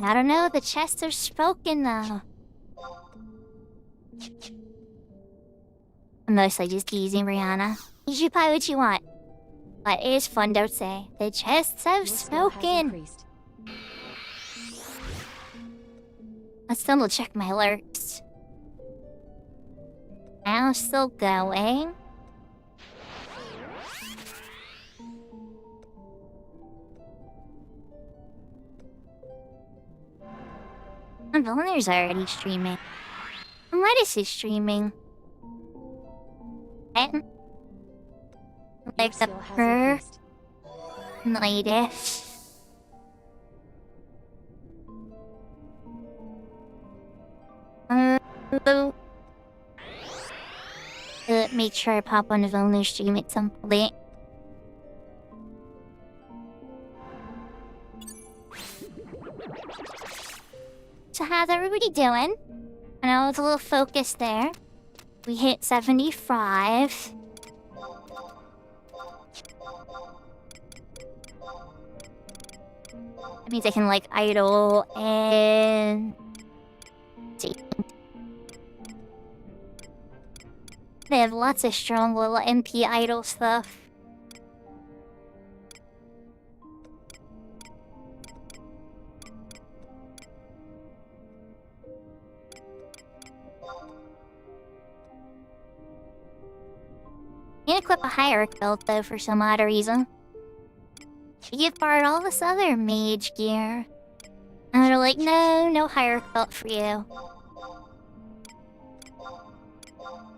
S1: I don't know, the chests are spoken though. I'm mostly just teasing Brianna. You should buy what you want. But it is fun, don't say. The chests have
S2: Your skill has
S1: spoken.
S2: increased.
S1: Let's double check my alerts. Now still going. Volunteer's already streaming. Lettuce is streaming. And like the
S2: Your skill has
S1: per
S2: increased.
S1: latest. make sure I pop on his own stream at some point. So how's everybody doing? I know it's a little focused there. We hit 75. That means I can like idle and see. They have lots of strong little MP idle stuff. Can't equip a hierarch belt though for some odd reason. You've borrowed all this other mage gear. And they're like, no hierarch belt for you.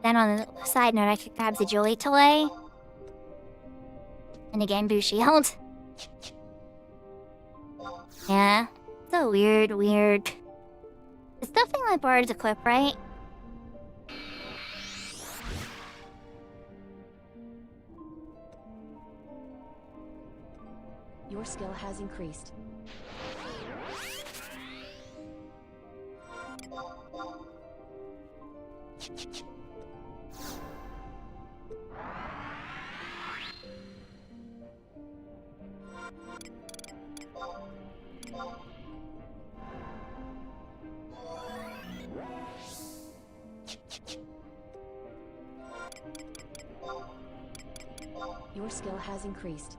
S1: Then on the side note, I could grab the Joy toy. And again, boo shield. Yeah, so weird. It's definitely my bard's equip, right?
S2: Your skill has increased. Your skill has increased.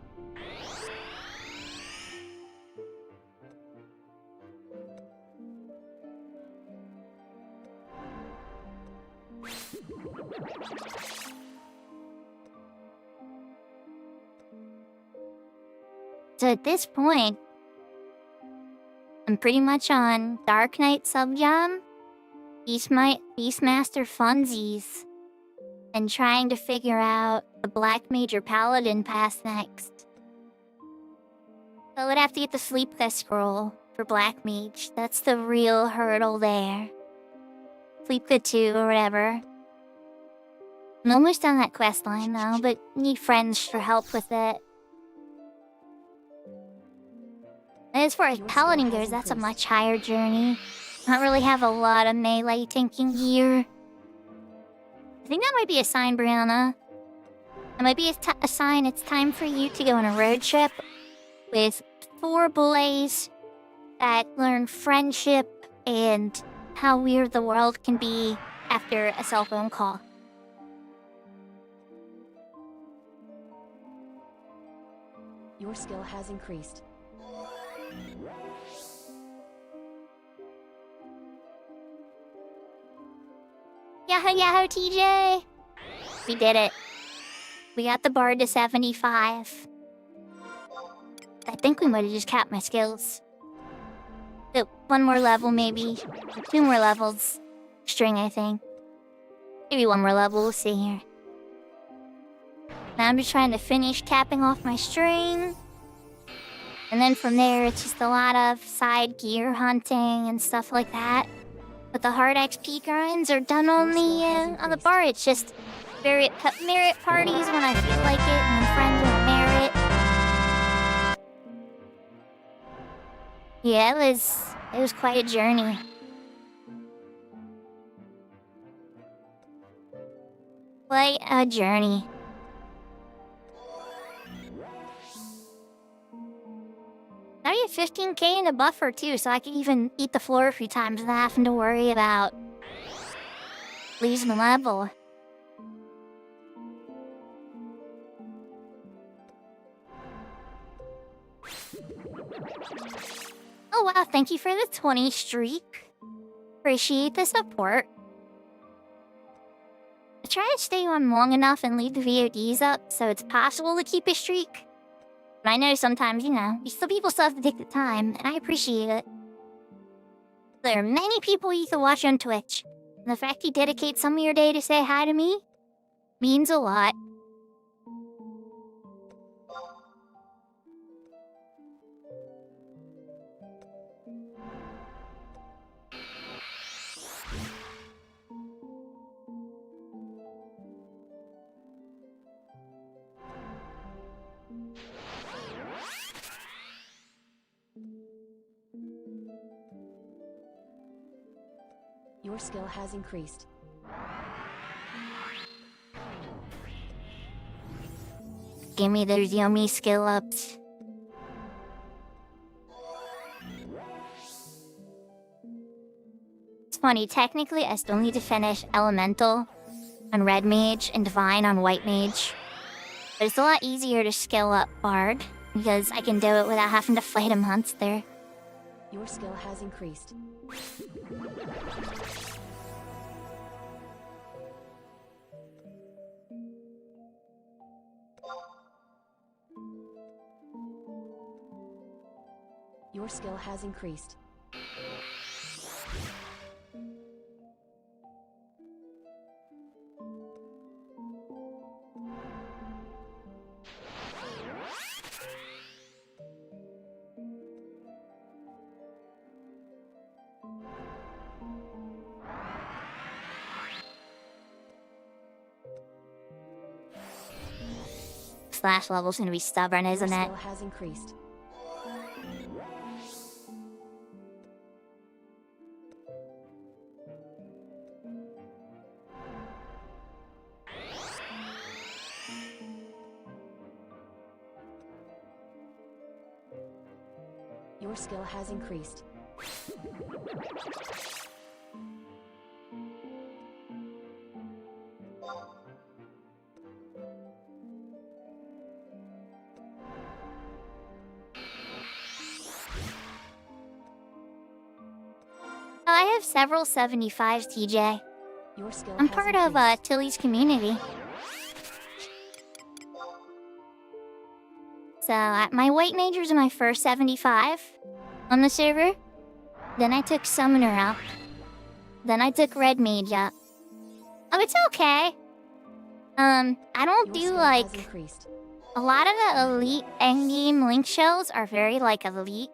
S1: So at this point, I'm pretty much on Dark Knight subjam, Beastmaster funsies, and trying to figure out the Black Major Paladin pass next. So I would have to get the Sleepless Scroll for Black Mage. That's the real hurdle there. Sleepka 2 or whatever. I'm almost done that quest line now, but need friends for help with it. As far as Paladin goes, that's a much higher journey. Not really have a lot of melee tanking gear. I think that might be a sign, Brianna. It might be a sign it's time for you to go on a road trip with 4 boys that learn friendship and how weird the world can be after a cell phone call.
S2: Your skill has increased.
S1: Yahoo, TJ! We did it. We got the bard to 75. I think we might have just capped my skills. So, 1 more level maybe. 2 more levels. String, I think. Maybe 1 more level, we'll see here. Now I'm just trying to finish capping off my string. And then from there, it's just a lot of side gear hunting and stuff like that. But the hard XP grinds are done on the bar. It's just merit parties when I feel like it, when friends will merit. Yeah, it was quite a journey. Quite a journey. Now you have 15k in a buffer too, so I can even eat the floor a few times without having to worry about losing the level. Oh wow, thank you for the 20 streak. Appreciate the support. I try to stay on long enough and leave the VODs up so it's possible to keep a streak. But I know sometimes, people still have to take the time, and I appreciate it. There are many people you can watch on Twitch, and the fact you dedicate some of your day to say hi to me means a lot.
S2: Your skill has increased.
S1: Give me those yummy skill ups. It's funny, technically I still need to finish Elemental on Red Mage and Divine on White Mage. But it's a lot easier to skill up Bard because I can do it without having to fight a monster.
S2: Your skill has increased. Your skill has increased.
S1: Slash level's gonna be stubborn, isn't
S2: Your
S1: it?
S2: skill has increased. Your skill has increased.
S1: Oh, I have several 75s, TJ.
S2: Your skill
S1: I'm
S2: has
S1: part of
S2: increased.
S1: Tilly's community. So, my White Major's my first 75 on the server. Then I took Summoner up. Then I took Red Mage up. Oh, it's okay. I don't
S2: Your
S1: do,
S2: skill
S1: like...
S2: has increased.
S1: A lot of the elite endgame link shells are very, like, elite.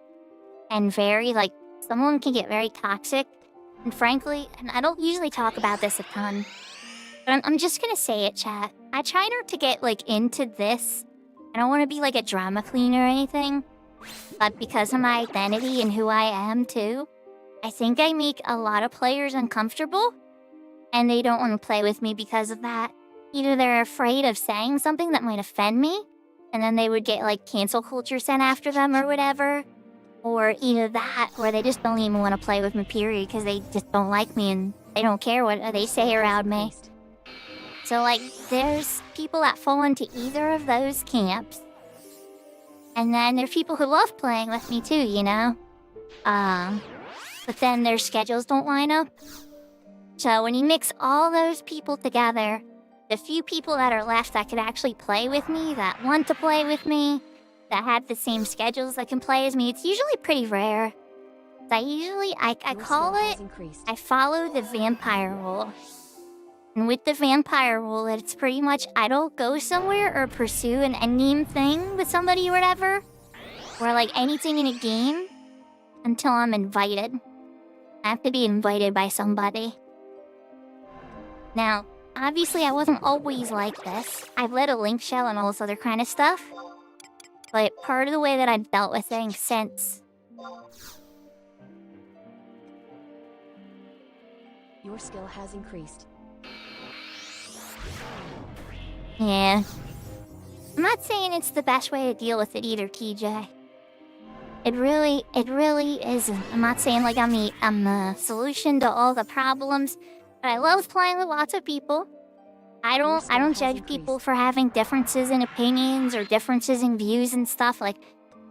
S1: And very, like... Someone can get very toxic. And frankly, and I don't usually talk about this a ton. But I'm just gonna say it, chat. I try not to get, like, into this. I don't want to be, like, a drama queen or anything. But because of my identity and who I am, too, I think I make a lot of players uncomfortable. And they don't want to play with me because of that. Either they're afraid of saying something that might offend me, and then they would get, like, cancel culture sent after them or whatever. Or either that, or they just don't even want to play with me, period, because they just don't like me and they don't care what they say around me. So, like, there's people that fall into either of those camps. And then there's people who love playing with me too, you know? But then their schedules don't line up. So when you mix all those people together, the few people that are left that could actually play with me, that want to play with me, that have the same schedules that can play as me, it's usually pretty rare. I call it, I follow the vampire rule. And with the vampire rule, it's pretty much I don't go somewhere or pursue an endgame thing with somebody or whatever, or like anything in a game, until I'm invited. I have to be invited by somebody. Now, obviously I wasn't always like this. I've led a link shell and all this other kind of stuff. But part of the way that I've dealt with things since.
S2: Your skill has increased.
S1: Yeah. I'm not saying it's the best way to deal with it either, TJ. It really isn't. I'm not saying like I'm the solution to all the problems, but I love playing with lots of people. I don't judge people for having differences in opinions or differences in views and stuff. Like,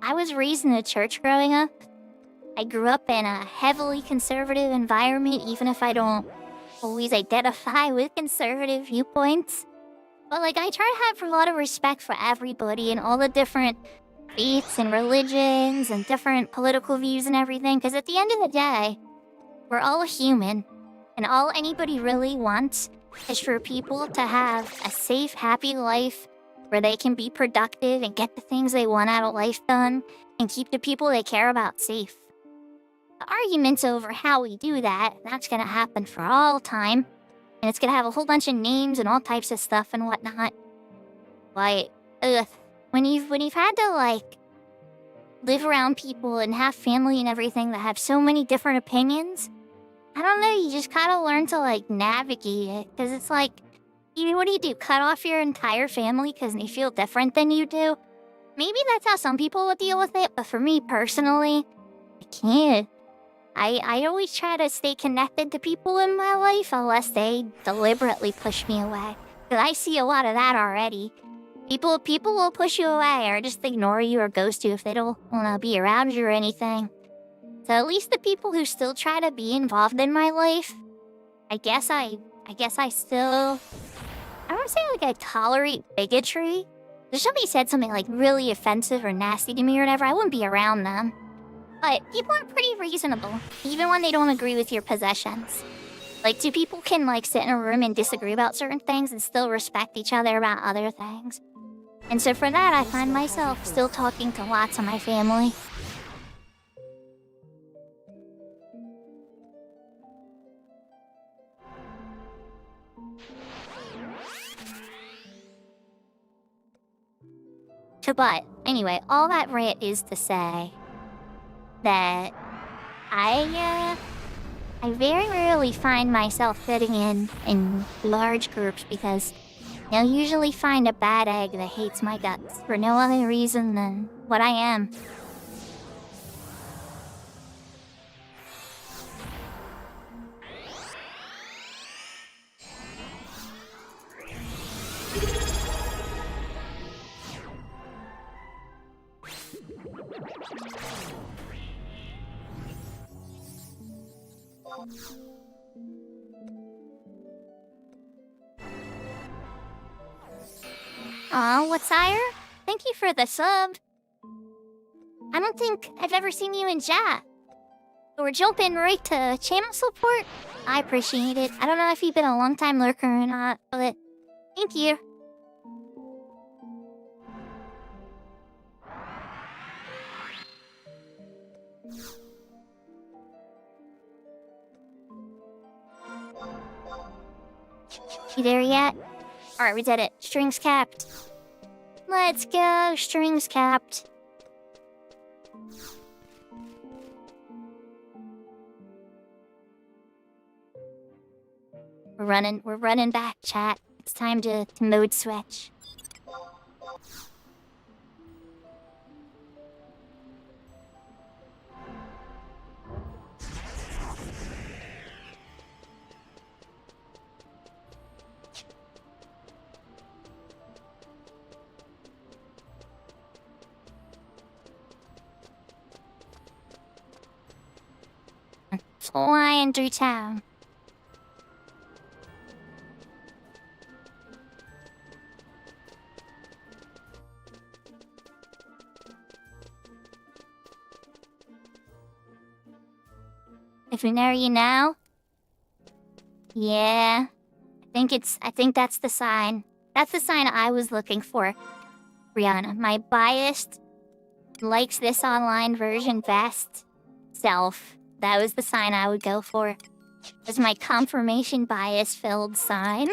S1: I was raised in a church growing up. I grew up in a heavily conservative environment, even if I don't always identify with conservative viewpoints. But like, I try to have a lot of respect for everybody and all the different faiths and religions and different political views and everything, because at the end of the day, we're all human, and all anybody really wants is for people to have a safe, happy life where they can be productive and get the things they want out of life done and keep the people they care about safe. The arguments over how we do that, that's gonna happen for all time, and it's gonna have a whole bunch of names and all types of stuff and whatnot. Like, when you've had to, like, live around people and have family and everything that have so many different opinions, I don't know, you just kind of learn to like navigate it. Because it's like, what do you do? Cut off your entire family because they feel different than you do? Maybe that's how some people would deal with it, but for me personally, I can't. I always try to stay connected to people in my life unless they deliberately push me away. Because I see a lot of that already. People will push you away or just ignore you or ghost you if they don't want to be around you or anything. So at least the people who still try to be involved in my life, I guess I still... I don't say like I tolerate bigotry. If somebody said something like really offensive or nasty to me or whatever, I wouldn't be around them. But people are pretty reasonable, even when they don't agree with your possessions. Like, two people can like sit in a room and disagree about certain things and still respect each other about other things. And so for that, I find myself still talking to lots of my family. But anyway, all that rant is to say that I very rarely find myself fitting in large groups because you'll usually find a bad egg that hates my guts for no other reason than what I am. Aw, what's sire? Thank you for the sub. I don't think I've ever seen you in chat. We're jumping right to channel support. I appreciate it. I don't know if you've been a long time lurker or not, but thank you. You there yet? Alright, we did it. Strings capped. Let's go, strings capped. We're running back, chat. It's time to mode switch. Flying through town. If we know you now, yeah, I think that's the sign. That's the sign I was looking for. Brianna, my biased, likes this online version best self. That was the sign I would go for. It was my confirmation bias-filled sign.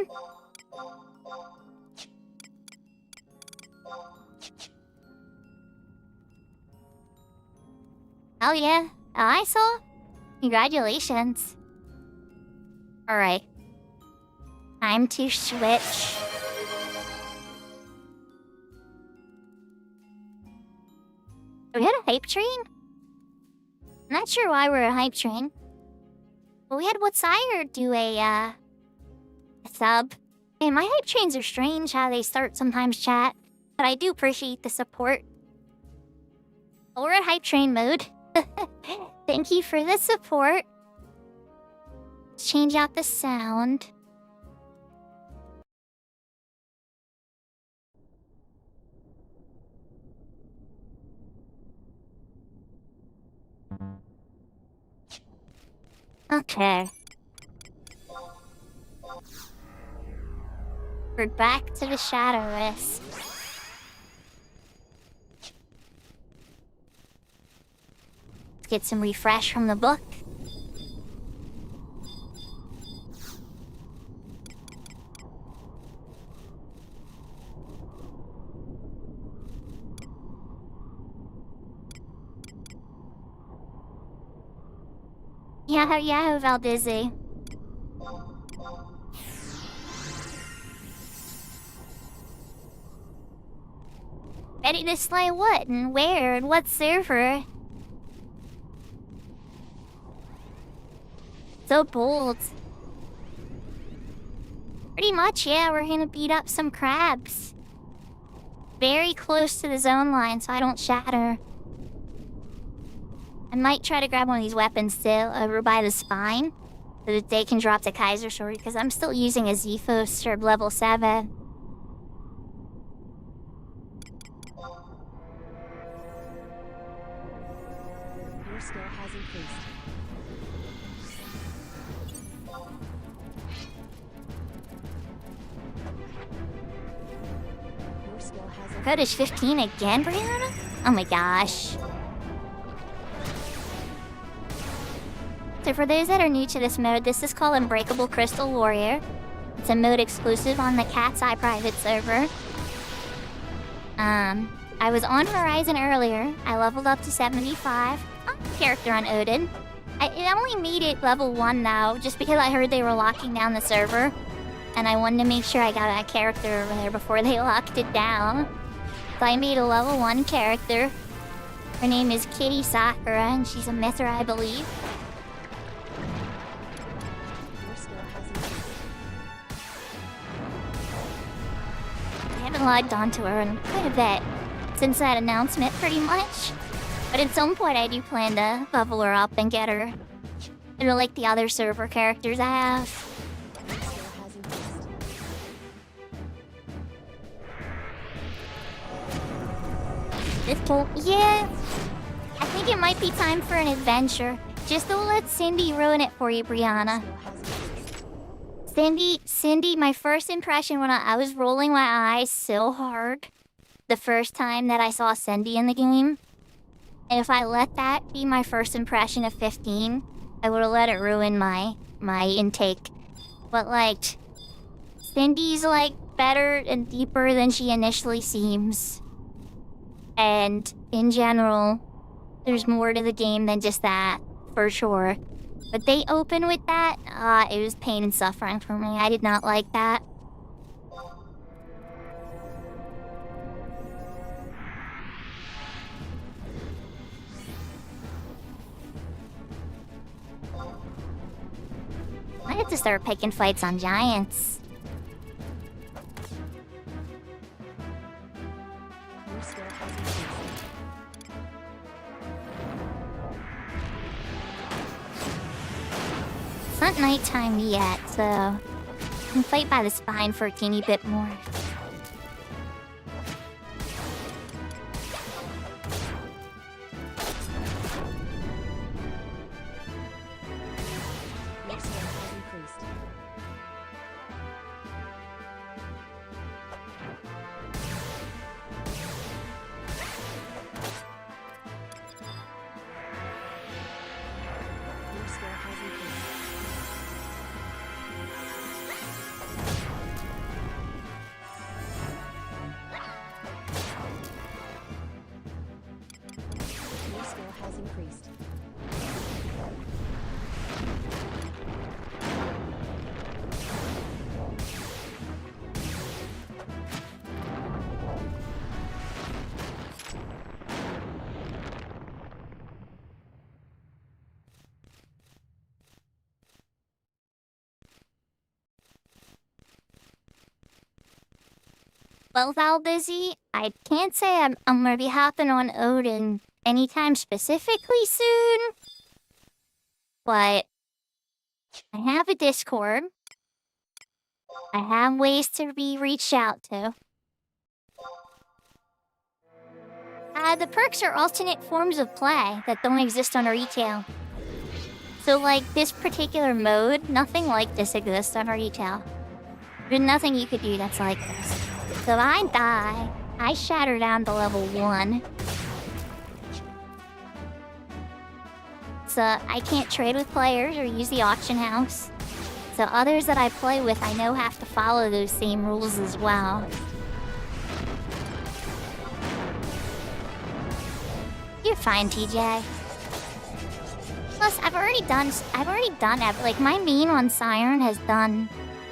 S1: Oh yeah, I saw. Congratulations. Alright. Time to switch. Are we had a hype train? I'm not sure why we're a hype train. But we had What Sire do a sub. And my hype trains are strange how they start sometimes, chat. But I do appreciate the support. But we're in hype train mode. Thank you for the support. Let's change out the sound. Okay. We're back to the Shadow Risk. Let's get some refresh from the book. Yeah, Valdizzi. Ready to slay what and where and what server? So bold. Pretty much, yeah, we're gonna beat up some crabs. Very close to the zone line so I don't shatter. I might try to grab one of these weapons still over by the spine so that they can drop the Kaiser Sword because I'm still using a Zephos Serb level 7.
S2: Your skill has increased. Your skill has increased.
S1: Code is 15 again, Brianna? Oh my gosh. So for those that are new to this mode, this is called Unbreakable Crystal Warrior. It's a mode exclusive on the Cat's Eye private server. I was on Horizon earlier. I leveled up to 75. Character on Odin. It only made it level 1 now, just because I heard they were locking down the server. And I wanted to make sure I got a character over there before they locked it down. So I made a level 1 character. Her name is Kitty Sakura, and she's a Mithra, I believe.
S2: Your skill has increased.
S1: I haven't logged onto her in quite a bit since that announcement, pretty much. But at some point, I do plan to level her up and get her into like the other server characters I have.
S2: Your skill has increased.
S1: This bolt, yeah. I think it might be time for an adventure. Just don't let Cindy ruin it for you, Brianna.
S2: Skill has increased.
S1: Cindy, my first impression when I was rolling my eyes so hard the first time that I saw Cindy in the game. And if I let that be my first impression of 15, I would have let it ruin my intake. But like, Cindy's like better and deeper than she initially seems. And in general, there's more to the game than just that, for sure. But they open with that, it was pain and suffering for me. I did not like that. I have to start picking fights on giants.
S2: Your skill has increased.
S1: It's not nighttime yet, so I can fight by the spine for a teeny bit more.
S2: Your skill has increased. Your skill has increased. Your skill has increased.
S1: Well, Valdizzi, I can't say I'm gonna be hopping on Odin anytime specifically soon. But I have a Discord. I have ways to be reached out to. The perks are alternate forms of play that don't exist on retail. So like this particular mode, nothing like this exists on retail. There's nothing you could do that's like this. So if I die, I shatter down to level 1. So I can't trade with players or use the auction house. So others that I play with, I know have to follow those same rules as well. You're fine, TJ. Plus, I've already done like my main one, Siren, has done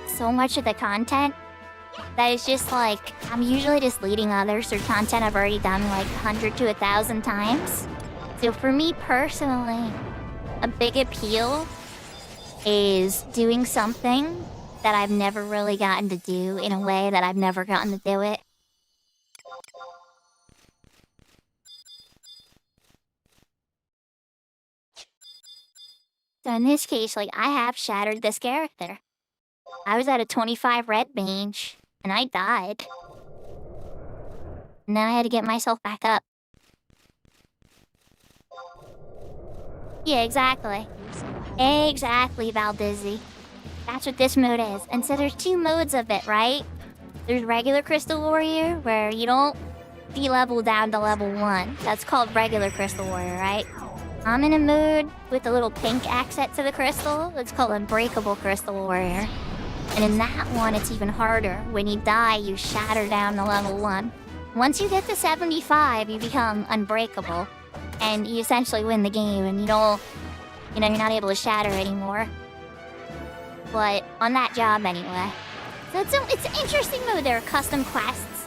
S1: so much of the content that it's just like I'm usually just leading others through content I've already done like 100 to 1,000 times. So for me personally, a big appeal is doing something that I've never really gotten to do in a way that I've never gotten to do it. So in this case, like, I have shattered this character. I was at a 25 red range, and I died. And then I had to get myself back up. Yeah, exactly. Exactly, Valdizzi. That's what this mode is. And so there's two modes of it, right? There's regular Crystal Warrior, where you don't de-level down to level 1. That's called regular Crystal Warrior, right? I'm in a mode with a little pink accent to the crystal. It's called Unbreakable Crystal Warrior. And in that one, it's even harder. When you die, you shatter down to level 1. Once you get to 75, you become unbreakable. And you essentially win the game, and you don't... You know, you're not able to shatter anymore. But on that job anyway. So it's an interesting mode. There are custom quests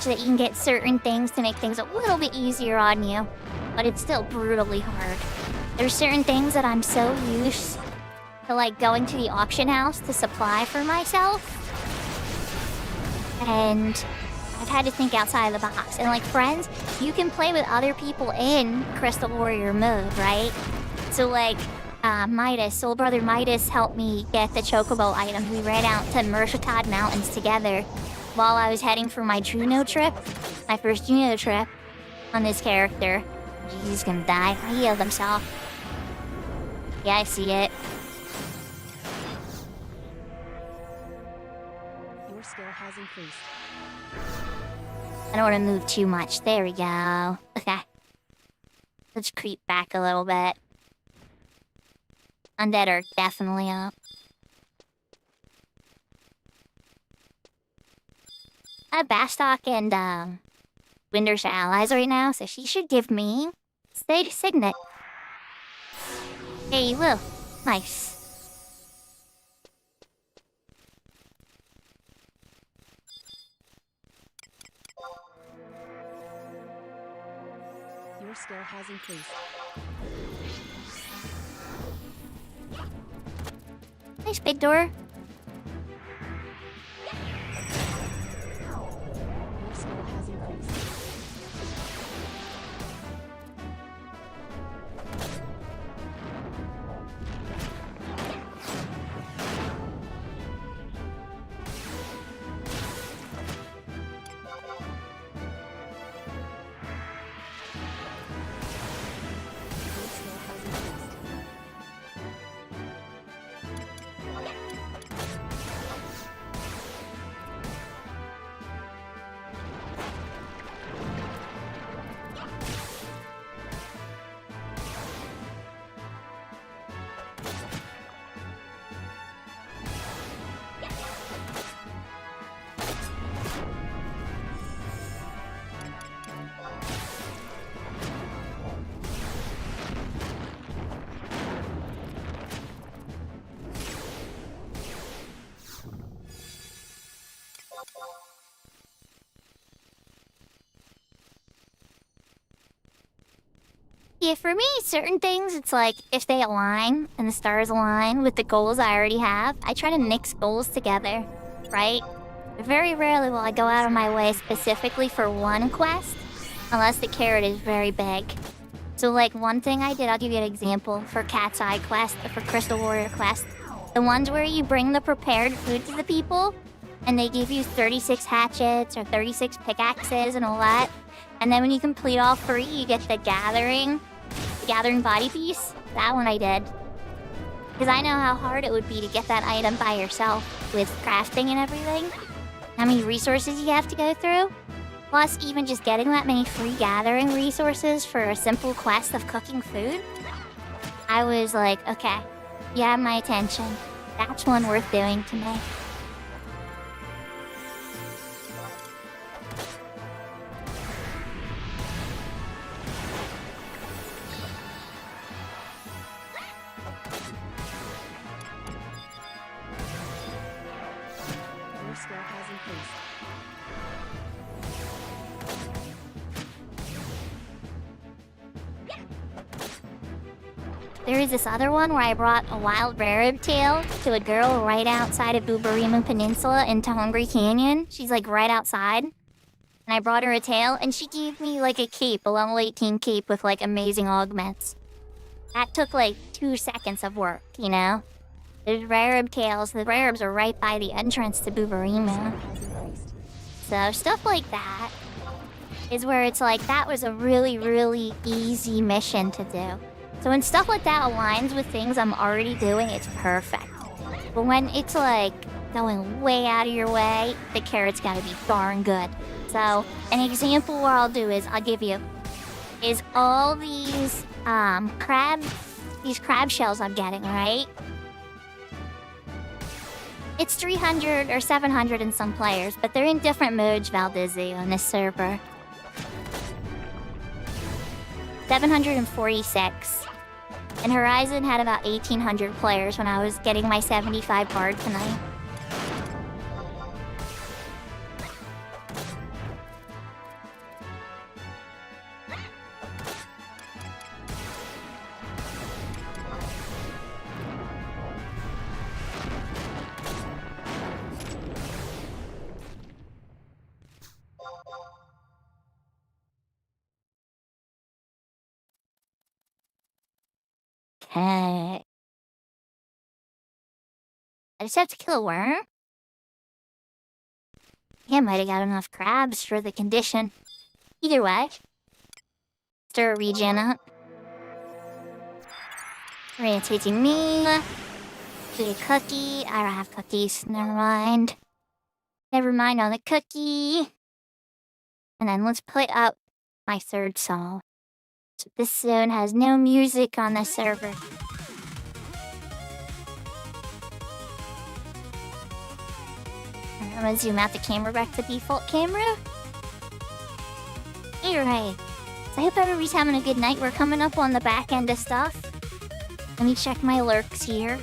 S1: so that you can get certain things to make things a little bit easier on you. But it's still brutally hard. There's certain things that I'm so used to, like, going to the auction house to supply for myself. And I've had to think outside of the box. And, like, friends, you can play with other people in Crystal Warrior mode, right? So, like, Midas, Soul Brother Midas helped me get the Chocobo items. We ran out to Mershotad Mountains together while I was heading for my Juno trip. My first Juno trip on this character. He's gonna die. He healed himself. Yeah, I see it.
S2: Your skill has increased.
S1: I don't want to move too much. There we go. Okay. Let's creep back a little bit. Undead are definitely up. Bastok and Winder's allies right now, so she should give me Signet. Hey, you will. Nice.
S2: Your skill has increased.
S1: Nice, big door.
S2: Your skill has increased.
S1: Yeah, for me, certain things, it's like, if they align, and the stars align with the goals I already have, I try to mix goals together, right? Very rarely will I go out of my way specifically for one quest, unless the carrot is very big. So, like, one thing I did, I'll give you an example, for Cat's Eye quest, or for Crystal Warrior quest. The ones where you bring the prepared food to the people, and they give you 36 hatchets, or 36 pickaxes, and all that. And then when you complete all 3, you get the gathering body piece. That one I did. Because I know how hard it would be to get that item by yourself with crafting and everything. How many resources you have to go through. Plus, even just getting that many free gathering resources for a simple quest of cooking food. I was like, okay, you have my attention. That's one worth doing to me. there is this other one where I brought a wild rarib tail to a girl right outside of Bubarimu Peninsula in Hungry Canyon. She's like right outside. And I brought her a tail, and she gave me like a cape, a level 18 cape with like amazing augments. That took like 2 seconds of work, you know? There's rarib tails. The raribs are right by the entrance to Bubarimu. So stuff like that is where it's like, that was a really, really easy mission to do. So when stuff like that aligns with things I'm already doing, it's perfect. But when it's like going way out of your way, the carrot's gotta be darn good. So an example where I'll do is, I'll give you, is all these crab shells I'm getting, right? It's 300 or 700 in some players, but they're in different modes, Valdizzi, on this server. 746. And Horizon had about 1,800 players when I was getting my 75 card tonight. Okay. I just have to kill a worm? Yeah, might have got enough crabs for the condition. Either way. Stir a regen up. Irritating me. Eat a cookie. I don't have cookies. Never mind. Never mind on the cookie. And then let's put up my third song. So this zone has no music on the server. I'm gonna zoom out the camera back to default camera. Alright. So I hope everybody's having a good night. We're coming up on the back end of stuff. Let me check my lurks here.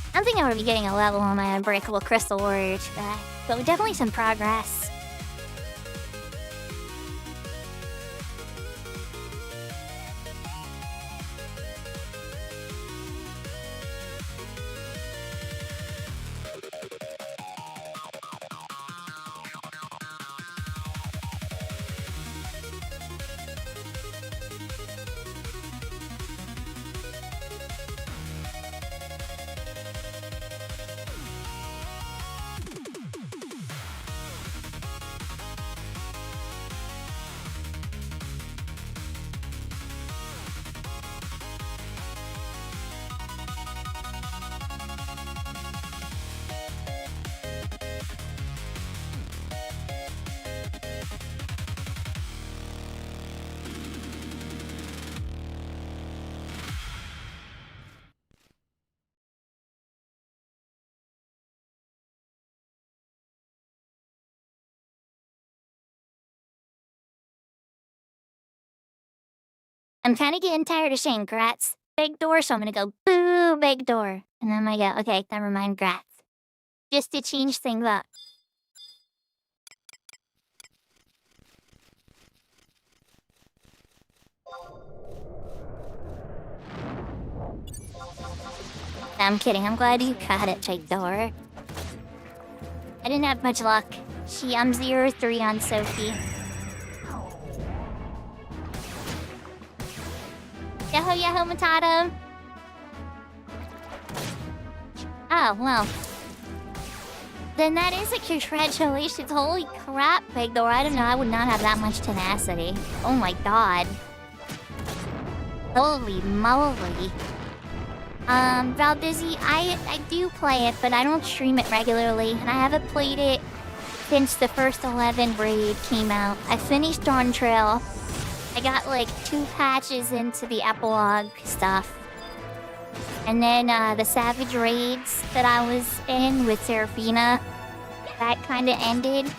S1: I don't think I'm gonna be getting a level on my Unbreakable Crystal Warrior today, but definitely some progress. I'm kind of getting tired of saying Gratz big door, so I'm gonna go boo big door. And then I go, okay, never mind Gratz. Just to change things up. I'm kidding, I'm glad you got it, big door. I didn't have much luck. I'm 0-3 on Sophie. Yahoo Yahoo Matata! Oh, well. Then that is a congratulations. Holy crap, Big Door. I don't know, I would not have that much tenacity. Oh my god. Holy moly. Valdizzi, I do play it, but I don't stream it regularly, and I haven't played it since the first 11 raid came out. I finished Dawn Trail. I got like 2 patches into the epilogue stuff. And then the Savage Raids that I was in with Serafina, that kind of ended.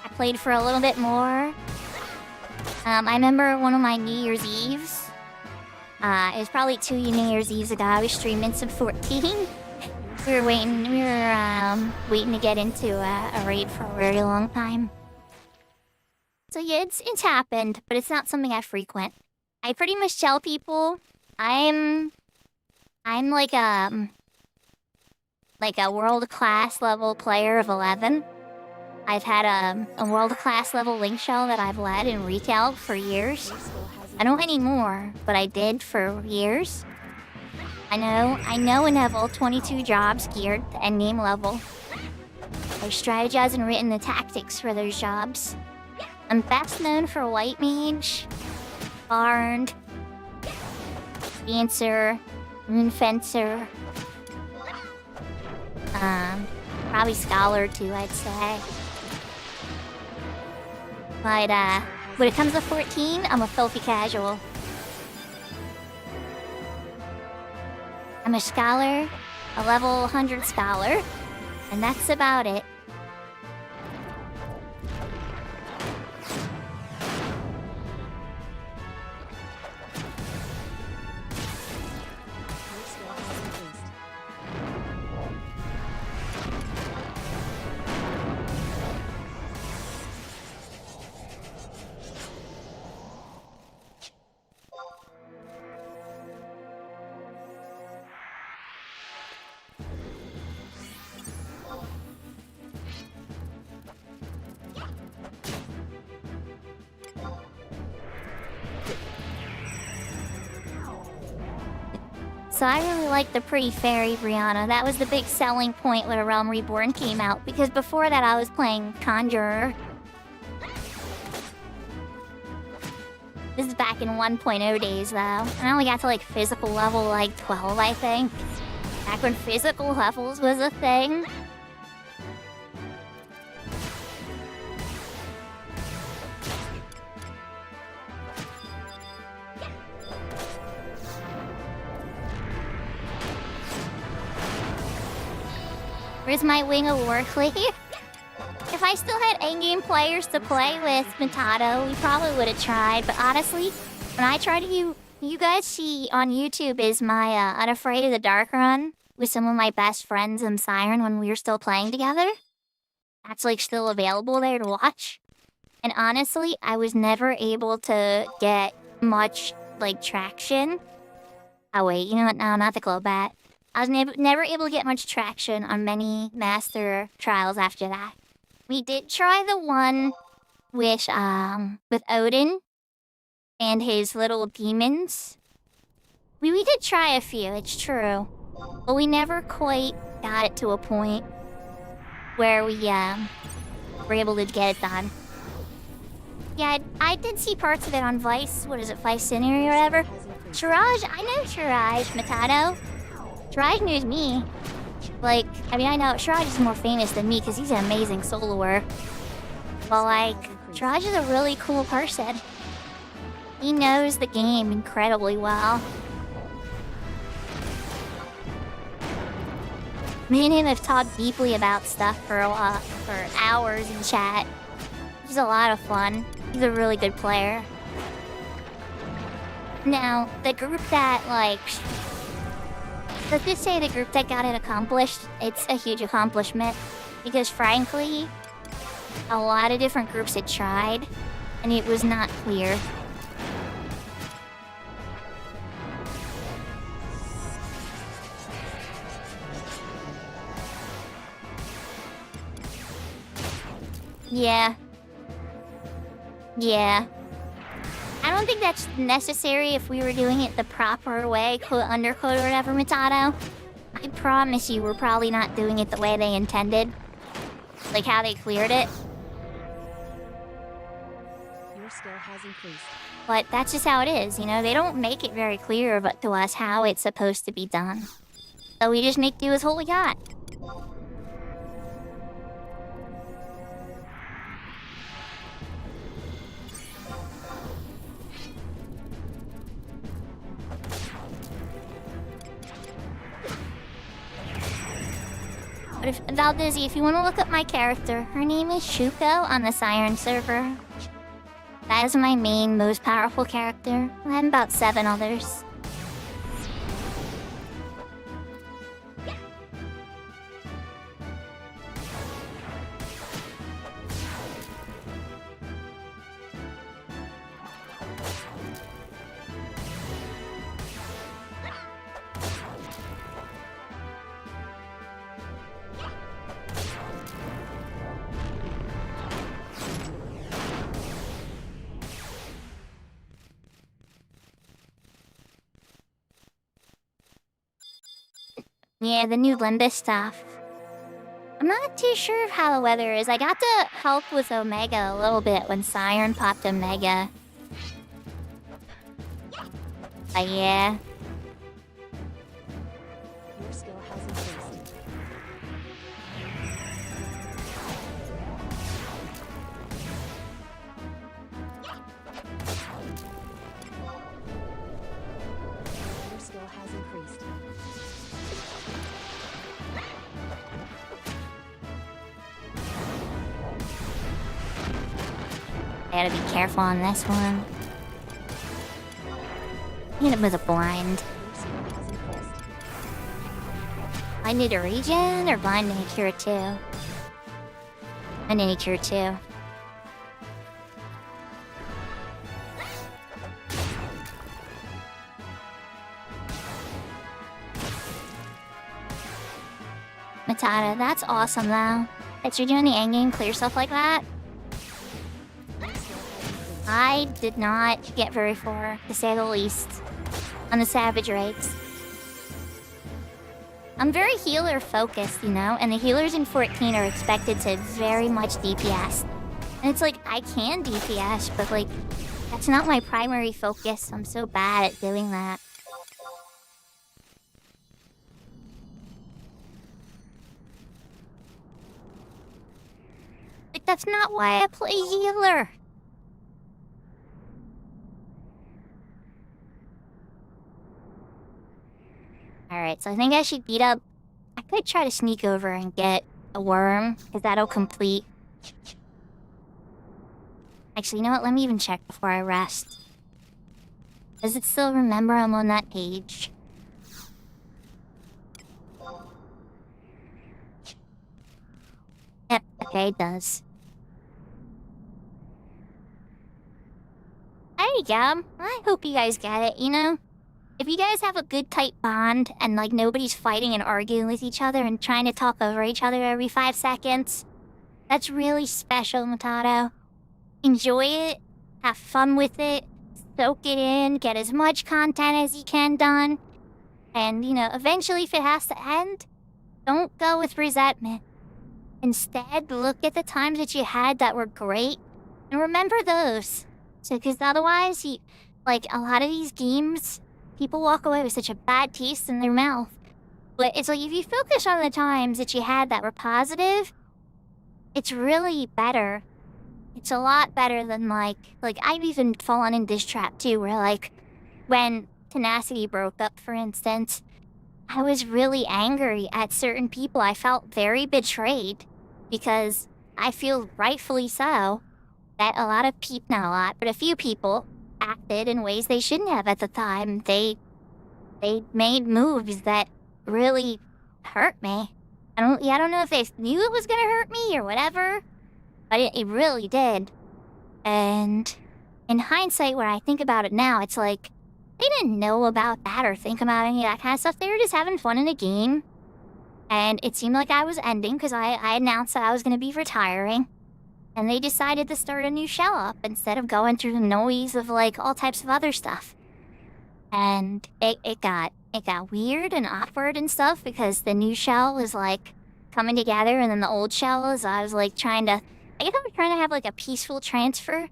S1: I played for a little bit more. I remember one of my New Year's Eves. It was probably 2 New Year's Eves ago. I was streaming some 14. We were waiting to get into a raid for a very long time. So yeah, it's happened, but it's not something I frequent. I pretty much tell people I'm like a world-class level player of 11. I've had a world-class level link shell that I've led in retail for years. I don't anymore, but I did for years. I know and have all 22 jobs geared to endgame level. I've strategized and written the tactics for those jobs. I'm best known for White Mage, Bard, Dancer, Moon Fencer, probably Scholar too, I'd say. But when it comes to 14, I'm a filthy casual. I'm a Scholar, a level 100 Scholar, and that's about it. So I really liked the Pretty Fairy Brianna. That was the big selling point when A Realm Reborn came out, because before that I was playing Conjurer. This is back in 1.0 days though. I only got to like physical level like 12, I think. Back when physical levels was a thing. Where's my Wing of Warclay? If I still had endgame players to play with Matato, we probably would have tried. But honestly, when I try to, you guys see on YouTube is my Unafraid of the Dark run with some of my best friends in Siren when we were still playing together. That's like still available there to watch. And honestly, I was never able to get much like traction. Oh wait, you know what? No, not the Globat. I was never able to get much traction on many master trials after that. We did try the one with Odin and his little demons. We did try a few, it's true. But we never quite got it to a point where we were able to get it done. Yeah, I did see parts of it on Vice. What is it, Vice Cine or whatever? Shiraj, I know Shiraj, Matato. Shiraj knows me. Like, I mean, I know Shiraj is more famous than me because he's an amazing soloer. But like, Shiraj is a really cool person. He knows the game incredibly well. Me and him have talked deeply about stuff for hours in chat. He's a lot of fun. He's a really good player. Now, the group that, like... Let's just say the group that got it accomplished, it's a huge accomplishment. Because frankly, a lot of different groups had tried, and it was not clear. Yeah. I don't think that's necessary if we were doing it the proper way, quote underquote or whatever, Matato. I promise you we're probably not doing it the way they intended. Like how they cleared it.
S2: Your skill has increased.
S1: But that's just how it is, you know? They don't make it very clear but to us how it's supposed to be done. So we just make do with what we got. But if Valdizzy, if you want to look up my character, her name is Shuko on the Siren server. That is my main, most powerful character. I have about 7 others. Yeah, the new Limbus stuff. I'm not too sure of how the weather is. I got to help with Omega a little bit when Siren popped Omega. But yeah.
S2: Your skill has increased. Your skill has increased.
S1: I gotta be careful on this one. Hit him with a blind.
S2: Your skill has increased.
S1: I need a regen or blind and a cure too. I need a cure too. Matata, that's awesome though. That you're doing the endgame clear stuff like that.
S2: Your skill has increased.
S1: I did not get very far, to say the least, on the Savage raids. I'm very healer focused, you know, and the healers in 14 are expected to very much DPS. And it's like, I can DPS, but like, that's not my primary focus. I'm so bad at doing that. But that's not why I play healer. Alright, so I think I should beat up... I could try to sneak over and get a worm, because that'll complete... Actually, you know what? Let me even check before I rest. Does it still remember I'm on that page? Yep, okay, it does. There you go. I hope you guys get it, you know? If you guys have a good tight bond and like nobody's fighting and arguing with each other and trying to talk over each other every 5 seconds, that's really special, Matato. Enjoy it, have fun with it, soak it in, get as much content as you can done. And, you know, eventually if it has to end, don't go with resentment. Instead, look at the times that you had that were great and remember those. So, because otherwise, like a lot of these games, people walk away with such a bad taste in their mouth. But it's like, if you focus on the times that you had that were positive, it's really better. It's a lot better than, like I've even fallen in this trap, too, where, like, when Tenacity broke up, for instance, I was really angry at certain people. I felt very betrayed, because I feel rightfully so that a lot of people, not a lot, but a few people acted in ways they shouldn't have at the time. They made moves that really hurt me. I don't know if they knew it was gonna hurt me or whatever, but it really did. And in hindsight, when I think about it now, it's like, they didn't know about that or think about any of that kind of stuff. They were just having fun in a game. And it seemed like I was ending because I announced that I was gonna be retiring. And they decided to start a new shell up instead of going through the noise of like all types of other stuff. And it got weird and awkward and stuff because the new shell was like coming together and then the old shell was, I was like trying to have like a peaceful transfer.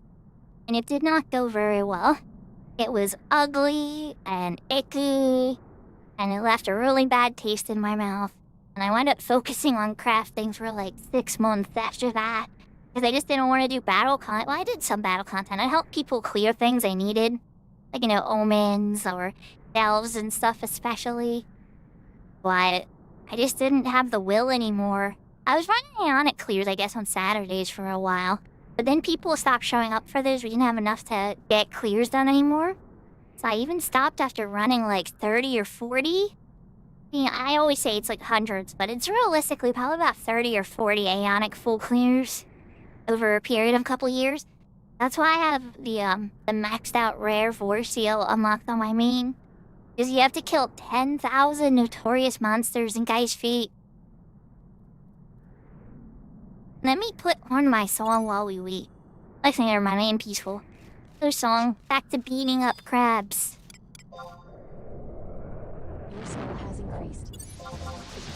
S1: And it did not go very well. It was ugly and icky and it left a really bad taste in my mouth. And I wound up focusing on crafting for like 6 months after that. Because I just didn't want to do battle content. Well, I did some battle content. I helped people clear things they needed. Like, you know, omens or delves and stuff especially. But I just didn't have the will anymore. I was running Ionic clears, I guess, on Saturdays for a while. But then people stopped showing up for those. We didn't have enough to get clears done anymore. So I even stopped after running like 30 or 40. I always say it's like hundreds, but it's realistically probably about 30 or 40 Ionic full clears over a period of a couple years. That's why I have the maxed out rare Vor seal unlocked on my main. Because you have to kill 10,000 notorious monsters in Guy's Feet. Let me put on my song while we wait. Listen here, my main peaceful. Their song, back to beating up crabs.
S2: Your skill has increased. Your skill has increased.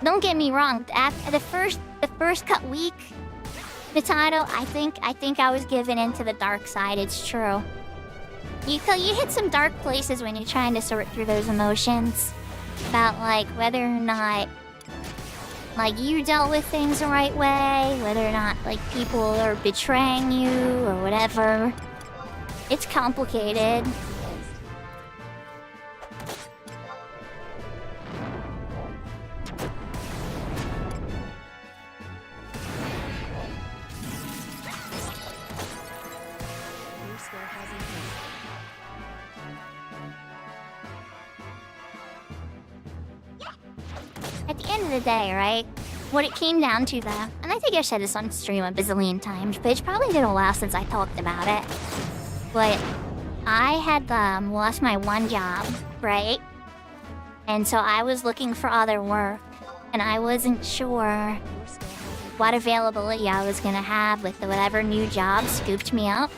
S1: Don't get me wrong. After the first cut week, the title, I think I was given into the dark side. It's true. You hit some dark places when you're trying to sort through those emotions about like whether or not like you dealt with things the right way, whether or not like people are betraying you or whatever. It's complicated.
S2: Your skill has increased.
S1: At the end of the day, right? What it came down to, though, and I think I've said this on stream a bazillion times, but it's probably been a while since I talked about it. But I had lost my one job, right? And so I was looking for other work, and I wasn't sure
S2: Your skill has increased.
S1: what availability I was gonna have with whatever new job scooped me up.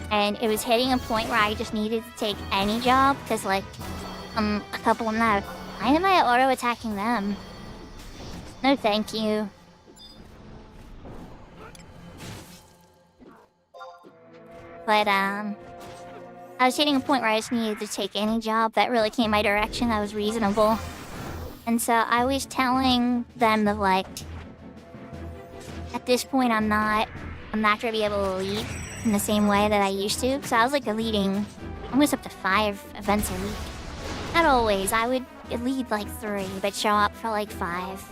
S1: And it was hitting a point where I just needed to take any job, because like, a couple of them now. Why am I auto-attacking them? No thank you. But, I was hitting a point where I just needed to take any job that really came my direction that was reasonable. And so I was telling them that, like, at this point I'm not gonna be able to lead in the same way that I used to. So I was, like, leading almost up to 5 events a week. Not always. I would lead, like, 3, but show up for, like, 5.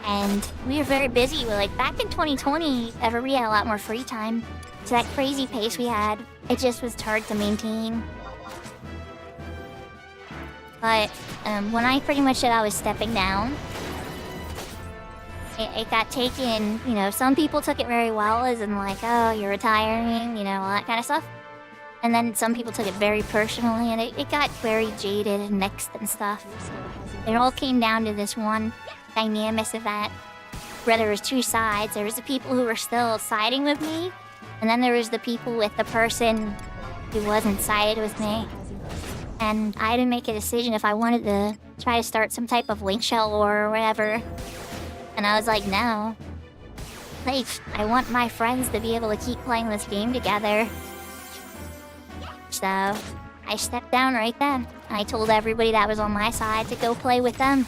S1: And we were very busy. We're like, back in 2020, we had a lot more free time. So that crazy pace we had, it just was hard to maintain. But when I pretty much said I was stepping down, it got taken, you know, some people took it very well, as in like, oh, you're retiring, you know, all that kind of stuff. And then some people took it very personally, and it got very jaded and mixed and stuff.
S2: Your skill has increased.
S1: It all came down to this one dynamic event where there was 2 sides. There was the people who were still siding with me, and then there was the people with the person who wasn't sided with me. And I had to make a decision if I wanted to try to start some type of link shell or whatever. And I was like, no. Like, I want my friends to be able to keep playing this game together. So, I stepped down right then. I told everybody that was on my side to go play with them.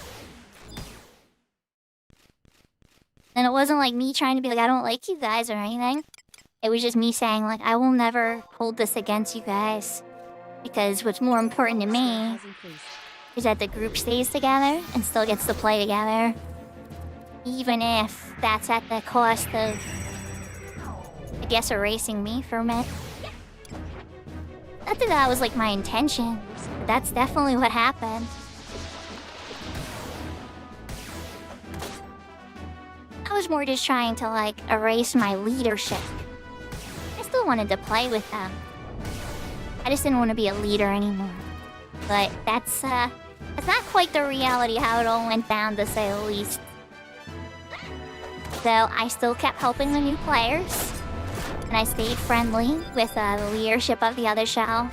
S1: And it wasn't like me trying to be like, I don't like you guys or anything. It was just me saying, like, I will never hold this against you guys. Because what's more important to
S2: Your skill
S1: me
S2: has increased.
S1: is that the group stays together and still gets to play together. Even if that's at the cost of, I guess, erasing me for a minute. Not that that was, like, my intention. But that's definitely what happened. I was more just trying to, like, erase my leadership. I still wanted to play with them. I just didn't want to be a leader anymore. But that's not quite the reality how it all went down, to say the least. So I still kept helping the new players. And I stayed friendly with the leadership of the other shell.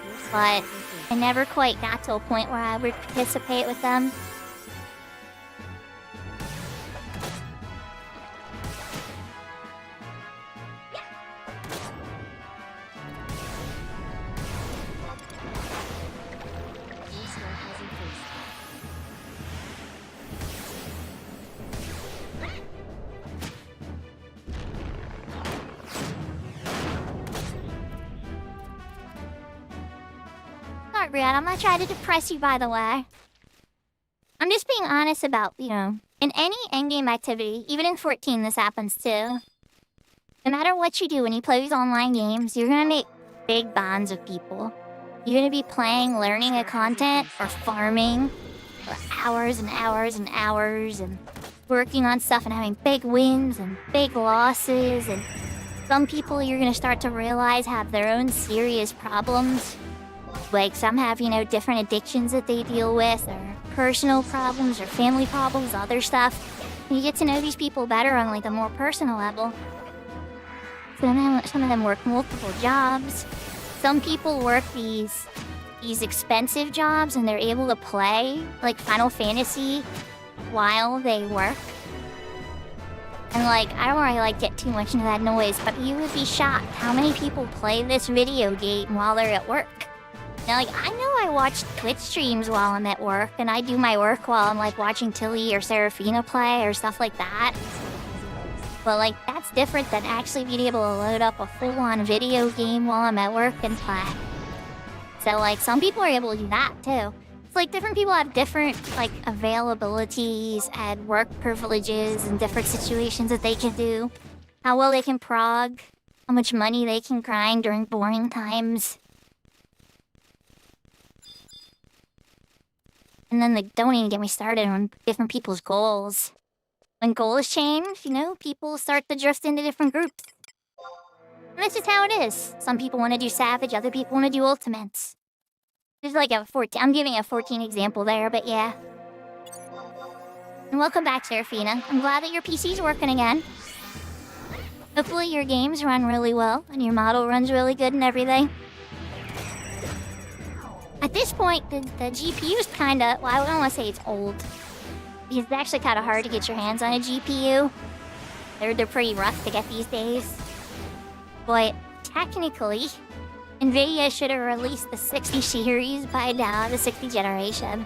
S2: Your skill
S1: But
S2: has increased.
S1: I never quite got to a point where I would participate with them. Brianna. I'm not trying to depress you, by the way. I'm just being honest about, in any endgame activity, even in 14 this happens too. No matter what you do when you play these online games, you're gonna make big bonds with people. You're gonna be playing, learning a content, or farming for hours and hours and hours, and working on stuff and having big wins and big losses, and some people you're gonna start to realize have their own serious problems. Like some have, different addictions that they deal with, or personal problems, or family problems, other stuff. And you get to know these people better on like a more personal level. Some of them work multiple jobs. Some people work these expensive jobs and they're able to play like Final Fantasy while they work. And I don't really get too much into that noise, but you would be shocked how many people play this video game while they're at work. Now, I know I watch Twitch streams while I'm at work, and I do my work while I'm watching Tilly or Seraphina play or stuff like that. But that's different than actually being able to load up a full-on video game while I'm at work and play. So some people are able to do that too. It's different people have different availabilities and work privileges and different situations that they can do. How well they can prog, how much money they can grind during boring times. And then don't even get me started on different people's goals. When goals change, people start to drift into different groups. And that's just how it is. Some people want to do Savage, other people want to do Ultimates. There's a 14, I'm giving a 14 example there, but yeah. And welcome back, Seraphina. I'm glad that your PC's working again. Hopefully your games run really well, and your model runs really good and everything. At this point, the GPU's kinda, well, I don't want to say it's old. It's actually kind of hard to get your hands on a GPU. They're pretty rough to get these days. But technically, NVIDIA should have released the 60 series by now, the 60 generation.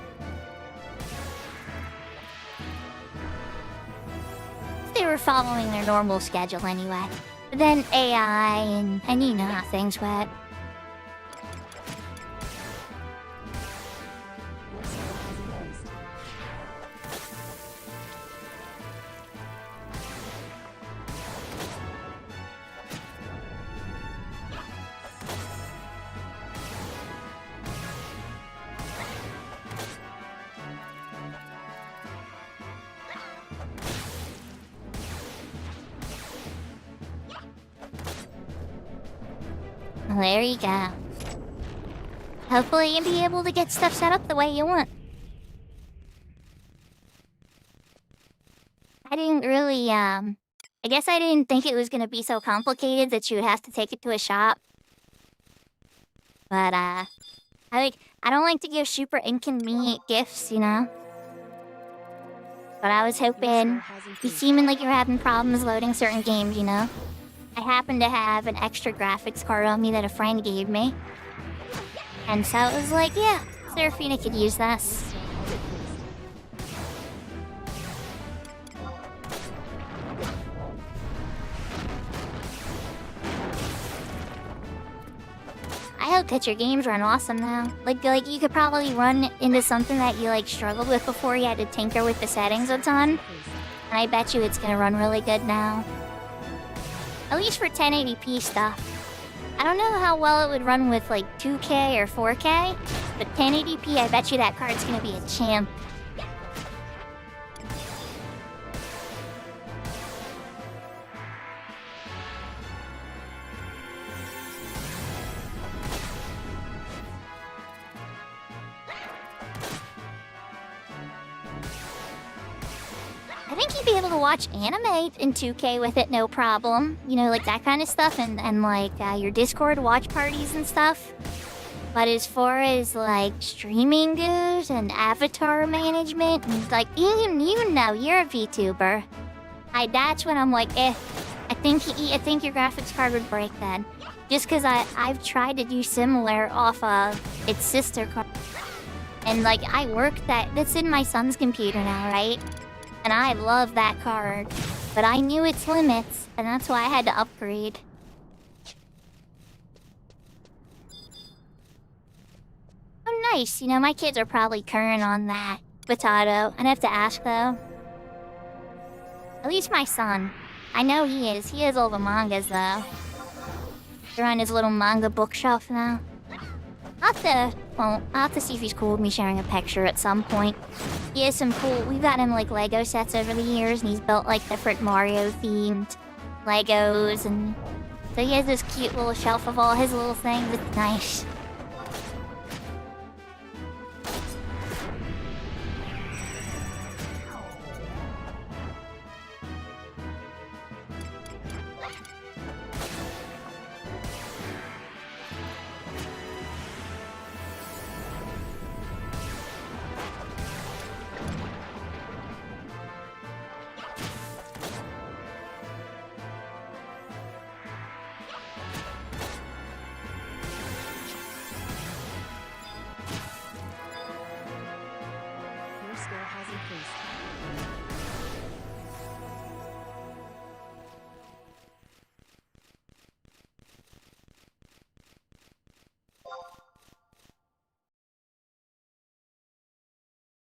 S1: They were following their normal schedule anyway. But then AI and how things went. Well, there you go. Hopefully you'll be able to get stuff set up the way you want. I didn't really, I guess I didn't think it was gonna be so complicated that you would have to take it to a shop. But, I don't like to give super inconvenient gifts, But I was hoping, you seeming like you're having problems loading certain games, I happen to have an extra graphics card on me that a friend gave me. And so it was yeah, Seraphina could use this. I hope that your games run awesome now. You could probably run into something that you struggled with before you had to tinker with the settings a ton. And I bet you it's gonna run really good now. At least for 1080p stuff. I don't know how well it would run with 2K or 4K, but 1080p, I bet you that card's gonna be a champ. I think you'd be able to watch anime in 2K with it, no problem. That kind of stuff, and your Discord watch parties and stuff. But as far as streaming goes and avatar management, and you're a VTuber. That's when I'm I think your graphics card would break then. Just because I've tried to do similar off of its sister card. And I work that's in my son's computer now, right? And I love that card, but I knew its limits, and that's why I had to upgrade. Oh nice. You know, my kids are probably current on that. Potato. I'd have to ask, though. At least my son. I know he is. He has all the mangas, though. They're on his little manga bookshelf now. I'll have to see if he's cool with me sharing a picture at some point. He has some cool... We've got him, like, Lego sets over the years, and he's built, like, different Mario-themed Legos, and... So he has this cute little shelf of all his little things. It's nice.
S2: Your score has increased.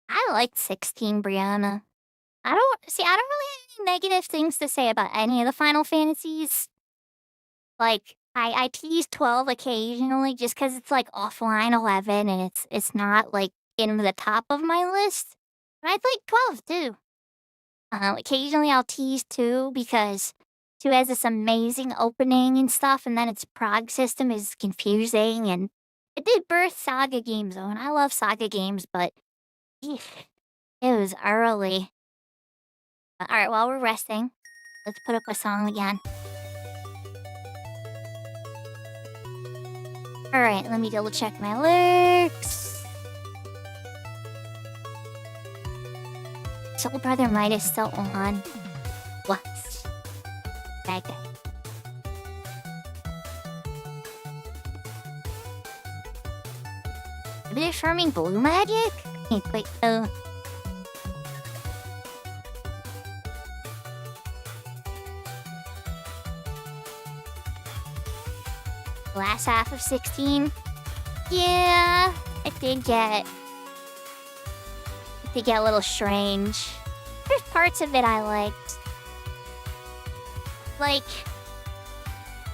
S1: I liked 16, Brianna. I don't really have any negative things to say about any of the Final Fantasies. Like, I tease 12 occasionally just because it's like offline 11 and it's not like in the top of my list. But I'd like 12 too. Occasionally I'll tease 2 because 2 has this amazing opening and stuff, and then its prog system is confusing, and it did birth Saga games though, and I love Saga games, but eesh, it was early. Alright, while we're resting, let's put up a song again. Alright, let me double check my lyrics. Soul Brother Midas still on. What? Bad guy. Are they farming blue magic? Wait, last half of 16? Yeah, it did get a little strange. There's parts of it I liked. Like,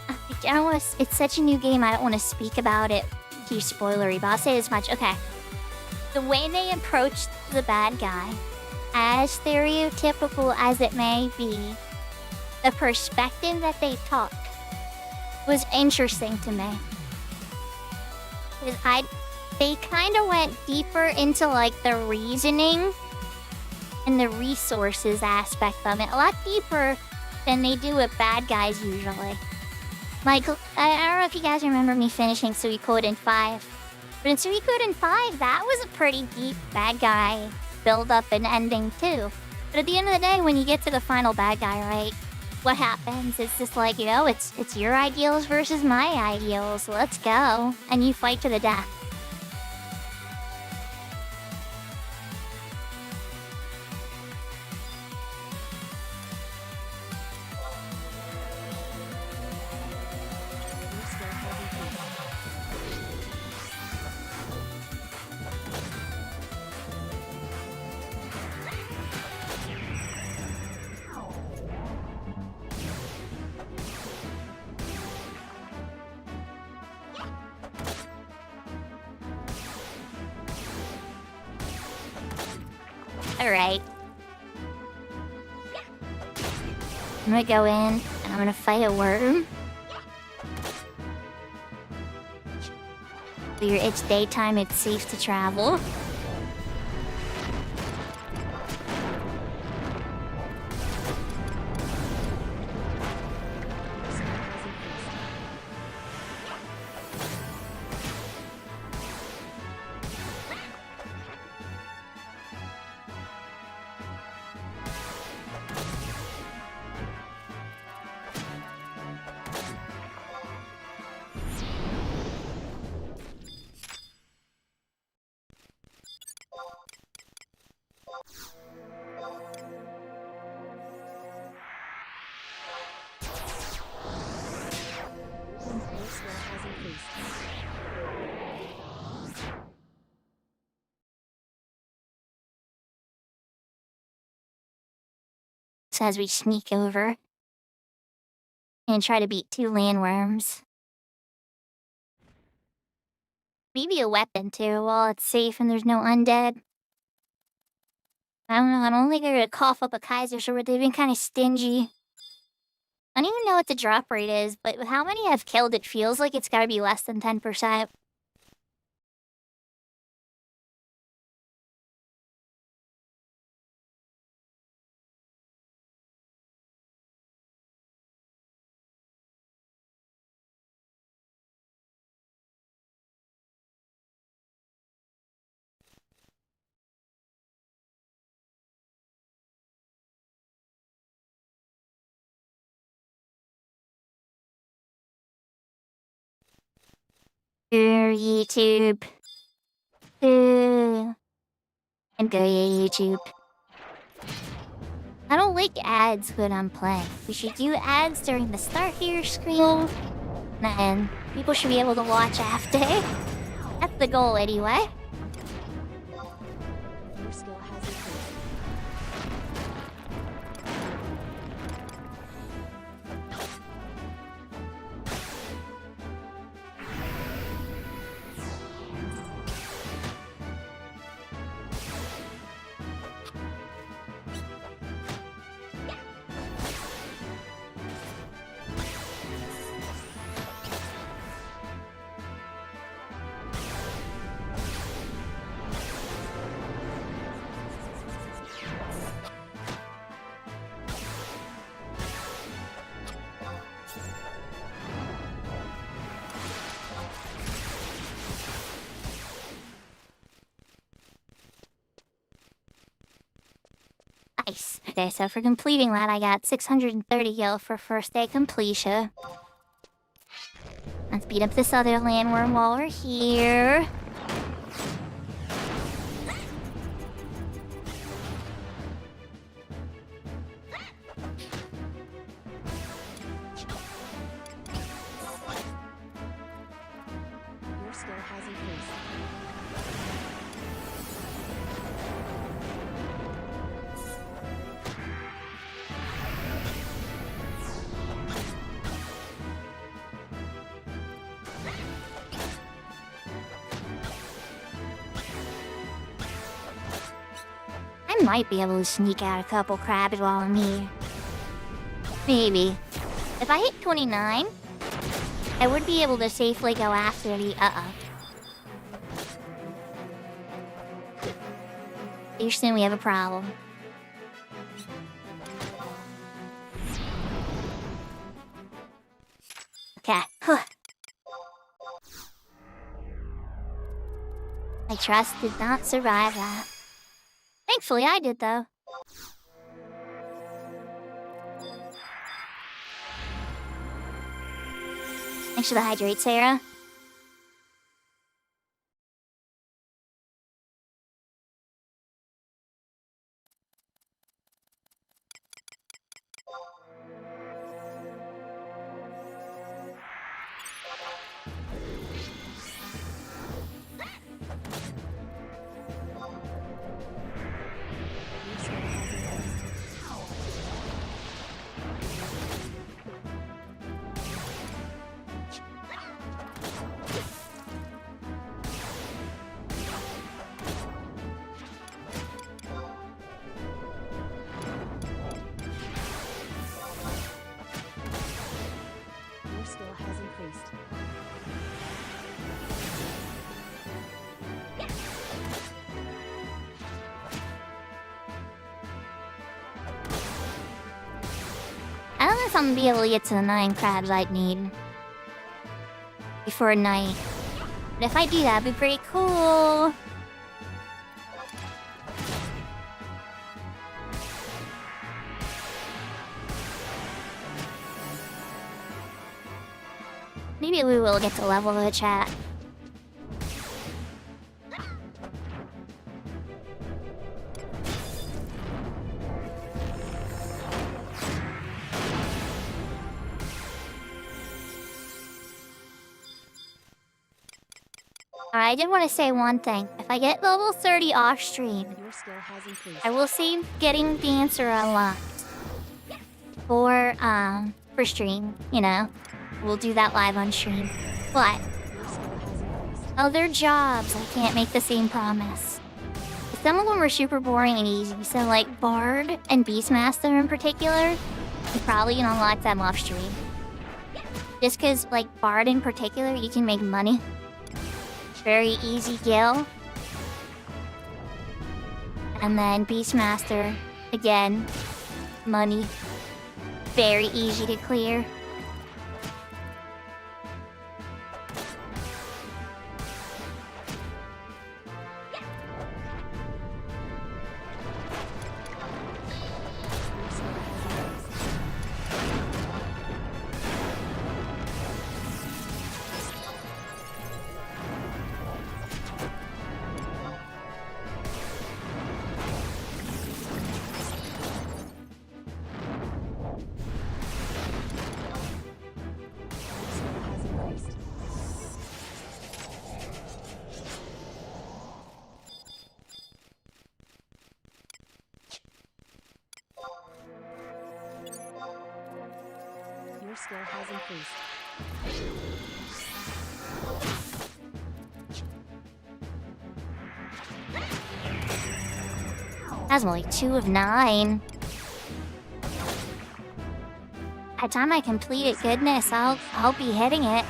S1: I don't want to, it's such a new game, I don't want to speak about it too spoilery, but I'll say this much. Okay. The way they approached the bad guy, as stereotypical as it may be, the perspective that they took was interesting to me. Because they kind of went deeper into like the reasoning and the resources aspect of it. A lot deeper than they do with bad guys usually. Like, I don't know if you guys remember me finishing Suikoden 5. But in Suikoden 5, that was a pretty deep bad guy build-up and ending too. But at the end of the day, when you get to the final bad guy, right? What happens? It's just like, you know, it's your ideals versus my ideals. Let's go. And you fight to the death.
S2: Your score has increased.
S1: Alright. I'm gonna go in and I'm gonna fight a worm. It's daytime, it's safe to travel.
S2: Your score has increased.
S1: blocks as we sneak over and try to beat 2 landworms. Maybe a weapon too, while it's safe and there's no undead. I don't know, I don't think they're gonna cough up a Kaiser sword. They've been kind of stingy. I don't even know what the drop rate is, but with how many I've killed, it feels like it's gotta be less than 10%. YouTube. And go YouTube. I don't like ads when I'm playing. We should do ads during the start of your screen. And people should be able to watch after. That's the goal anyway.
S2: Your skill has increased.
S1: Nice. Okay, so for completing that, I got 630 gil for first day completion. Let's beat up this other landworm while we're here.
S2: Your skill has increased.
S1: I might be able to sneak out a couple crabs while I'm here. Maybe. If I hit 29, I would be able to safely go after the Houston, we have a problem. Okay. My trust did not survive that. Thankfully, I did, though. Thanks for the hydrate, Sarah.
S2: Your skill has increased. Your skill has increased.
S1: I don't know if I'm gonna be able to get to the 9 crabs I'd need before night. But if I do, that'd be pretty cool. Maybe we will get to level the chat. Alright, I did want to say one thing. If I get level 30 off stream,
S2: Your skill has increased.
S1: I will save getting Dancer unlocked. for stream, you know. We'll do that live on stream. But other jobs, I can't make the same promise. Some of them were super boring and easy, so like Bard and Beastmaster in particular, I'm probably gonna unlock them off stream. Just cause like Bard in particular, you can make money. Very easy gil. And then Beastmaster, again, money. Very easy to clear.
S2: Your skill has increased.
S1: That's only 2 of 9. By the time I complete it, goodness, I'll be hitting it.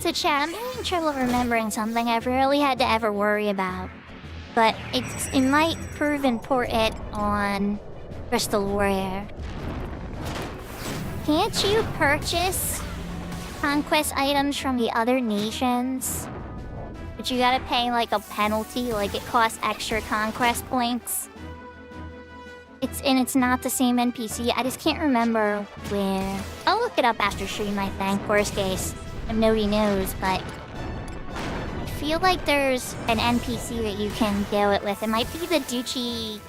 S1: So chat, I'm having trouble remembering something I've rarely had to ever worry about. But it might prove important on Crystal Warrior. Can't you purchase conquest items from the other nations? But you gotta pay like a penalty, like it costs extra conquest points. It's not the same NPC, I just can't remember where. I'll look it up after stream, I think, worst case. If nobody knows, but I feel like there's an NPC that you can do it with. It might be the Duchy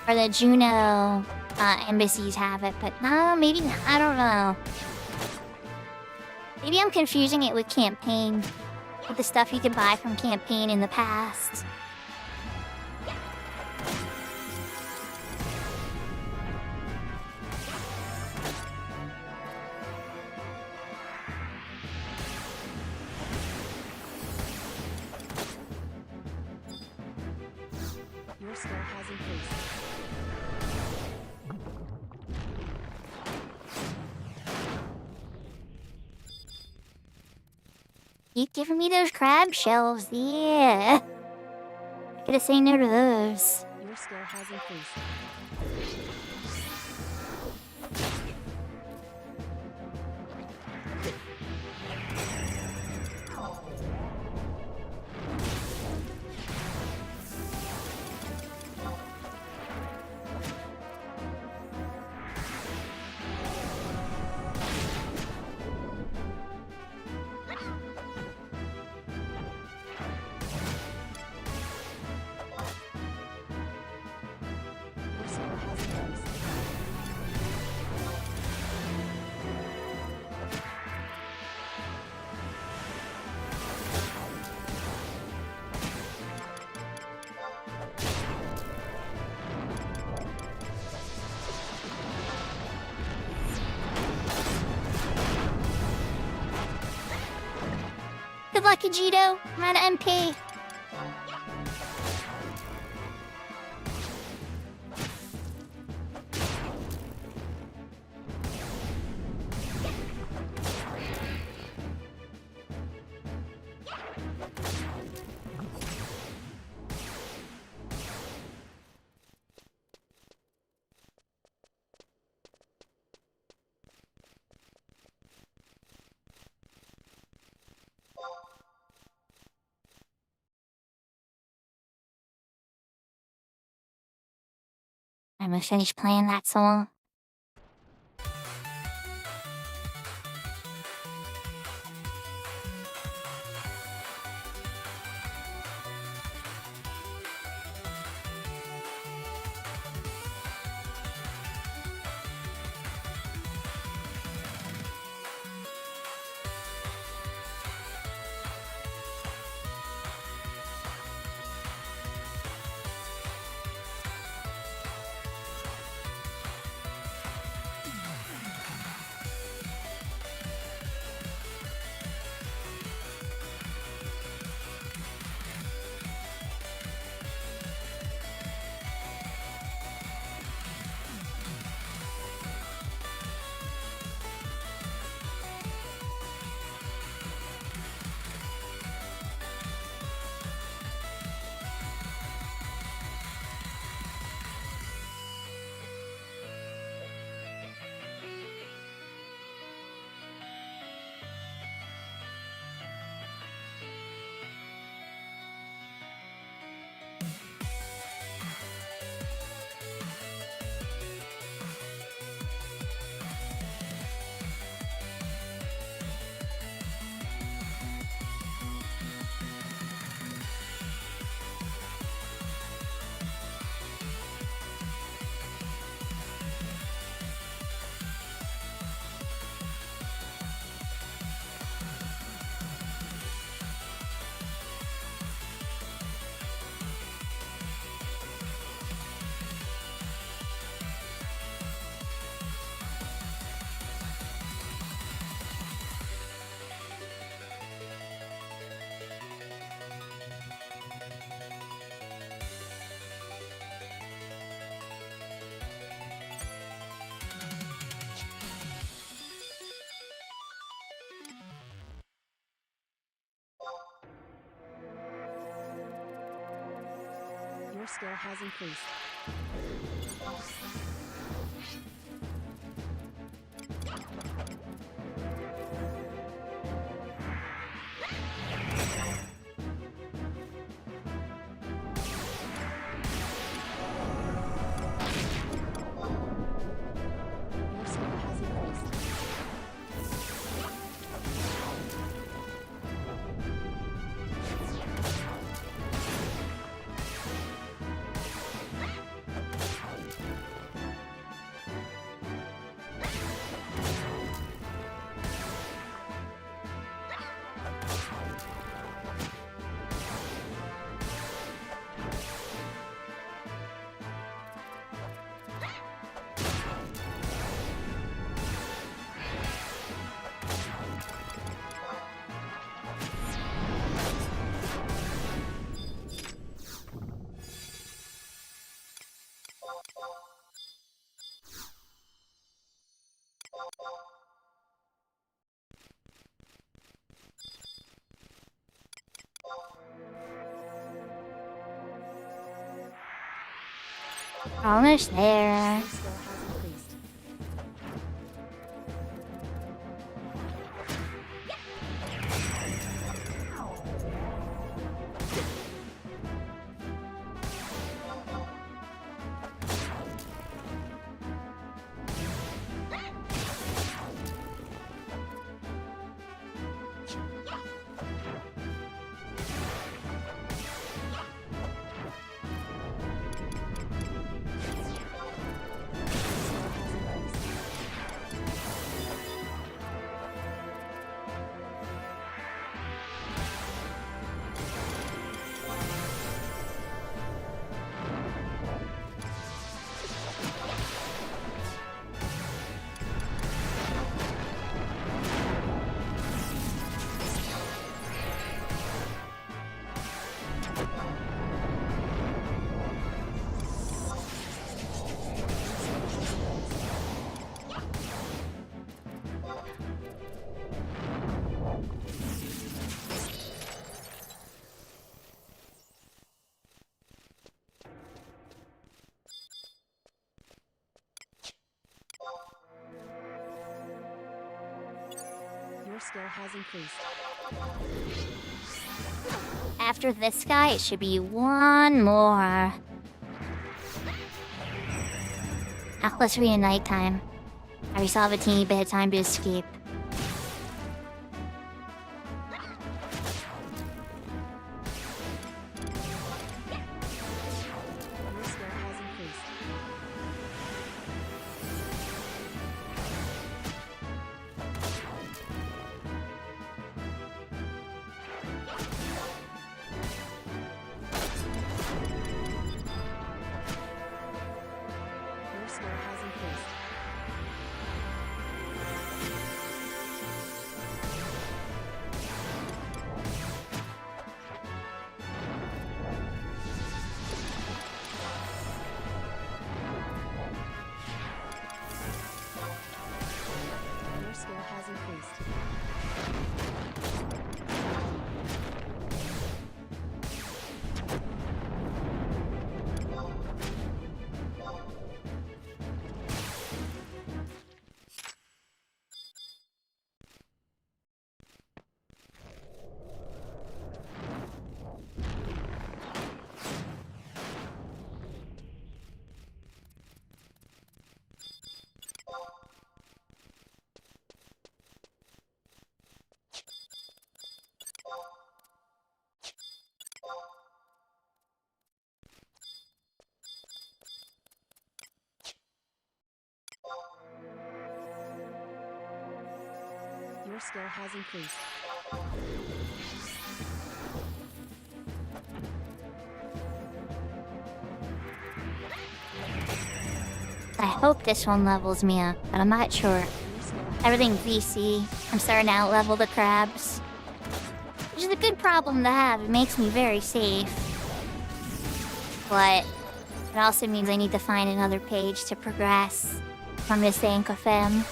S1: or the Juno embassies have it, but no, maybe not. I don't know. Maybe I'm confusing it with campaign, with the stuff you could buy from campaign in the past.
S2: Your skill has increased.
S1: Keep giving me those crab shells, yeah. I gotta say no to those.
S2: Your skill has increased. Your skill has increased.
S1: Good luck, Kajito. I'm out of MP. I'm gonna finish playing that song.
S2: Your skill has increased. Your skill has increased.
S1: Almost there.
S2: Your skill has increased. Your skill has increased.
S1: After this guy, it should be one more. Plus we in nighttime. I still have a teeny bit of time to escape.
S2: Your skill has increased. Your skill has increased. Your skill has increased. Your skill has increased.
S1: I hope this one levels me up, but I'm not sure.
S2: Your skill
S1: Everything VC. I'm starting to outlevel the crabs. Which is a good problem to have. It makes me very safe. But it also means I need to find another page to progress from this Anchofem.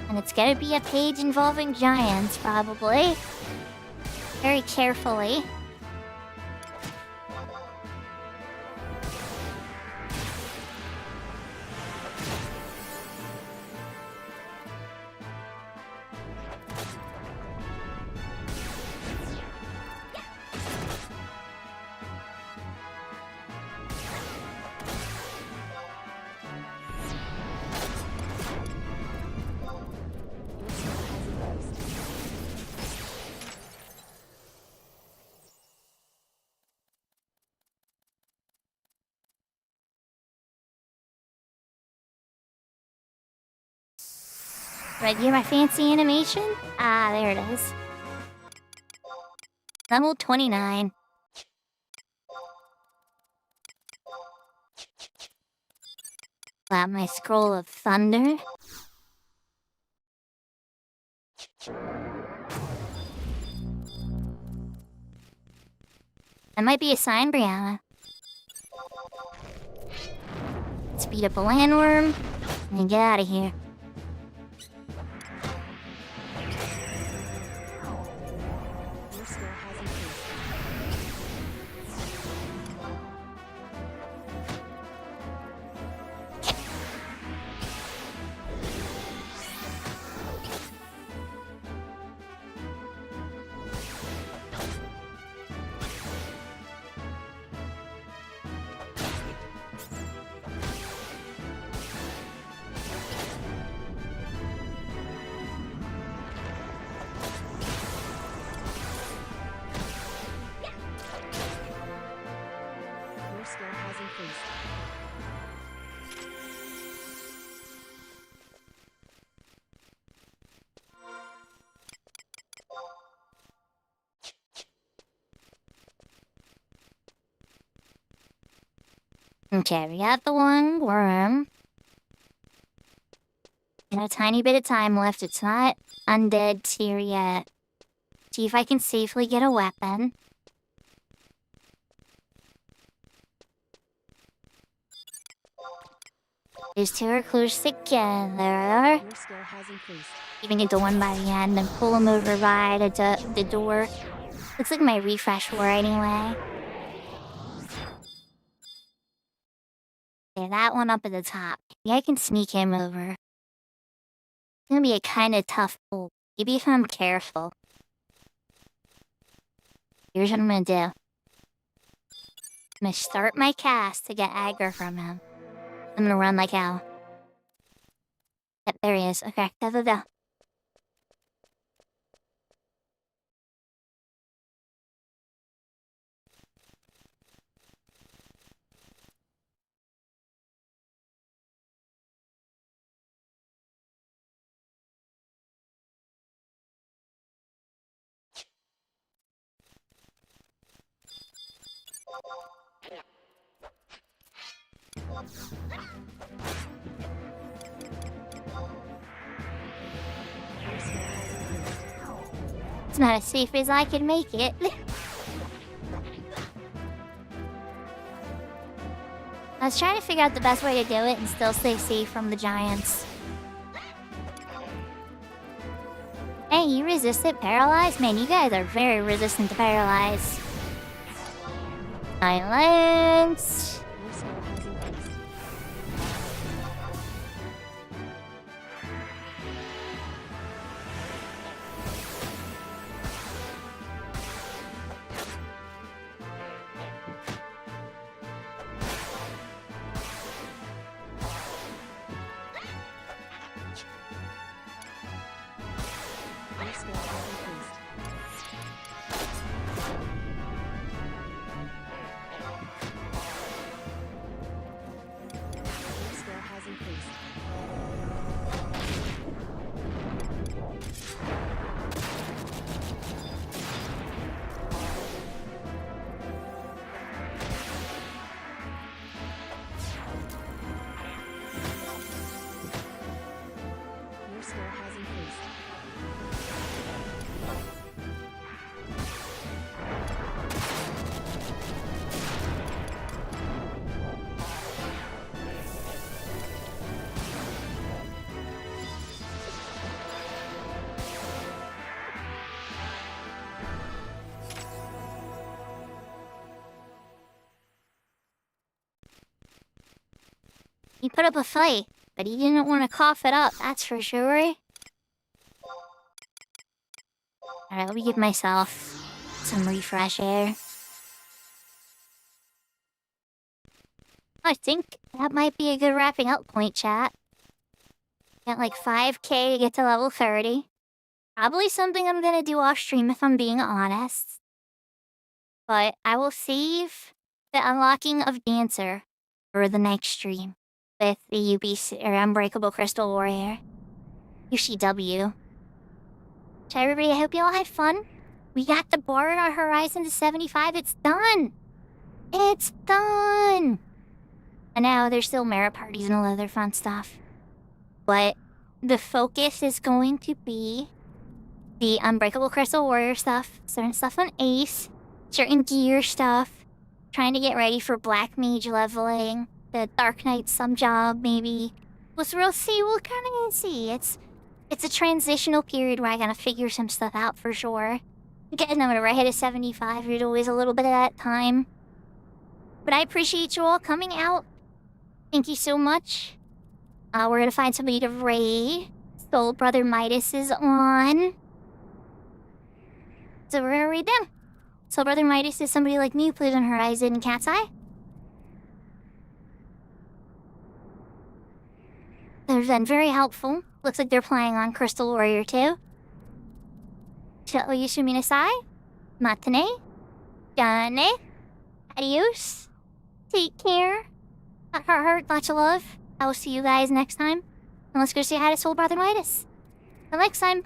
S1: And it's gonna be a page involving giants, probably. Very carefully.
S2: Your skill has increased.
S1: Did I do my fancy animation? Ah, there it is. Level 29. Got my scroll of thunder. That might be a sign, Brianna. Speed up a landworm and then get out of here.
S2: Your skill has increased. Your skill has increased.
S1: Okay, we got the one worm. Got a tiny bit of time left. It's not undead tier yet. See if I can safely get a weapon. These two are close together.
S2: Your skill has increased.
S1: Even get the one by the end and pull him over by the door. Looks like my refresh war anyway. Okay, that one up at the top. Maybe I can sneak him over. It's gonna be a kind of tough pull. Maybe if I'm careful. Here's what I'm gonna do. gonna start my cast to get aggro from him. I'm gonna run like hell. Yep, there he is. Okay, go. It's not as safe as I can make it. I was trying to figure out the best way to do it and still stay safe from the giants. Hey, you resistant paralyzed? Man, you guys are very resistant to paralyze. Silence. He put up a fight, but he didn't want to cough it up, that's for sure. Alright, let me give myself some refresh air. I think that might be a good wrapping up point, chat. Got like 5k to get to level 30. Probably something I'm gonna do off stream if I'm being honest. But I will save the unlocking of Dancer for the next stream with the UBC or Unbreakable Crystal Warrior. UCW. So everybody, I hope you all had fun. We got the bar on our horizon to 75. It's done! It's done! And now there's still merit parties and all other fun stuff. But the focus is going to be the Unbreakable Crystal Warrior stuff, certain stuff on Ace, certain gear stuff, trying to get ready for Black Mage leveling, the Dark Knight some job maybe. We'll see, we'll kind of see. It's a transitional period where I gotta figure some stuff out for sure. Getting them right ahead of 75, there's always a little bit of that time. But I appreciate you all coming out. Thank you so much. We're gonna find somebody to raid. Soul Brother Midas is on. So we're gonna raid them. Soul Brother Midas is somebody like me who plays on Horizon and Cat's Eye. They've been very helpful. Looks like they're playing on Crystal Warrior too. Yushu Minasai. Matane. Jane. Adios. Take care. Heart, lots of love. I will see you guys next time. And let's go say hi to Soul Brother Midas. Till next time.